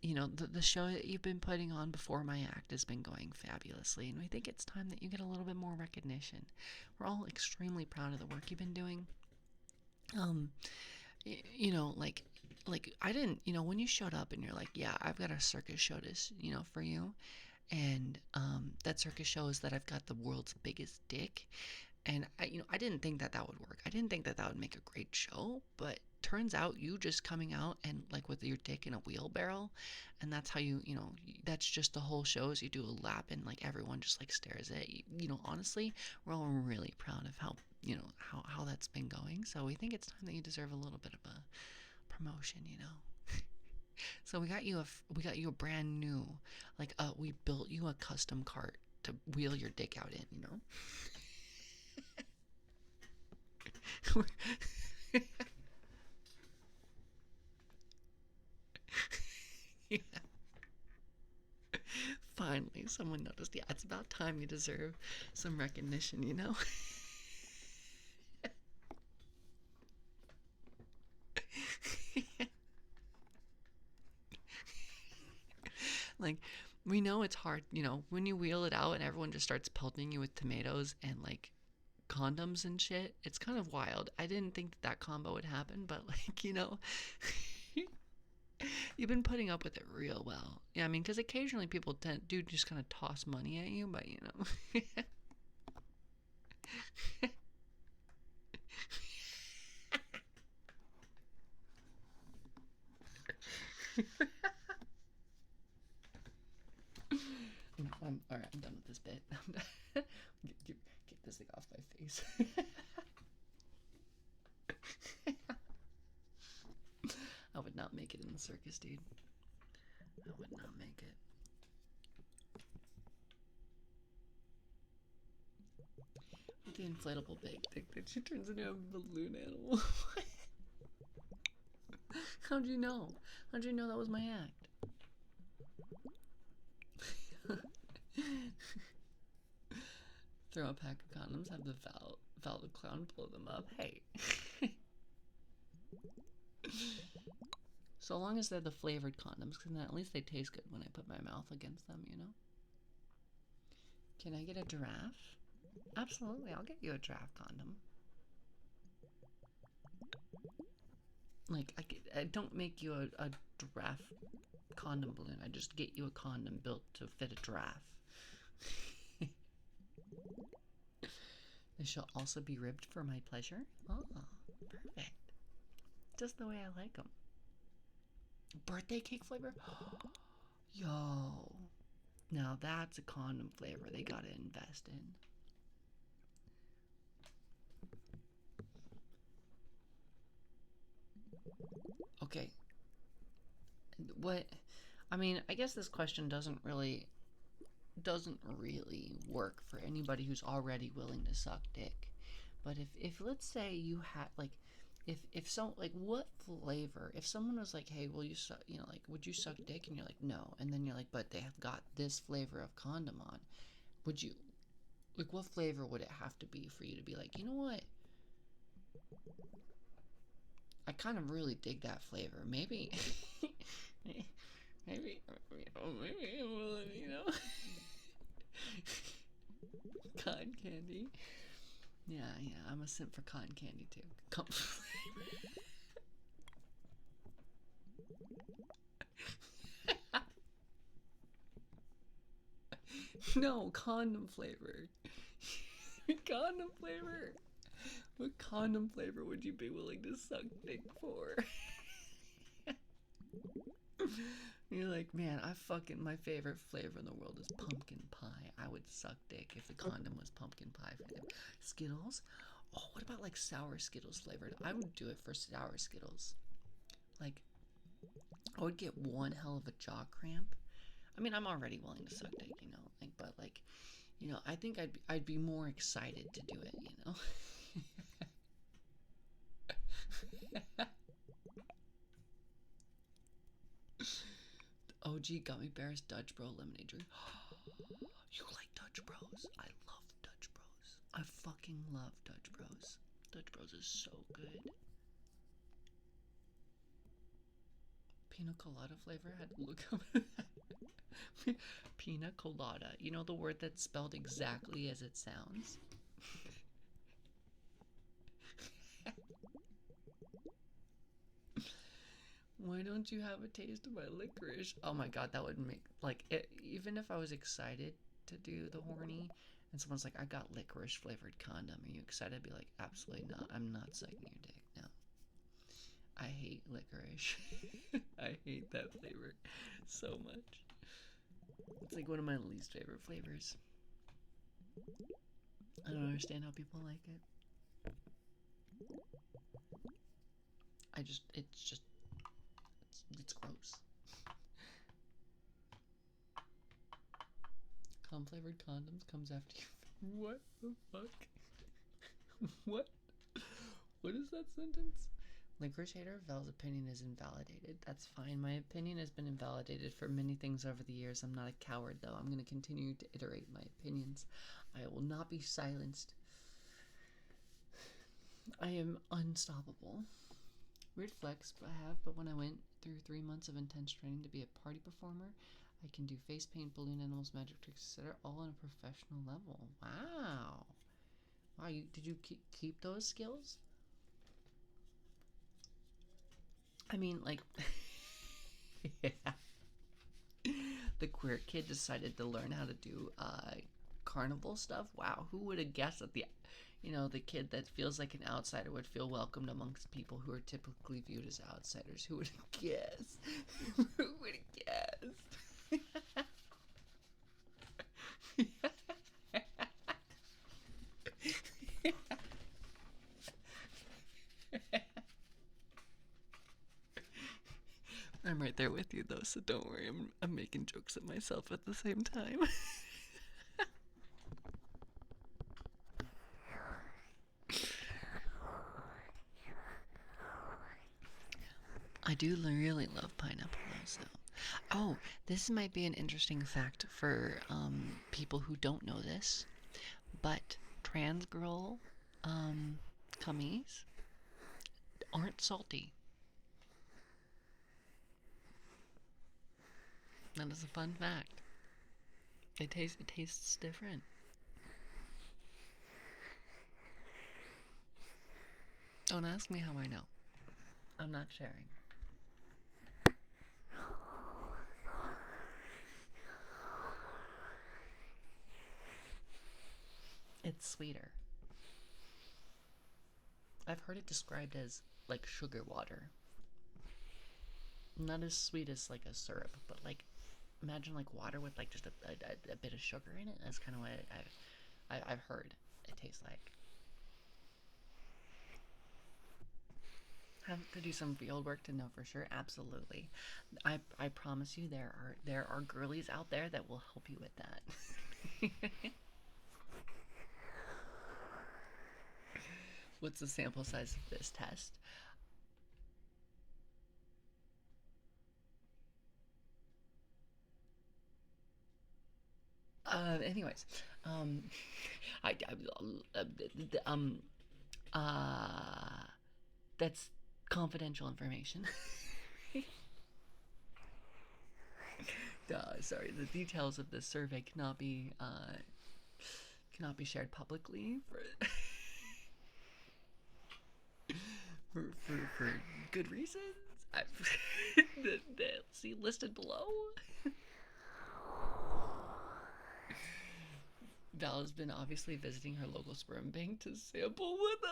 You know, the show that you've been putting on before my act has been going fabulously, and we think it's time that you get a little bit more recognition. We're all extremely proud of the work you've been doing. You know, like I didn't, you know, when you showed up and you're like, yeah, I've got a circus show to, you know, for you, and that circus show is that I've got the world's biggest dick, and I didn't think that would work. I didn't think that would make a great show, but turns out you just coming out and like with your dick in a wheelbarrow, and that's how you know, that's just the whole show is you do a lap and like everyone just like stares at you. You know, honestly, we're all really proud of how, you know, how that's been going. So we think it's time that you deserve a little bit of a promotion, you know. So we got you a brand new, like, we built you a custom cart to wheel your dick out in, you know. Yeah. Finally, someone noticed. Yeah, it's about time. You deserve some recognition, you know? Like, we know it's hard, you know, when you wheel it out and everyone just starts pelting you with tomatoes and, like, condoms and shit. It's kind of wild. I didn't think that combo would happen, but, like, you know, you've been putting up with it real well. Yeah, I mean, because occasionally people do just kind of toss money at you, but, you know. Alright, I'm done with this bit. Get this thing off my face. I would not make it in the circus, dude. I would not make it. With the inflatable big dick that she turns into a balloon animal. How'd you know? How'd you know that was my act? Throw a pack of condoms, have the Val the clown blow them up. Hey. So long as they're the flavored condoms, because then at least they taste good when I put my mouth against them, you know? Can I get a giraffe? Absolutely, I'll get you a giraffe condom. Like, I don't make you a giraffe condom balloon. I just get you a condom built to fit a giraffe. They shall also be ribbed for my pleasure. Oh, perfect. Just the way I like them. Birthday cake flavor? Yo. Now that's a condom flavor they gotta invest in. Okay. What? I mean, I guess this question doesn't really work for anybody who's already willing to suck dick. But if let's say you had like, if some like what flavor? If someone was like, hey, will you suck? You know, like, would you suck dick? And you're like, no. And then you're like, but they have got this flavor of condom on. Would you like what flavor would it have to be for you to be like, you know what? I kind of really dig that flavor. Maybe, maybe, I'm willing, you know. Cotton candy. Yeah, I'm a simp for cotton candy too. No, condom flavor. Condom flavor. What condom flavor would you be willing to suck dick for? You're like, man, my favorite flavor in the world is pumpkin pie. I would suck dick if the condom was pumpkin pie flavor. Skittles? Oh, what about like sour Skittles flavored? I would do it for sour Skittles. Like, I would get one hell of a jaw cramp. I mean, I'm already willing to suck dick, you know, like, but like, you know, I think I'd be more excited to do it, you know. OG Gummy Bears Dutch Bro lemonade drink. You like Dutch Bros? I love Dutch Bros. I fucking love Dutch Bros. Dutch Bros is so good. Pina colada flavor? I had to look up. Pina colada. You know the word that's spelled exactly as it sounds? Why don't you have a taste of my licorice? Oh my god, that would make, like, even if I was excited to do the horny, and someone's like, I got licorice flavored condom, are you excited? I'd be like, absolutely not. I'm not sucking your dick, no. I hate licorice. I hate that flavor so much. It's like one of my least favorite flavors. I don't understand how people like it. It's gross. Cum flavored condoms comes after you. What the fuck? What? What is that sentence? Licorice hater, Val's opinion is invalidated. That's fine. My opinion has been invalidated for many things over the years. I'm not a coward, though. I'm going to continue to iterate my opinions. I will not be silenced. I am unstoppable. Weird flex, but when I went through 3 months of intense training to be a party performer, I can do face paint, balloon animals, magic tricks, etc., all on a professional level. Wow. Wow, did you keep those skills? I mean, like, yeah. The queer kid decided to learn how to do carnival stuff. Wow, who would have guessed that the kid that feels like an outsider would feel welcomed amongst people who are typically viewed as outsiders? Who would have guessed? Who would have guessed? I'm right there with you, though, so don't worry. I'm making jokes at myself at the same time. I do really love pineapple, though, so. Oh, this might be an interesting fact for people who don't know this, but trans girl cummies aren't salty. That is a fun fact. It tastes different. Don't ask me how I know. I'm not sharing. It's sweeter. I've heard it described as like sugar water. Not as sweet as like a syrup, but like imagine like water with like just a bit of sugar in it. That's kind of what I've heard it tastes like. Have to do some field work to know for sure. Absolutely, I promise you there are girlies out there that will help you with that. What's the sample size of this test? Anyways, um, uh, um, uh, that's confidential information. Sorry, the details of this survey cannot be shared publicly for good reasons. See listed below. Val has been obviously visiting her local sperm bank to sample what the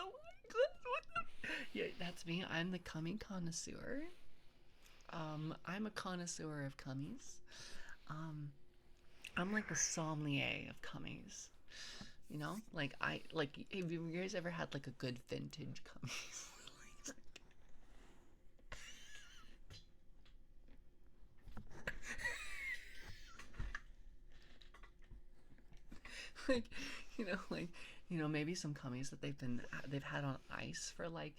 yeah, that's me. I'm the cummy connoisseur. I'm a connoisseur of cummies. Um, I'm like the sommelier of cummies. You know, like have you guys ever had like a good vintage cummies? like, maybe some cummies that they've had on ice for like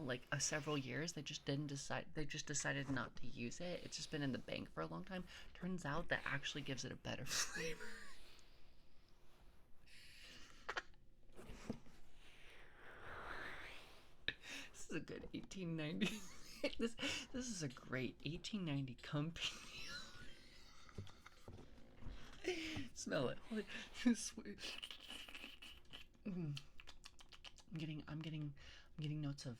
like several years. They just decided not to use it. It's just been in the bank for a long time. Turns out that actually gives it a better flavor. This is a good 1890. This is a great 1890 company. Smell it. I'm getting notes of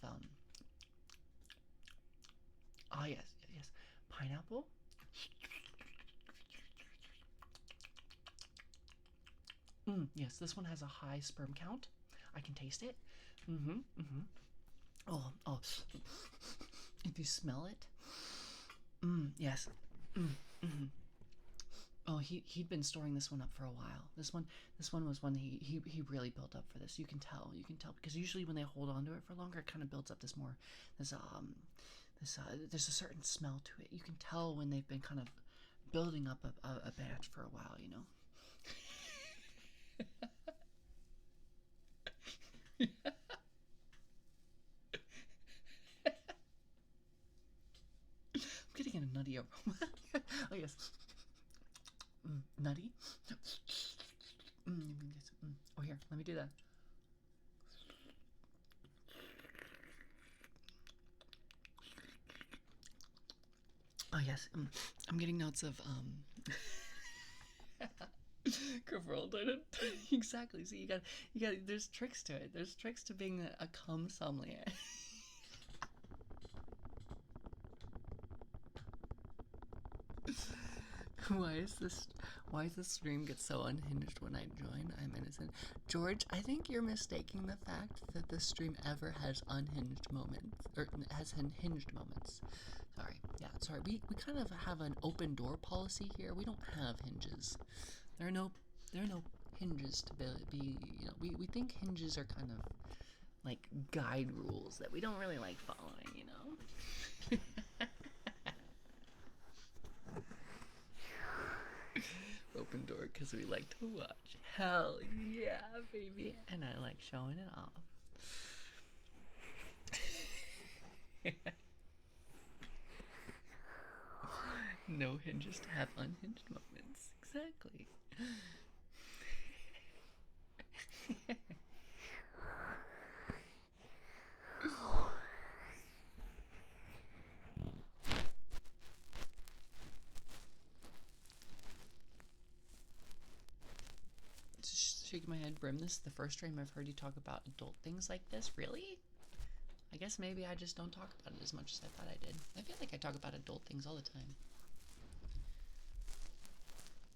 oh yes, yes, pineapple. Yes, this one has a high sperm count. I can taste it. Oh, if you smell it. Yes. Oh, he'd been storing this one up for a while. This one was one he really built up for this. You can tell because usually when they hold on to it for longer, it kind of builds up there's a certain smell to it. You can tell when they've been kind of building up a batch for a while, you know. I'm getting a nutty aroma. Oh yes. Nutty. Oh here, let me do that. Oh yes, I'm getting notes of exactly. See, you got. There's tricks to it. There's tricks to being a cum sommelier. Why is this stream get so unhinged when I join? I'm innocent. George, I think you're mistaking the fact that this stream ever has unhinged moments, or has unhinged moments. Sorry. Yeah, sorry. We kind of have an open door policy here. We don't have hinges. There are no hinges to be, we think hinges are kind of like guide rules that we don't really like following, you know? Open door because we like to watch. Hell yeah, baby. And I like showing it off. No hinges to have unhinged moments. Exactly. Shaking my head, Brim. This is the first stream I've heard you talk about adult things like this. Really? I guess maybe I just don't talk about it as much as I thought I did. I feel like I talk about adult things all the time.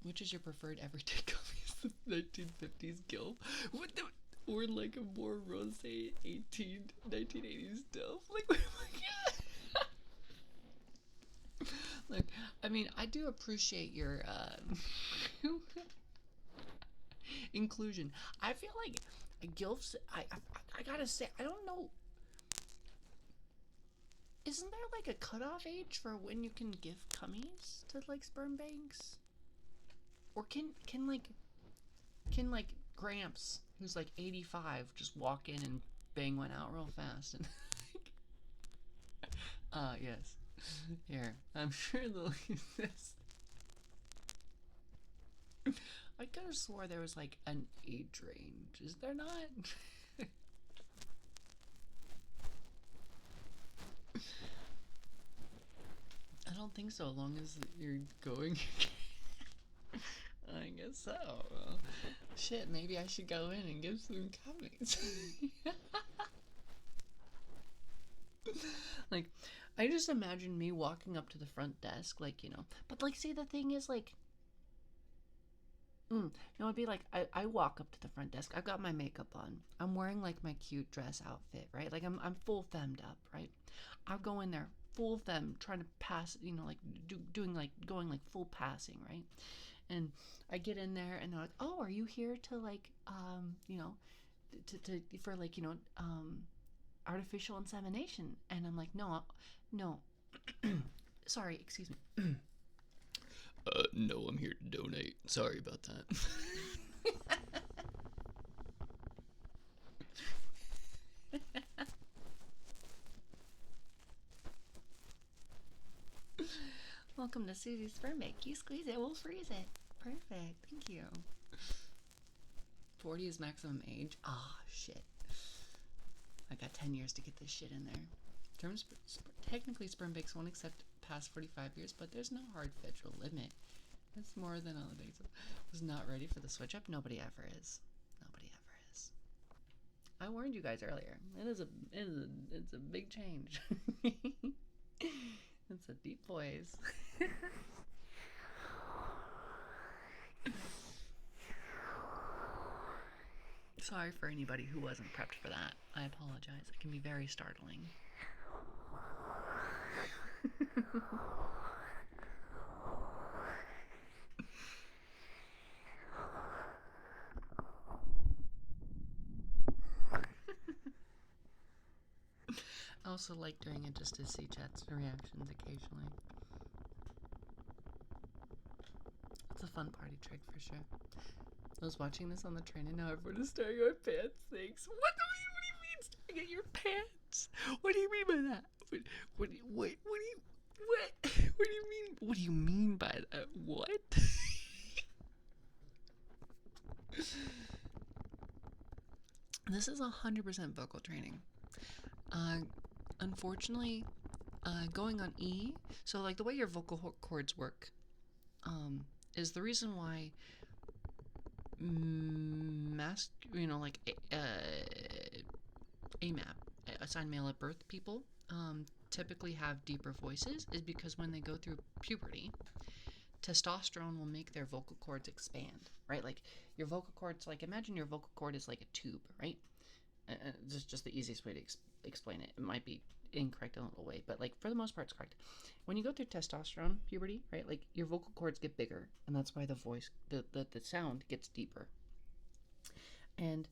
Which is your preferred everyday coffee? 1950s Gil? What the? Or like a more rosé 1980s stuff? Like, oh my god! Like, I mean, I do appreciate your inclusion. I feel like gilfs. I gotta say, I don't know. Isn't there like a cutoff age for when you can give cummies to like sperm banks? Or can Gramps, who's like 85, just walk in and bang one out real fast and yes. Here, I'm sure they'll use this. I could have swore there was like an age range. Is there not? I don't think so, as long as you're going. I guess so. Well, shit, maybe I should go in and give some cummies. Like, I just imagine me walking up to the front desk, like, you know. But, like, see, the thing is, like, you know, it'd be like, I walk up to the front desk. I've got my makeup on. I'm wearing, like, my cute dress outfit, right? Like, I'm full femmed up, right? I'll go in there, full femme, trying to pass, you know, like, doing, like, going, like, full passing, right? And I get in there, and they're like, oh, are you here to, like, you know, for, like, you know, artificial insemination? And I'm like, no, sorry, excuse me. No, I'm here to donate. Sorry about that. Welcome to Susie's Sperm Bank. You squeeze it, we'll freeze it. Perfect, thank you. 40 is maximum age. Ah, shit. I got 10 years to get this shit in there. Technically, sperm banks won't accept past 45 years, but there's no hard federal limit. It's more than all the banks. Was not ready for the switch up. Nobody ever is. Nobody ever is. I warned you guys earlier. It's a big change. It's a deep voice. Sorry for anybody who wasn't prepped for that. I apologize. It can be very startling. I also like doing it just to see chat's reactions occasionally. It's a fun party trick for sure. I was watching this on the train and now everyone is staring at my pants. Thanks. What do you mean staring at your pants? What do you mean by that? What do you mean by that? What? This is 100% vocal training. Unfortunately, going on E, so like the way your vocal cords work, is the reason why AMAP, assigned male at birth people, typically have deeper voices, is because when they go through puberty, testosterone will make their vocal cords expand, right? Like your vocal cords, like imagine your vocal cord is like a tube, right? This is just the easiest way to explain it. It might be incorrect in a little way, but like for the most part it's correct. When you go through testosterone puberty, right, like your vocal cords get bigger, and that's why the voice, the sound gets deeper. And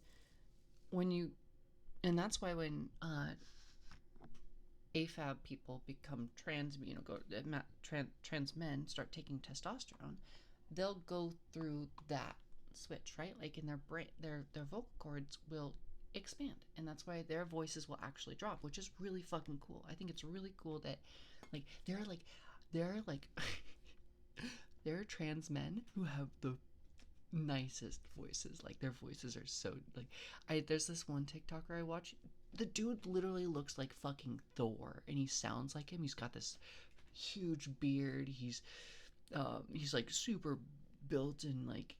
that's why when AFAB people become trans, trans men start taking testosterone, they'll go through that switch, right? Like in their brain, their vocal cords will expand, and that's why their voices will actually drop, which is really fucking cool. I think it's really cool that like there are trans men who have the nicest voices. Like their voices are so like, there's this one TikToker I watch. The dude literally looks like fucking Thor, and he sounds like him. He's got this huge beard. He's like super built, and like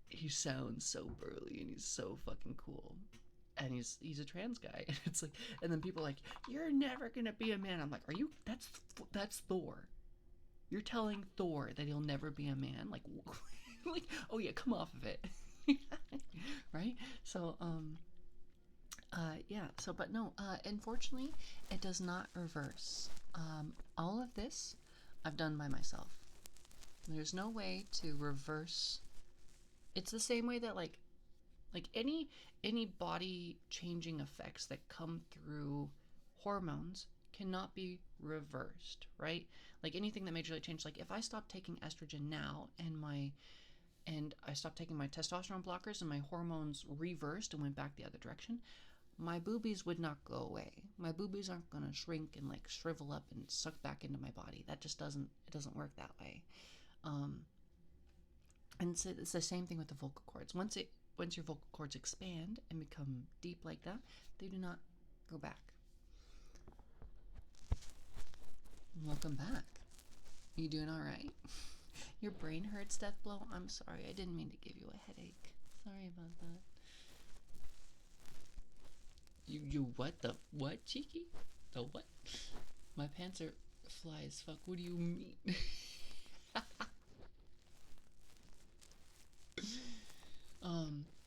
he sounds so burly, and he's so fucking cool. And he's a trans guy, and it's like, and then people are like, you're never gonna be a man. I'm like, are you? That's Thor. You're telling Thor that he'll never be a man? Like, like, oh yeah, come off of it. Right? So yeah, so but no, unfortunately it does not reverse. All of this I've done by myself. There's no way to reverse. It's the same way that like any body changing effects that come through hormones cannot be reversed, right? Like anything that majorly changed, like if I stopped taking estrogen now and I stopped taking my testosterone blockers and my hormones reversed and went back the other direction, my boobies would not go away. My boobies aren't going to shrink and like shrivel up and suck back into my body. That just doesn't work that way. And so it's the same thing with the vocal cords. Once your vocal cords expand and become deep like that, they do not go back. Welcome back. You doing all right? Your brain hurts, Deathblow? I'm sorry. I didn't mean to give you a headache. Sorry about that. You what? The what, Cheeky? The what? My pants are fly as fuck. What do you mean?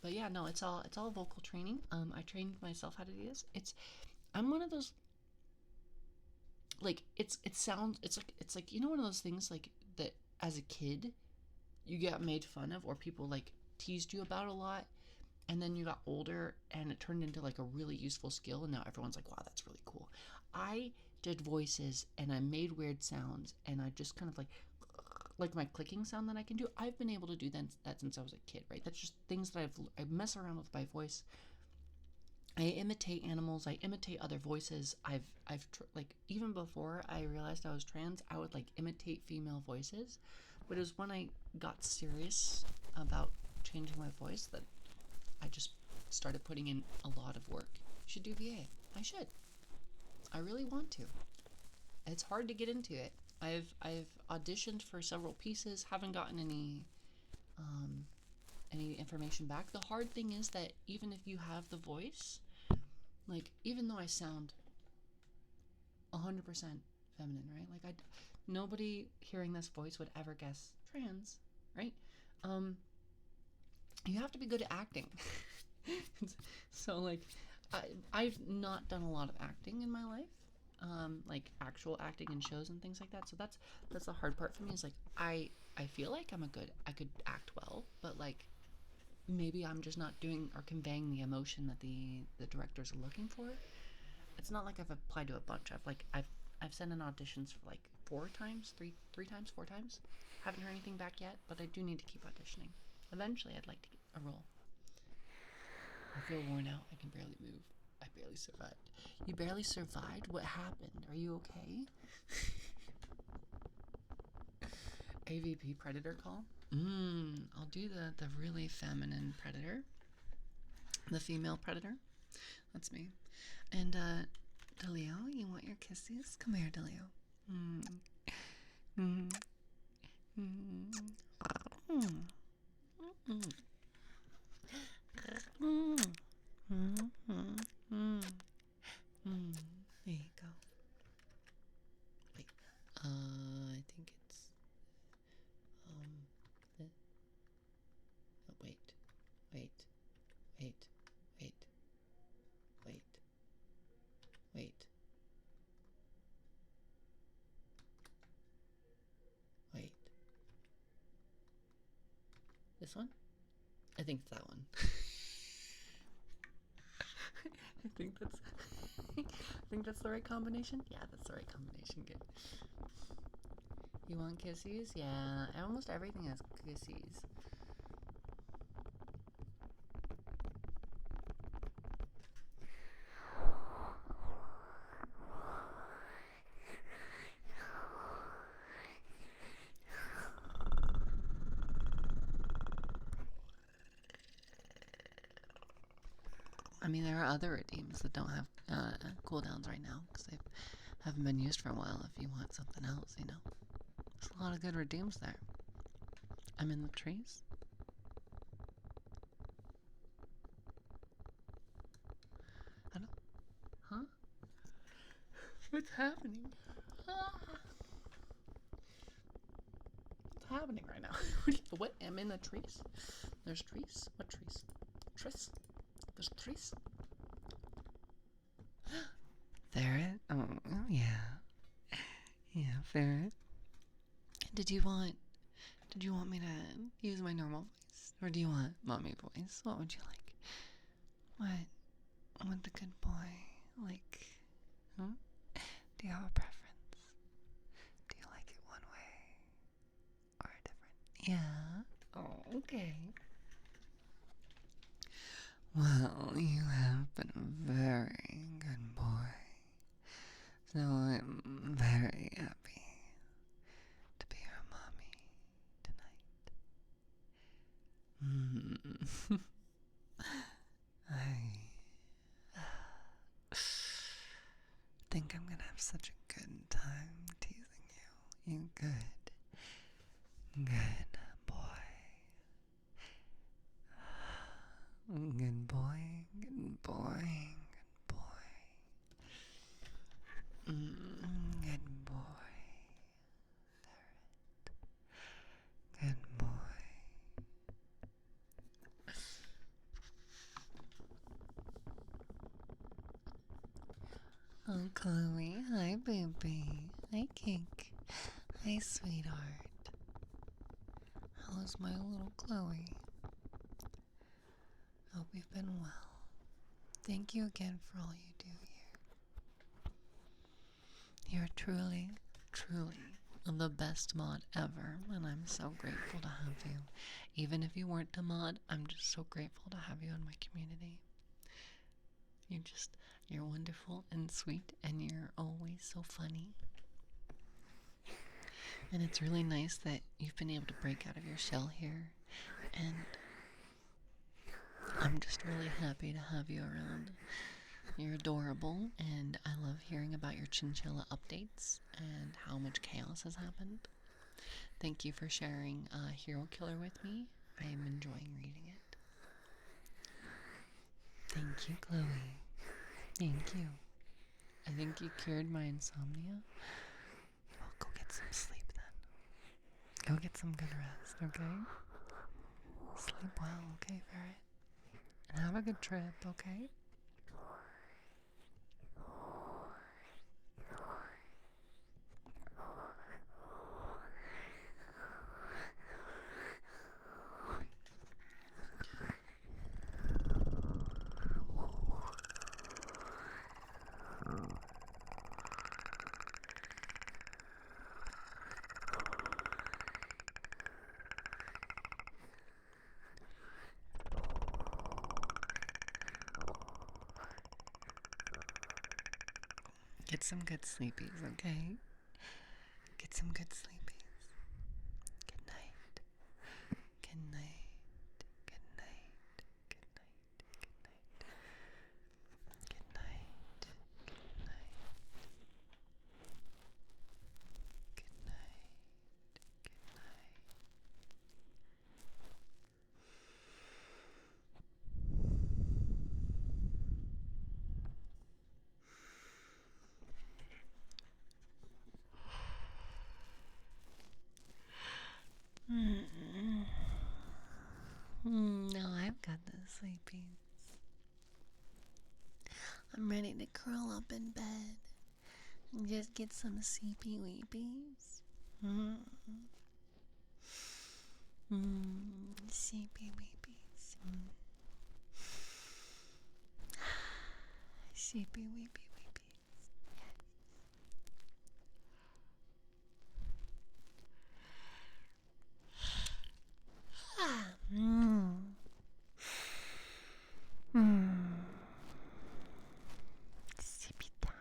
But yeah, no, it's all vocal training. I trained myself how to do this. I'm one of those, like, it's like, you know, one of those things like that as a kid you get made fun of or people like teased you about a lot, and then you got older and it turned into like a really useful skill, and now everyone's like, wow, that's really cool. I did voices and I made weird sounds, and I just kind of like my clicking sound that I can do. I've been able to do that since I was a kid, right? That's just things that I mess around with my voice. I imitate animals. I imitate other voices. Like even before I realized I was trans, I would like imitate female voices. But it was when I got serious about changing my voice that I just started putting in a lot of work. You should do VA. I should. I really want to. It's hard to get into it. I've auditioned for several pieces, haven't gotten any information back. The hard thing is that even if you have the voice, like even though I sound 100% feminine, right? Like nobody hearing this voice would ever guess trans, right? You have to be good at acting. So like I've not done a lot of acting in my life. Like actual acting in shows and things like that. So that's the hard part for me, is like I feel like I could act well, but like maybe I'm just not doing or conveying the emotion that the directors are looking for. It's not like I've applied to a bunch. I've sent in auditions for like 4 times. Haven't heard anything back yet, but I do need to keep auditioning. Eventually I'd like to get a role. I feel worn out. I can barely move. I barely survived. You barely survived? What happened? Are you okay? AVP Predator call? I'll do the really feminine Predator. The female Predator. That's me. And, Delio, you want your kisses? Come here, Delio. There you go. Wait, I think it's, oh, wait, wait, wait, wait, wait, wait, wait. This one? I think it's that one. I think that's the right combination. Yeah, that's the right combination. Good. You want kissies? Yeah, almost everything has kissies. I mean, there are other redeems that don't have cooldowns right now because they haven't been used for a while. If you want something else, you know. There's a lot of good redeems there. I'm in the trees. I don't... Huh? What's happening? What's happening right now? What? I'm in the trees? There's trees? What trees? Trees? There's trees? Ferret? Oh, yeah. Yeah, ferret. Did you want me to use my normal voice? Or do you want mommy voice? What would you like? What the good boy like? Hmm? Do you have a preference? Do you like it one way or a different? Yeah? Oh, okay. Well, you have been a very good boy. So I'm very happy to be your mommy tonight. I think I'm gonna have such a good time teasing you. You good boy. Good boy, good boy, good boy. Good boy. Good boy. Oh, Chloe. Hi, baby. Hi, Kink. Hi, sweetheart. How's my little Chloe? Hope you've been well. Thank you again for all you do here. You're truly the best mod ever, and I'm so grateful to have you. Even if you weren't a mod, I'm just so grateful to have you in my community. You're wonderful and sweet, and you're always so funny. And it's really nice that you've been able to break out of your shell here, and I'm just really happy to have you around. You're adorable, and I love hearing about your chinchilla updates and how much chaos has happened. Thank you for sharing Hero Killer with me. I am enjoying reading it. Thank you, Chloe. Thank you. I think you cured my insomnia. Well, go get some sleep then. Go get some good rest, okay? Sleep well, okay, Ferret? And have a good trip, okay? Get some good sleepies, okay? Get some good sleepies. Good night. Good night. Good night. Good night. Good night. Good night. Good night. Good night. Good night. No, I've got the sleepies. I'm ready to curl up in bed and just get some sleepy weepies. Sleepy weepies. Sleepy weepy weepies. Sleepy time.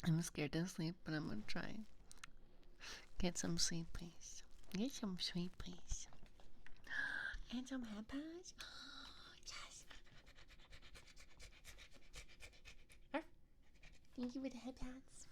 I'm scared to sleep, but I'm gonna try. Get some sleep, please. Get some sleep, please. And some head pads. Yes. Thank you for the head pads.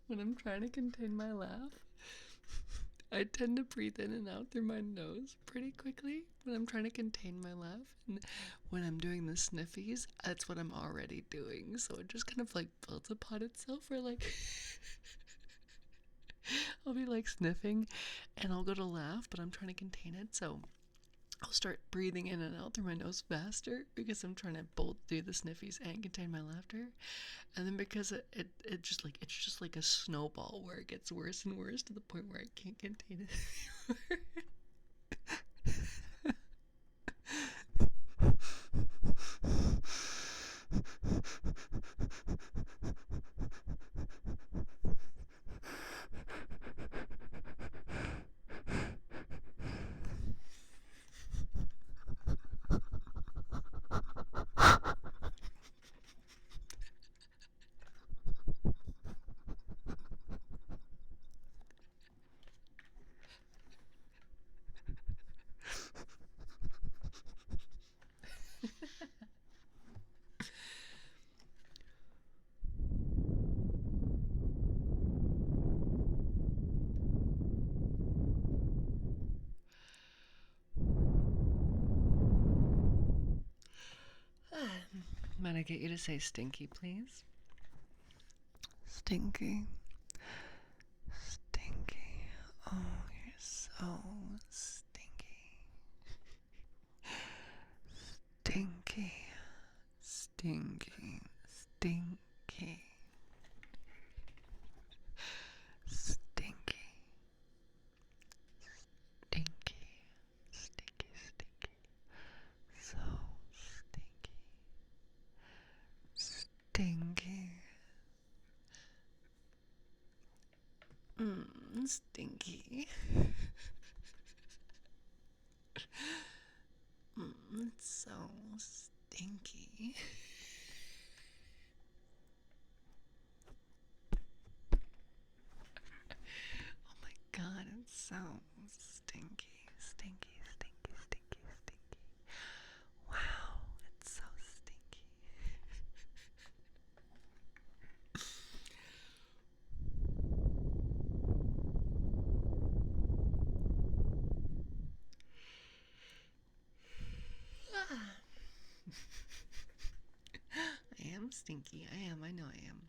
when I'm trying to contain my laugh, I tend to breathe in and out through my nose pretty quickly when I'm trying to contain my laugh. And when I'm doing the sniffies, that's what I'm already doing. So it just kind of like builds upon itself, or like I'll be like sniffing and I'll go to laugh, but I'm trying to contain it. So I'll start breathing in and out through my nose faster because I'm trying to both do the sniffies and contain my laughter. And then because it's just like a snowball where it gets worse and worse to the point where I can't contain it anymore. Might I get you to say stinky, please? Stinky. Stinky. Oh, you're so stinky. Stinky. Stinky. Stinky. Stinky. Stinky. Stinky, stinky. So stinky. Stinky. Stinky. It's so stinky. Oh my god, it's so stinky. Stinky, stinky, stinky, stinky. Wow, it's so stinky. I am stinky. I know I am.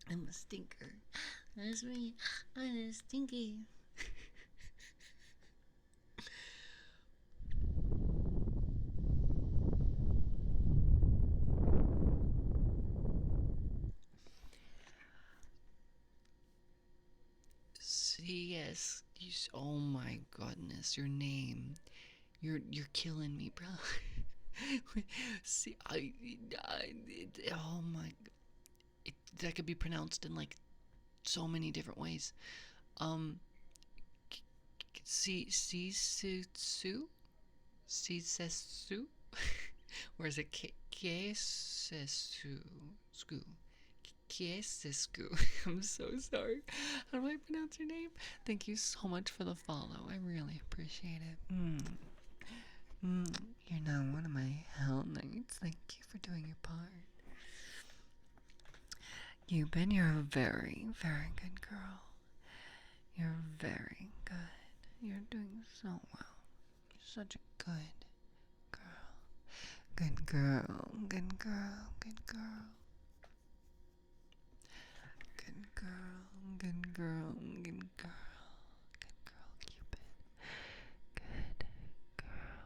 I'm a stinker. That's me. I'm a stinky. Yes. Oh my goodness, your name. You're killing me, bro. See, oh my, that could be pronounced in like so many different ways. Sisetsu, or is it Kiesesu? Kiesescu. I'm so sorry. How do I pronounce your name? Thank you so much for the follow. I really appreciate it. You're now one of my Hell Knights. Thank you for doing your part. You're a very, very good girl. You're very good. You're doing so well. You're such a good girl. Good girl. Good girl. Good girl. Good girl. Good girl. Good girl. Good girl, Cupid. Good girl.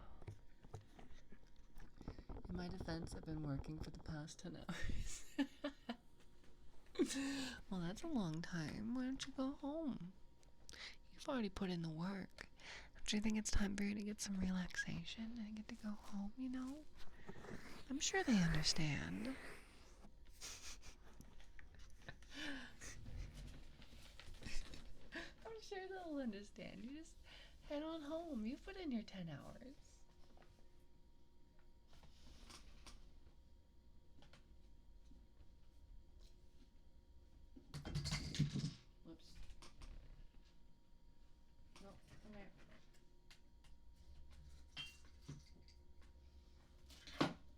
In my defense, I've been working for the past 10 hours. Well, that's a long time. Why don't you go home? You've already put in the work. Don't you think it's time for you to get some relaxation and get to go home, you know? I'm sure they understand. I'm sure they'll understand. You just head on home. You put in your 10 hours. Whoops. No, come here.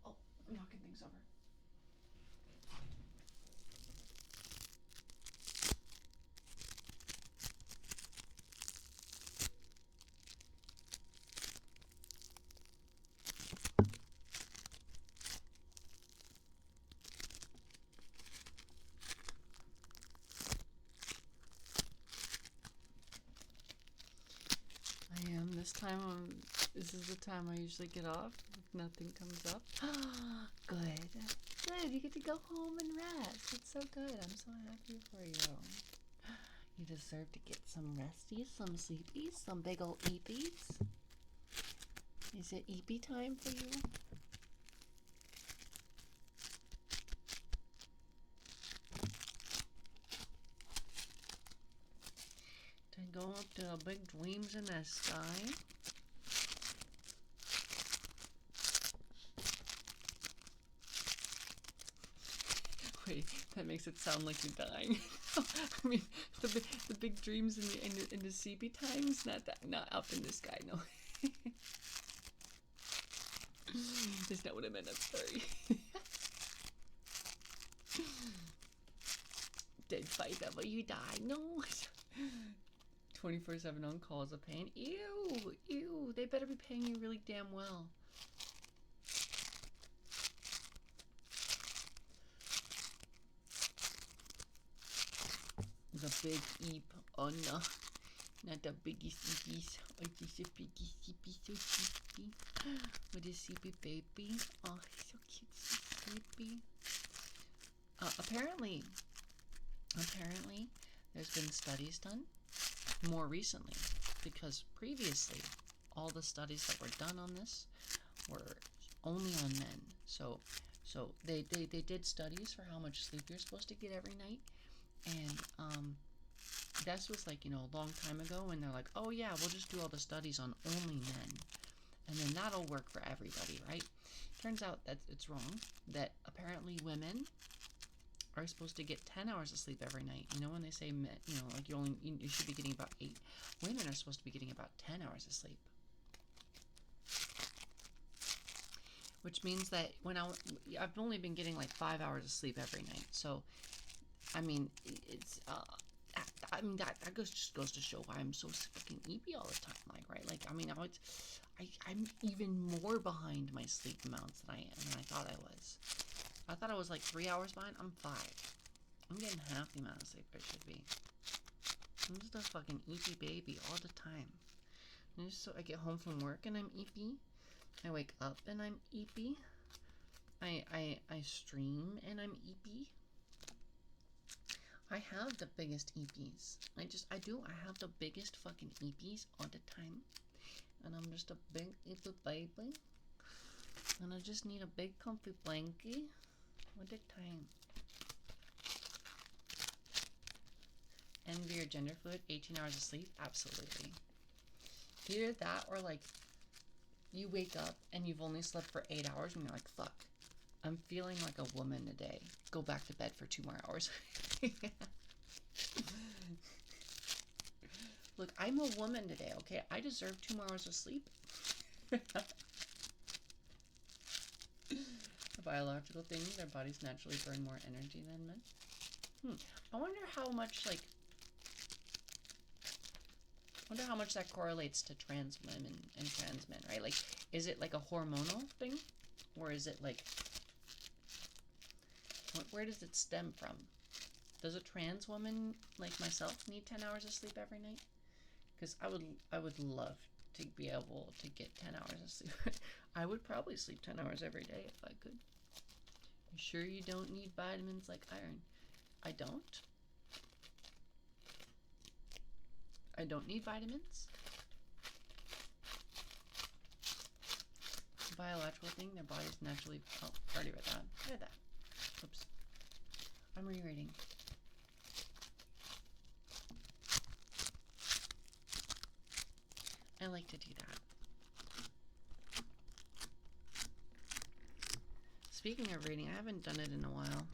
Oh, I'm knocking things over. This is the time I usually get off if nothing comes up. Good. Good. You get to go home and rest. It's so good. I'm so happy for you. You deserve to get some resties, some sleepies, some big old eepies. Is it eepy time for you? To go up to the big dreams in the sky? Wait, that makes it sound like you're dying. I mean, the big dreams in the sleepy times, not up in the sky. No, that's not what I meant. I'm sorry. Dead fight that way you die. No. 24/7 on call is a pain. Ew, ew. They better be paying you really damn well. The big eep. Oh no. Not the biggest eepies. Oh, just a biggie sleepy, so sleepy. With a sleepy baby. Oh, so cute, so sleepy. Apparently, there's been studies done more recently, because previously, all the studies that were done on this were only on men. So they did studies for how much sleep you're supposed to get every night. And this was like, a long time ago, when they're like, oh yeah, we'll just do all the studies on only men, and then that'll work for everybody, right? Turns out that it's wrong, that apparently women are supposed to get 10 hours of sleep every night. When they say men, like you should be getting about 8. Women are supposed to be getting about 10 hours of sleep. Which means that I've only been getting like 5 hours of sleep every night. So, I mean, it's, that just goes to show why I'm so fucking eepy all the time. Like, right? Like, I mean, I'm even more behind my sleep amounts than I thought I was. I thought I was like 3 hours behind. I'm 5. I'm getting half the amount of sleep I should be. I'm just a fucking eepy baby all the time. And just so I get home from work and I'm eepy. I wake up and I'm eepy. I stream and I'm eepy. I have the biggest eepies. I have the biggest fucking eepies all the time. And I'm just a big eepy baby. And I just need a big comfy blankie all the time. Envy your gender fluid, 18 hours of sleep? Absolutely. Either that, or like, you wake up and you've only slept for 8 hours and you're like, fuck, I'm feeling like a woman today. Go back to bed for 2 more hours. Look, I'm a woman today, okay? I deserve 2 more hours of sleep. A biological thing, their bodies naturally burn more energy than men. I wonder how much, that correlates to trans women and trans men, right? Like, is it like a hormonal thing? Or is it like, where does it stem from? Does a trans woman like myself need 10 hours of sleep every night? Because I would love to be able to get 10 hours of sleep. I would probably sleep 10 hours every day if I could. You sure you don't need vitamins like iron? I don't. I don't need vitamins. Biological thing, their bodies naturally... Oh, already read that. Read that. Oops. I'm rereading. I like to do that. Speaking of reading, I haven't done it in a while.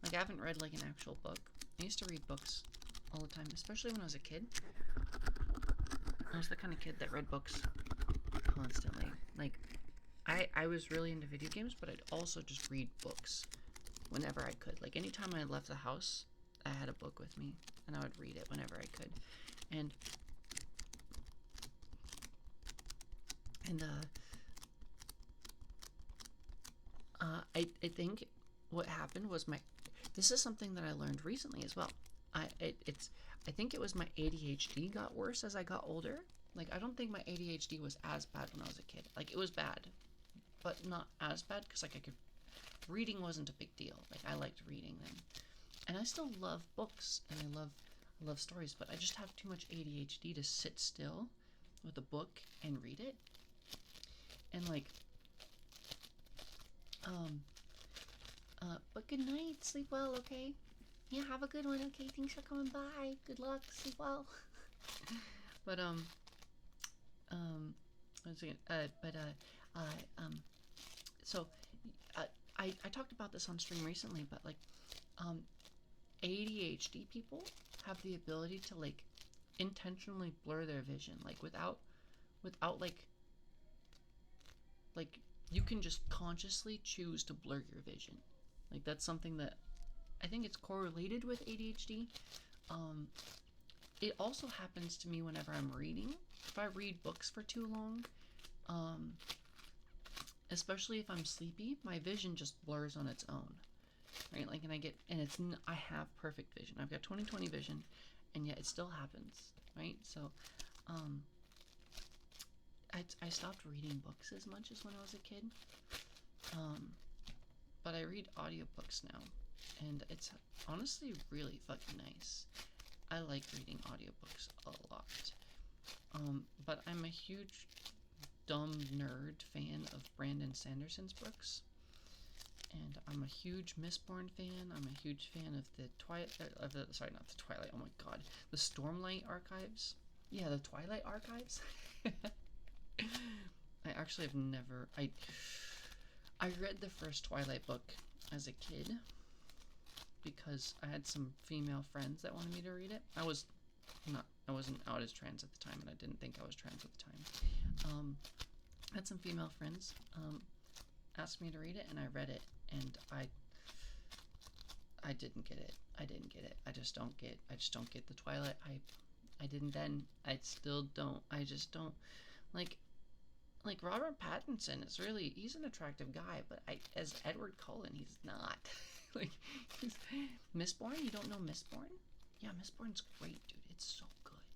Like, I haven't read, like, an actual book. I used to read books all the time, especially when I was a kid. I was the kind of kid that read books constantly. Like, I was really into video games, but I'd also just read books whenever I could. Like, anytime I left the house, I had a book with me, and I would read it whenever I could. And I think what happened was this is something that I learned recently as well. I think it was my ADHD got worse as I got older, Like, I don't think my ADHD was as bad when I was a kid. Like, it was bad, but not as bad, because, like, reading wasn't a big deal. Like, I liked reading then. And I still love books, and I love stories, but I just have too much ADHD to sit still with a book and read it. And, like, but good night, sleep well, okay? Yeah, have a good one, okay? Thanks for coming by. Good luck, sleep well. But, once again, so, I talked about this on stream recently, but, like, ADHD people have the ability to, like, intentionally blur their vision, like, without, like, you can just consciously choose to blur your vision. Like, that's something that I think it's correlated with ADHD. It also happens to me whenever I'm reading. If I read books for too long, especially if I'm sleepy, my vision just blurs on its own, right? Like, I have perfect vision. I've got 20/20 vision, and yet it still happens, right? So, I stopped reading books as much as when I was a kid, but I read audiobooks now, and it's honestly really fucking nice. I like reading audiobooks a lot, but I'm a huge dumb nerd fan of Brandon Sanderson's books, and I'm a huge Mistborn fan. I'm a huge fan of the not the Twilight, oh my god, the Stormlight Archives. Yeah, the Twilight Archives. I actually have never, I read the first Twilight book as a kid because I had some female friends that wanted me to read it. I wasn't out as trans at the time, and I didn't think I was trans at the time. I had some female friends asked me to read it, and I read it, and I didn't get it. I just don't get the Twilight hype. I didn't then. I still don't. I just don't. Like Robert Pattinson is he's an attractive guy, but as Edward Cullen, he's not. Like, Mistborn? You don't know Mistborn? Yeah, Mistborn's great, dude. It's so good.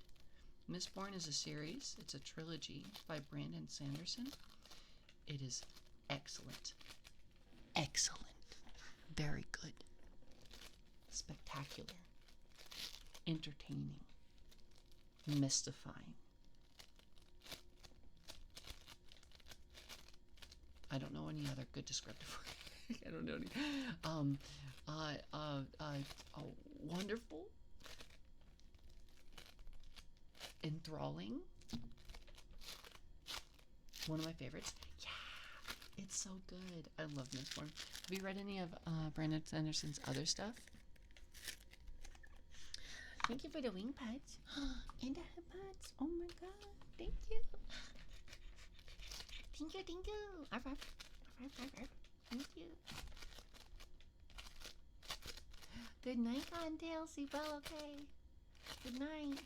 Mistborn is a series. It's a trilogy by Brandon Sanderson. It is excellent. Excellent. Very good. Spectacular. Entertaining. Mystifying. I don't know any other good descriptive word. I don't know any. Wonderful. Enthralling. One of my favorites. Yeah, it's so good. I love Mistborn. Have you read any of Brandon Sanderson's other stuff? Thank you for the wing pads. And the head pads. Oh my god. Thank you. Thank you. Arf, arf. Arf, arf, arf. Thank you. Good night, Cottontail. Sleep well, okay? Good night.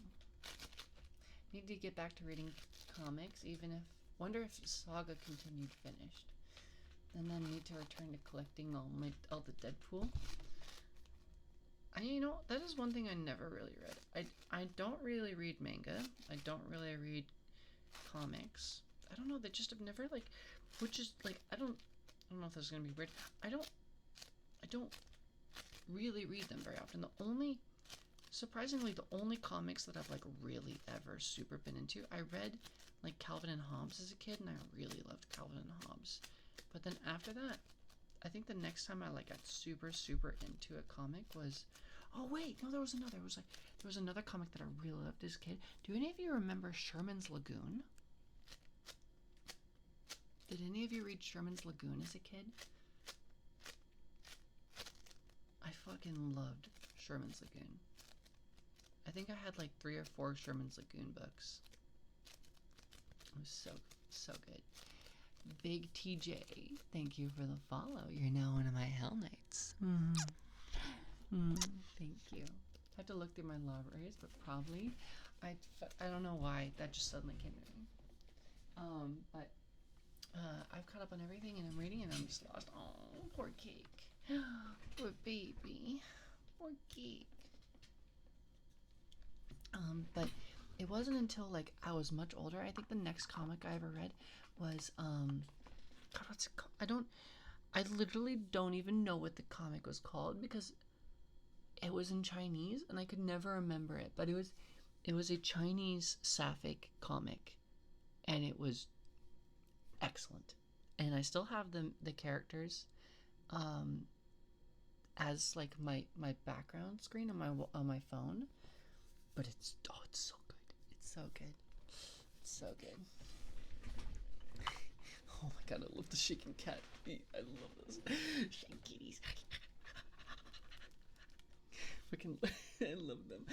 Need to get back to reading comics, wonder if Saga continued finished. And then need to return to collecting all the Deadpool. That is one thing I never really read. I don't really read manga. I don't really read comics. I don't know, they just have never, like, which is, like, I don't know if this is gonna be weird. I don't really read them very often. Surprisingly, the only comics that I've, like, really ever super been into, I read, like, Calvin and Hobbes as a kid, and I really loved Calvin and Hobbes. But then after that, I think the next time I, like, got super, super into a comic was, oh wait, no, there was another comic that I really loved as a kid. Do any of you remember Sherman's Lagoon? Did any of you read Sherman's Lagoon as a kid? I fucking loved Sherman's Lagoon. I think I had like 3 or 4 Sherman's Lagoon books. It was so good. Big TJ, thank you for the follow. You're now one of my Hell Knights. Thank you. I have to look through my libraries, but probably I don't know why that just suddenly came to me. But I've caught up on everything, and I'm reading, and I'm just lost. Oh, poor Cake. Poor baby. Poor Cake. But it wasn't until like I was much older. I think the next comic I ever read was God, what's it called? I literally don't even know what the comic was called because it was in Chinese and I could never remember it. But it was a Chinese sapphic comic, and it was excellent. And I still have the characters as like my background screen on my phone. But it's so good. It's so good. It's so good. Oh my god, I love the shaking cat. I love those shaking kitties. Freaking, I love them.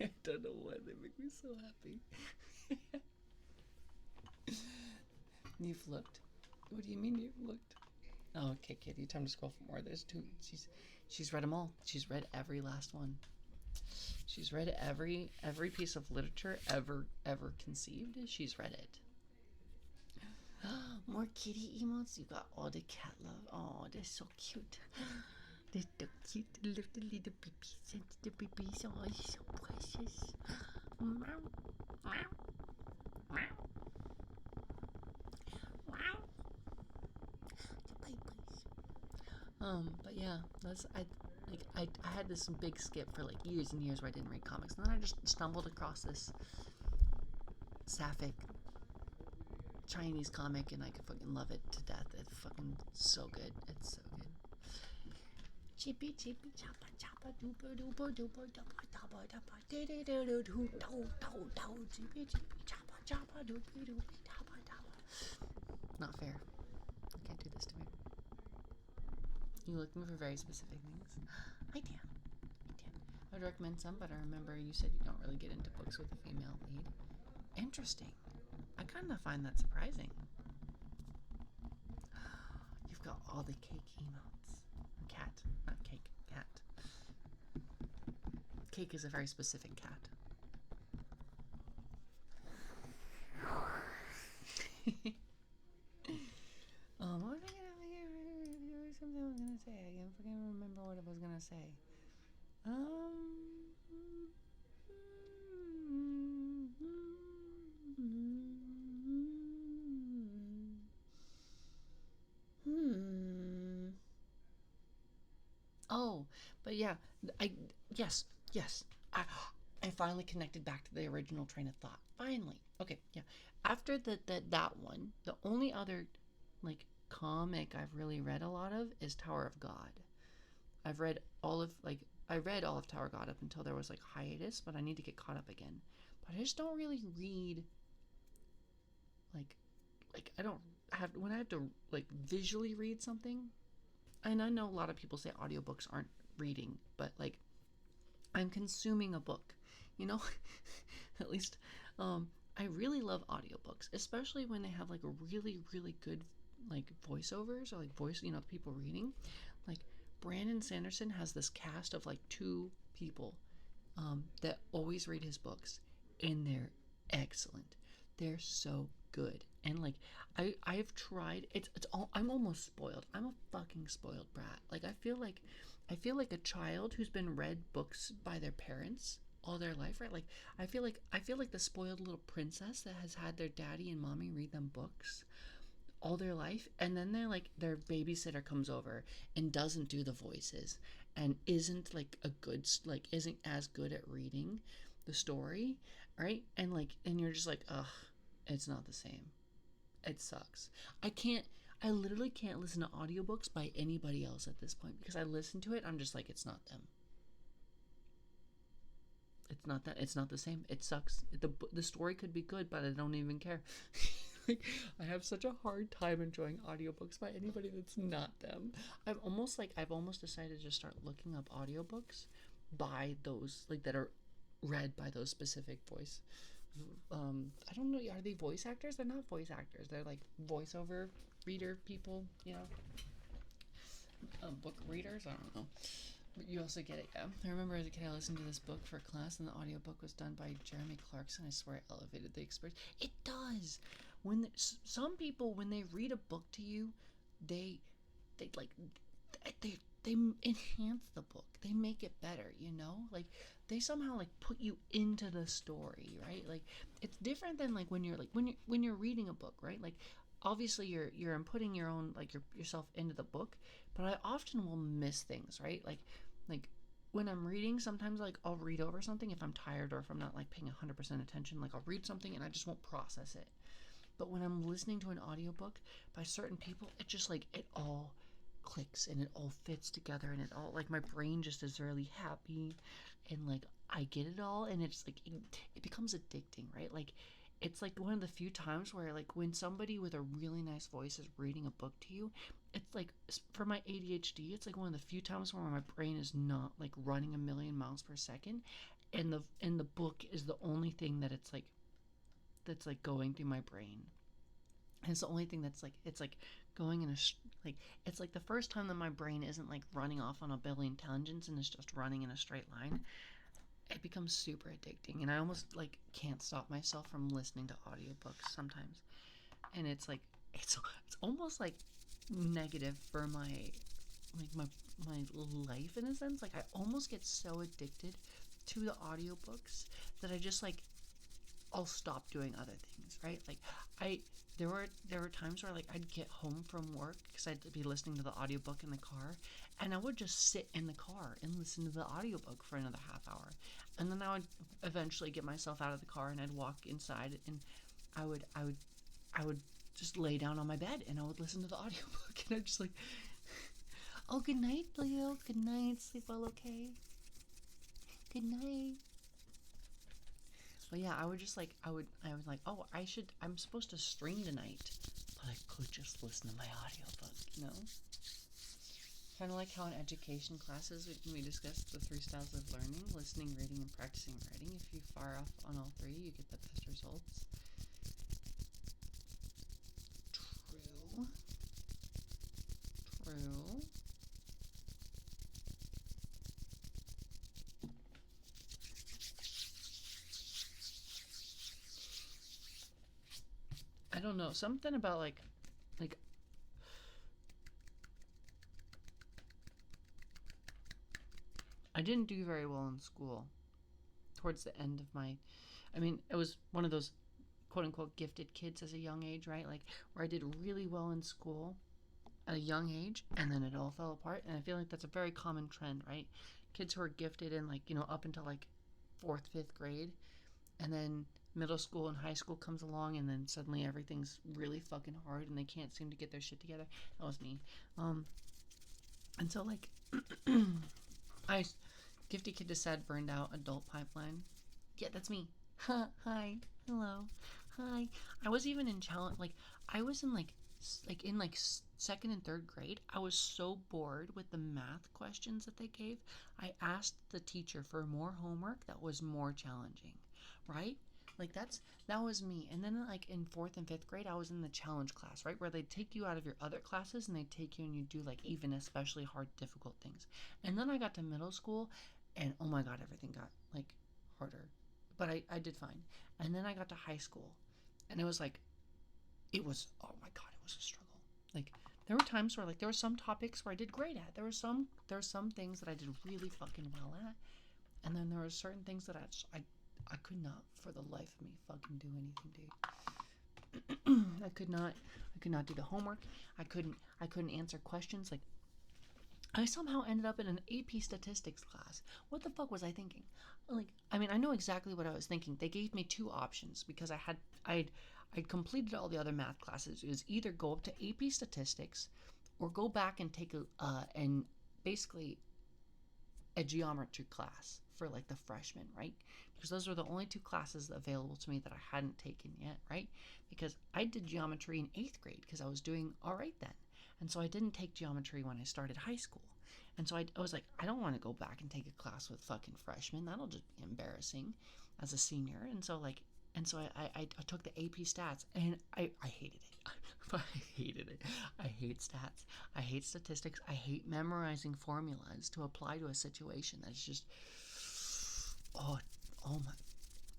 I don't know why they make me so happy. You've looked? What do you mean you've looked? Oh, okay, Kitty. Time to scroll for more. There's two. She's read them all. She's read every last one. She's read every piece of literature ever conceived. She's read it. More kitty emotes. You got all the cat love. Oh, they're so cute. They're so cute. Little babies. The babies. Oh, so precious. Meow. Meow. Meow. Wow. The babies. But yeah, I had this big skip for like years and years where I didn't read comics, and then I just stumbled across this sapphic Chinese comic, and I could fucking love it to death. It's fucking so good. It's so good. Chippy chippy choppa choppa doopa doopa doopa doopa doopa doopa doopa doopa doopa chippy chippy choppa choppa doopa doopa doopa doopa. Not fair. You can't do this to me. You looking for very specific things? I do. I would recommend some, but I remember you said you don't really get into books with a female lead. Interesting. I kind of find that surprising. You've got all the cake emotes. Cat, not cake, cat. Cake is a very specific cat. What was I gonna something I was gonna say? I can't fucking remember what I was gonna say. Oh, but yeah, yes. I finally connected back to the original train of thought. Finally. Okay, yeah. After that one, the only other like comic I've really read a lot of is Tower of God. I read all of Tower of God up until there was like hiatus, but I need to get caught up again. But I just don't really read like I don't have when I have to like visually read something. And I know a lot of people say audiobooks aren't reading, but like I'm consuming a book, you know? At least I really love audiobooks, especially when they have like a really good like voiceovers or like people reading. Like Brandon Sanderson has this cast of like 2 people that always read his books, and they're excellent. They're so good. And like I've tried it's all I'm almost spoiled. I'm a fucking spoiled brat. Like I feel like a child who's been read books by their parents all their life, right? Like I feel like the spoiled little princess that has had their daddy and mommy read them books all their life, and then they're like their babysitter comes over and doesn't do the voices and isn't isn't as good at reading the story, right? And you're just like, ugh, it's not the same. It sucks. I literally can't listen to audiobooks by anybody else at this point because I listen to it, I'm just like, it's not them. It's not the same. It sucks. The story could be good, but I don't even care. I have such a hard time enjoying audiobooks by anybody that's not them. I've almost decided to just start looking up audiobooks by those that are read by those specific voice. I don't know. Are they voice actors? They're not voice actors. They're like voiceover reader people. Book readers. I don't know. But you also get it, yeah. I remember as a kid I listened to this book for class, and the audiobook was done by Jeremy Clarkson. I swear it elevated the experience. It does. Some people, when they read a book to you, they they enhance the book. They make it better, you know? Like they somehow like put you into the story, right? Like it's different than like when you're reading a book, right? Like obviously you're inputting your own like yourself into the book, but I often will miss things, right? Like when I'm reading, sometimes like I'll read over something if I'm tired or if I'm not like paying 100% attention, like I'll read something and I just won't process it. But when I'm listening to an audiobook by certain people, it just like it all clicks and it all fits together and it all like my brain just is really happy and like I get it all and it's like it becomes addicting, right? Like it's like one of the few times where like when somebody with a really nice voice is reading a book to you, it's like for my ADHD, it's like one of the few times where my brain is not like running a million miles per second and the book is the only thing that that's like going through my brain. And it's the only thing that's like it's like going in a like it's like the first time that my brain isn't like running off on a billion tangents and it's just running in a straight line. It becomes super addicting and I almost like can't stop myself from listening to audiobooks sometimes. And it's like it's almost like negative for my life in a sense. Like I almost get so addicted to the audiobooks that I just like I'll stop doing other things, right? Like I there were times where like I'd get home from work because I'd be listening to the audiobook in the car and I would just sit in the car and listen to the audiobook for another half hour. And then I would eventually get myself out of the car and I'd walk inside and I would just lay down on my bed and I would listen to the audiobook and I'd just like oh good night, Leo. Good night. Sleep well, okay? Good night. But yeah, I would just like I was like, oh, I'm supposed to stream tonight, but I could just listen to my audiobook, you know? Kind of like how in education classes we discussed the 3 styles of learning: listening, reading, and practicing writing. If you fire off on all 3, you get the best results. True. True. I don't know, something about like I didn't do very well in school towards the end of my I mean, it was one of those quote unquote gifted kids as a young age, right? Like where I did really well in school at a young age and then it all fell apart. And I feel like that's a very common trend, right? Kids who are gifted in like, you know, up until like 4th, 5th grade, and then middle school and high school comes along and then suddenly everything's really fucking hard and they can't seem to get their shit together. That was me. And so like I gifted kid to sad burned out adult pipeline. Yeah, that's me. Hi. Hello. Hi. I was even in challenge like I was in like in like 2nd and 3rd grade. I was so bored with the math questions that they gave. I asked the teacher for more homework that was more challenging, right? Like that was me. And then like in 4th and 5th grade, I was in the challenge class, right, where they take you out of your other classes and they take you and you do like even especially hard, difficult things. And then I got to middle school, and oh my god, everything got like harder. But I did fine. And then I got to high school, and it was like, oh my god, it was a struggle. Like there were times where like there were some topics where I did great at. There were some things that I did really fucking well at, and then there were certain things that I could not for the life of me fucking do anything, dude. I could not do the homework. I couldn't answer questions. Like I somehow ended up in an AP statistics class. What the fuck was I thinking? Like, I mean, I know exactly what I was thinking. They gave me 2 options because I'd completed all the other math classes. It was either go up to AP statistics or go back and take and basically a geometry class for like the freshmen, right? Because those were the only 2 classes available to me that I hadn't taken yet, right? Because I did geometry in 8th grade because I was doing all right then. And so I didn't take geometry when I started high school. And so I was like, I don't want to go back and take a class with fucking freshmen. That'll just be embarrassing as a senior. And so I took the AP stats and I hated it. I hated it. I hate stats. I hate statistics. I hate memorizing formulas to apply to a situation. That's just, oh my,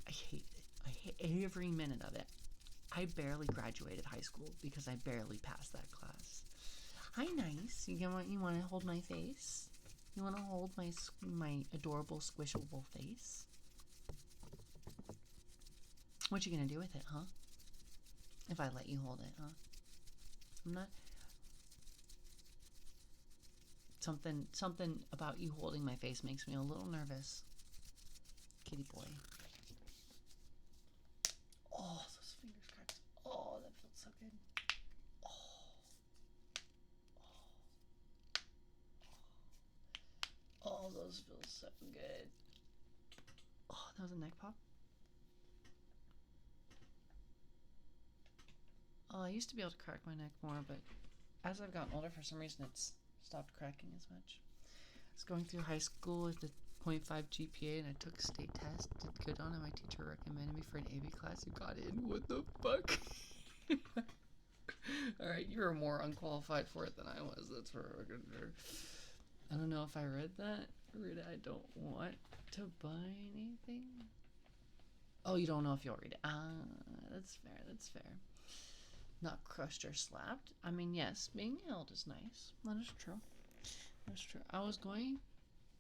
I hate it. I hate every minute of it. I barely graduated high school because I barely passed that class. Hi, nice. You want to hold my face? You want to hold my adorable squishable face? What you gonna do with it, huh? If I let you hold it, huh? I'm not. Something about you holding my face makes me a little nervous. Kitty boy. Oh, those fingers cracked. Oh, that feels so good. Oh, those feel so good. Oh, that was a neck pop. Oh, I used to be able to crack my neck more, but as I've gotten older, for some reason, it's stopped cracking as much. I was going through high school with a 0.5 GPA, and I took a state test, did good on it. My teacher recommended me for an AB class and got in. What the fuck? Alright, you were more unqualified for it than I was. That's for sure. I don't know if I read that. I don't want to buy anything. Oh, you don't know if you'll read it. That's fair, that's fair. Not crushed or slapped. I mean, yes, being held is nice. That is true. That's true. I was going...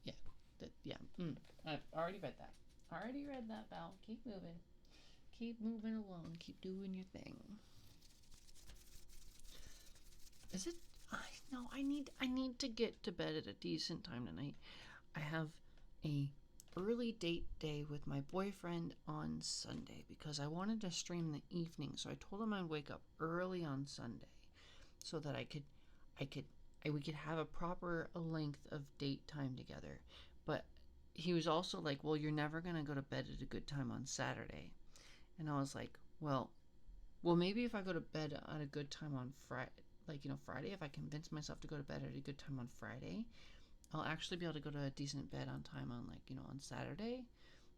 Yeah. I've already read that. Already read that, Val. Keep moving. Keep moving along. Keep doing your thing. Is it... I need to get to bed at a decent time tonight. I have a early date day with my boyfriend on Sunday because I wanted to stream the evening, so I told him I'd wake up early on Sunday so that we could have a proper length of date time together. But he was also like, well, you're never gonna go to bed at a good time on Saturday. And I was like, well maybe if I go to bed at a good time on Friday, Friday, if I convince myself to go to bed at a good time on Friday, I'll actually be able to go to a decent bed on time on on Saturday.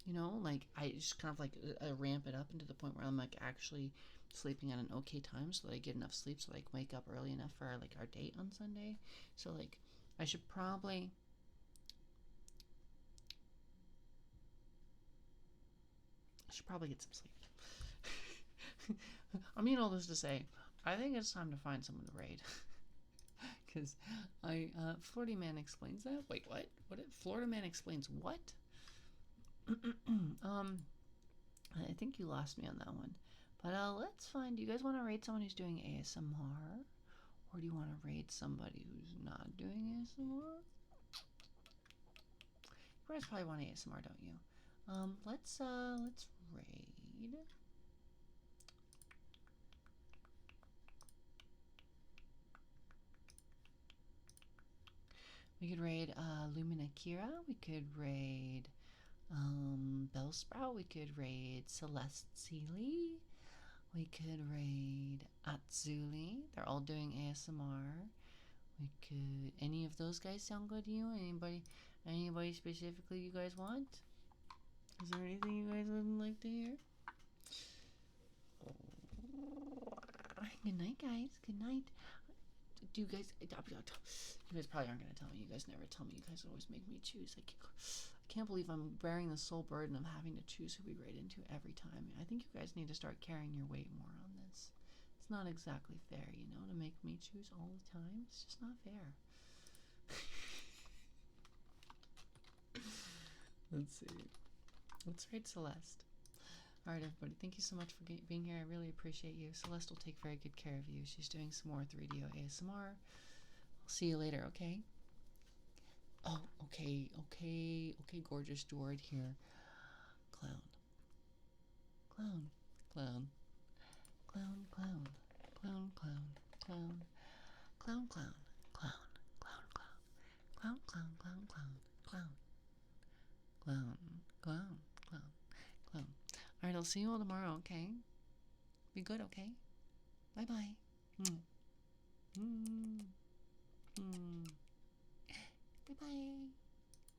I just kind of ramp it up into the point where I'm actually sleeping at an okay time so that I get enough sleep so that I can wake up early enough for our date on Sunday. So I should probably get some sleep. I mean all this to say, I think it's time to find someone to raid. Because Florida Man explains that. Wait, what? Florida Man explains what? I think you lost me on that one. But let's find. Do you guys want to raid someone who's doing ASMR, or do you want to raid somebody who's not doing ASMR? You guys probably want ASMR, don't you? Let's raid. We could raid Lumina Kira. We could raid Bellsprout. We could raid Celeste Seeley. We could raid Atsuli. They're all doing ASMR. We could... Any of those guys sound good to you? Anybody specifically you guys want? Is there anything you guys would like to hear? Good night, guys. Good night. Do you guys... You guys probably aren't going to tell me. You guys never tell me. You guys always make me choose. I can't believe I'm bearing the sole burden of having to choose who we raid into every time. I think you guys need to start carrying your weight more on this. It's not exactly fair, to make me choose all the time. It's just not fair. Let's see. Let's raid Celeste. Alright, everybody. Thank you so much for being here. I really appreciate you. Celeste will take very good care of you. She's doing some more 3DO ASMR. I'll see you later, okay? Oh, okay, gorgeous Dward here. Clown. Clown. Clown. Clown, clown. Clown, clown. Clown. Clown, clown. Clown. Clown, clown. Clown, clown, clown, clown. Clown. Clown. Clown. Clown. Clown. Alright, I'll see you all tomorrow, okay? Be good, okay? Bye-bye. Bye-bye.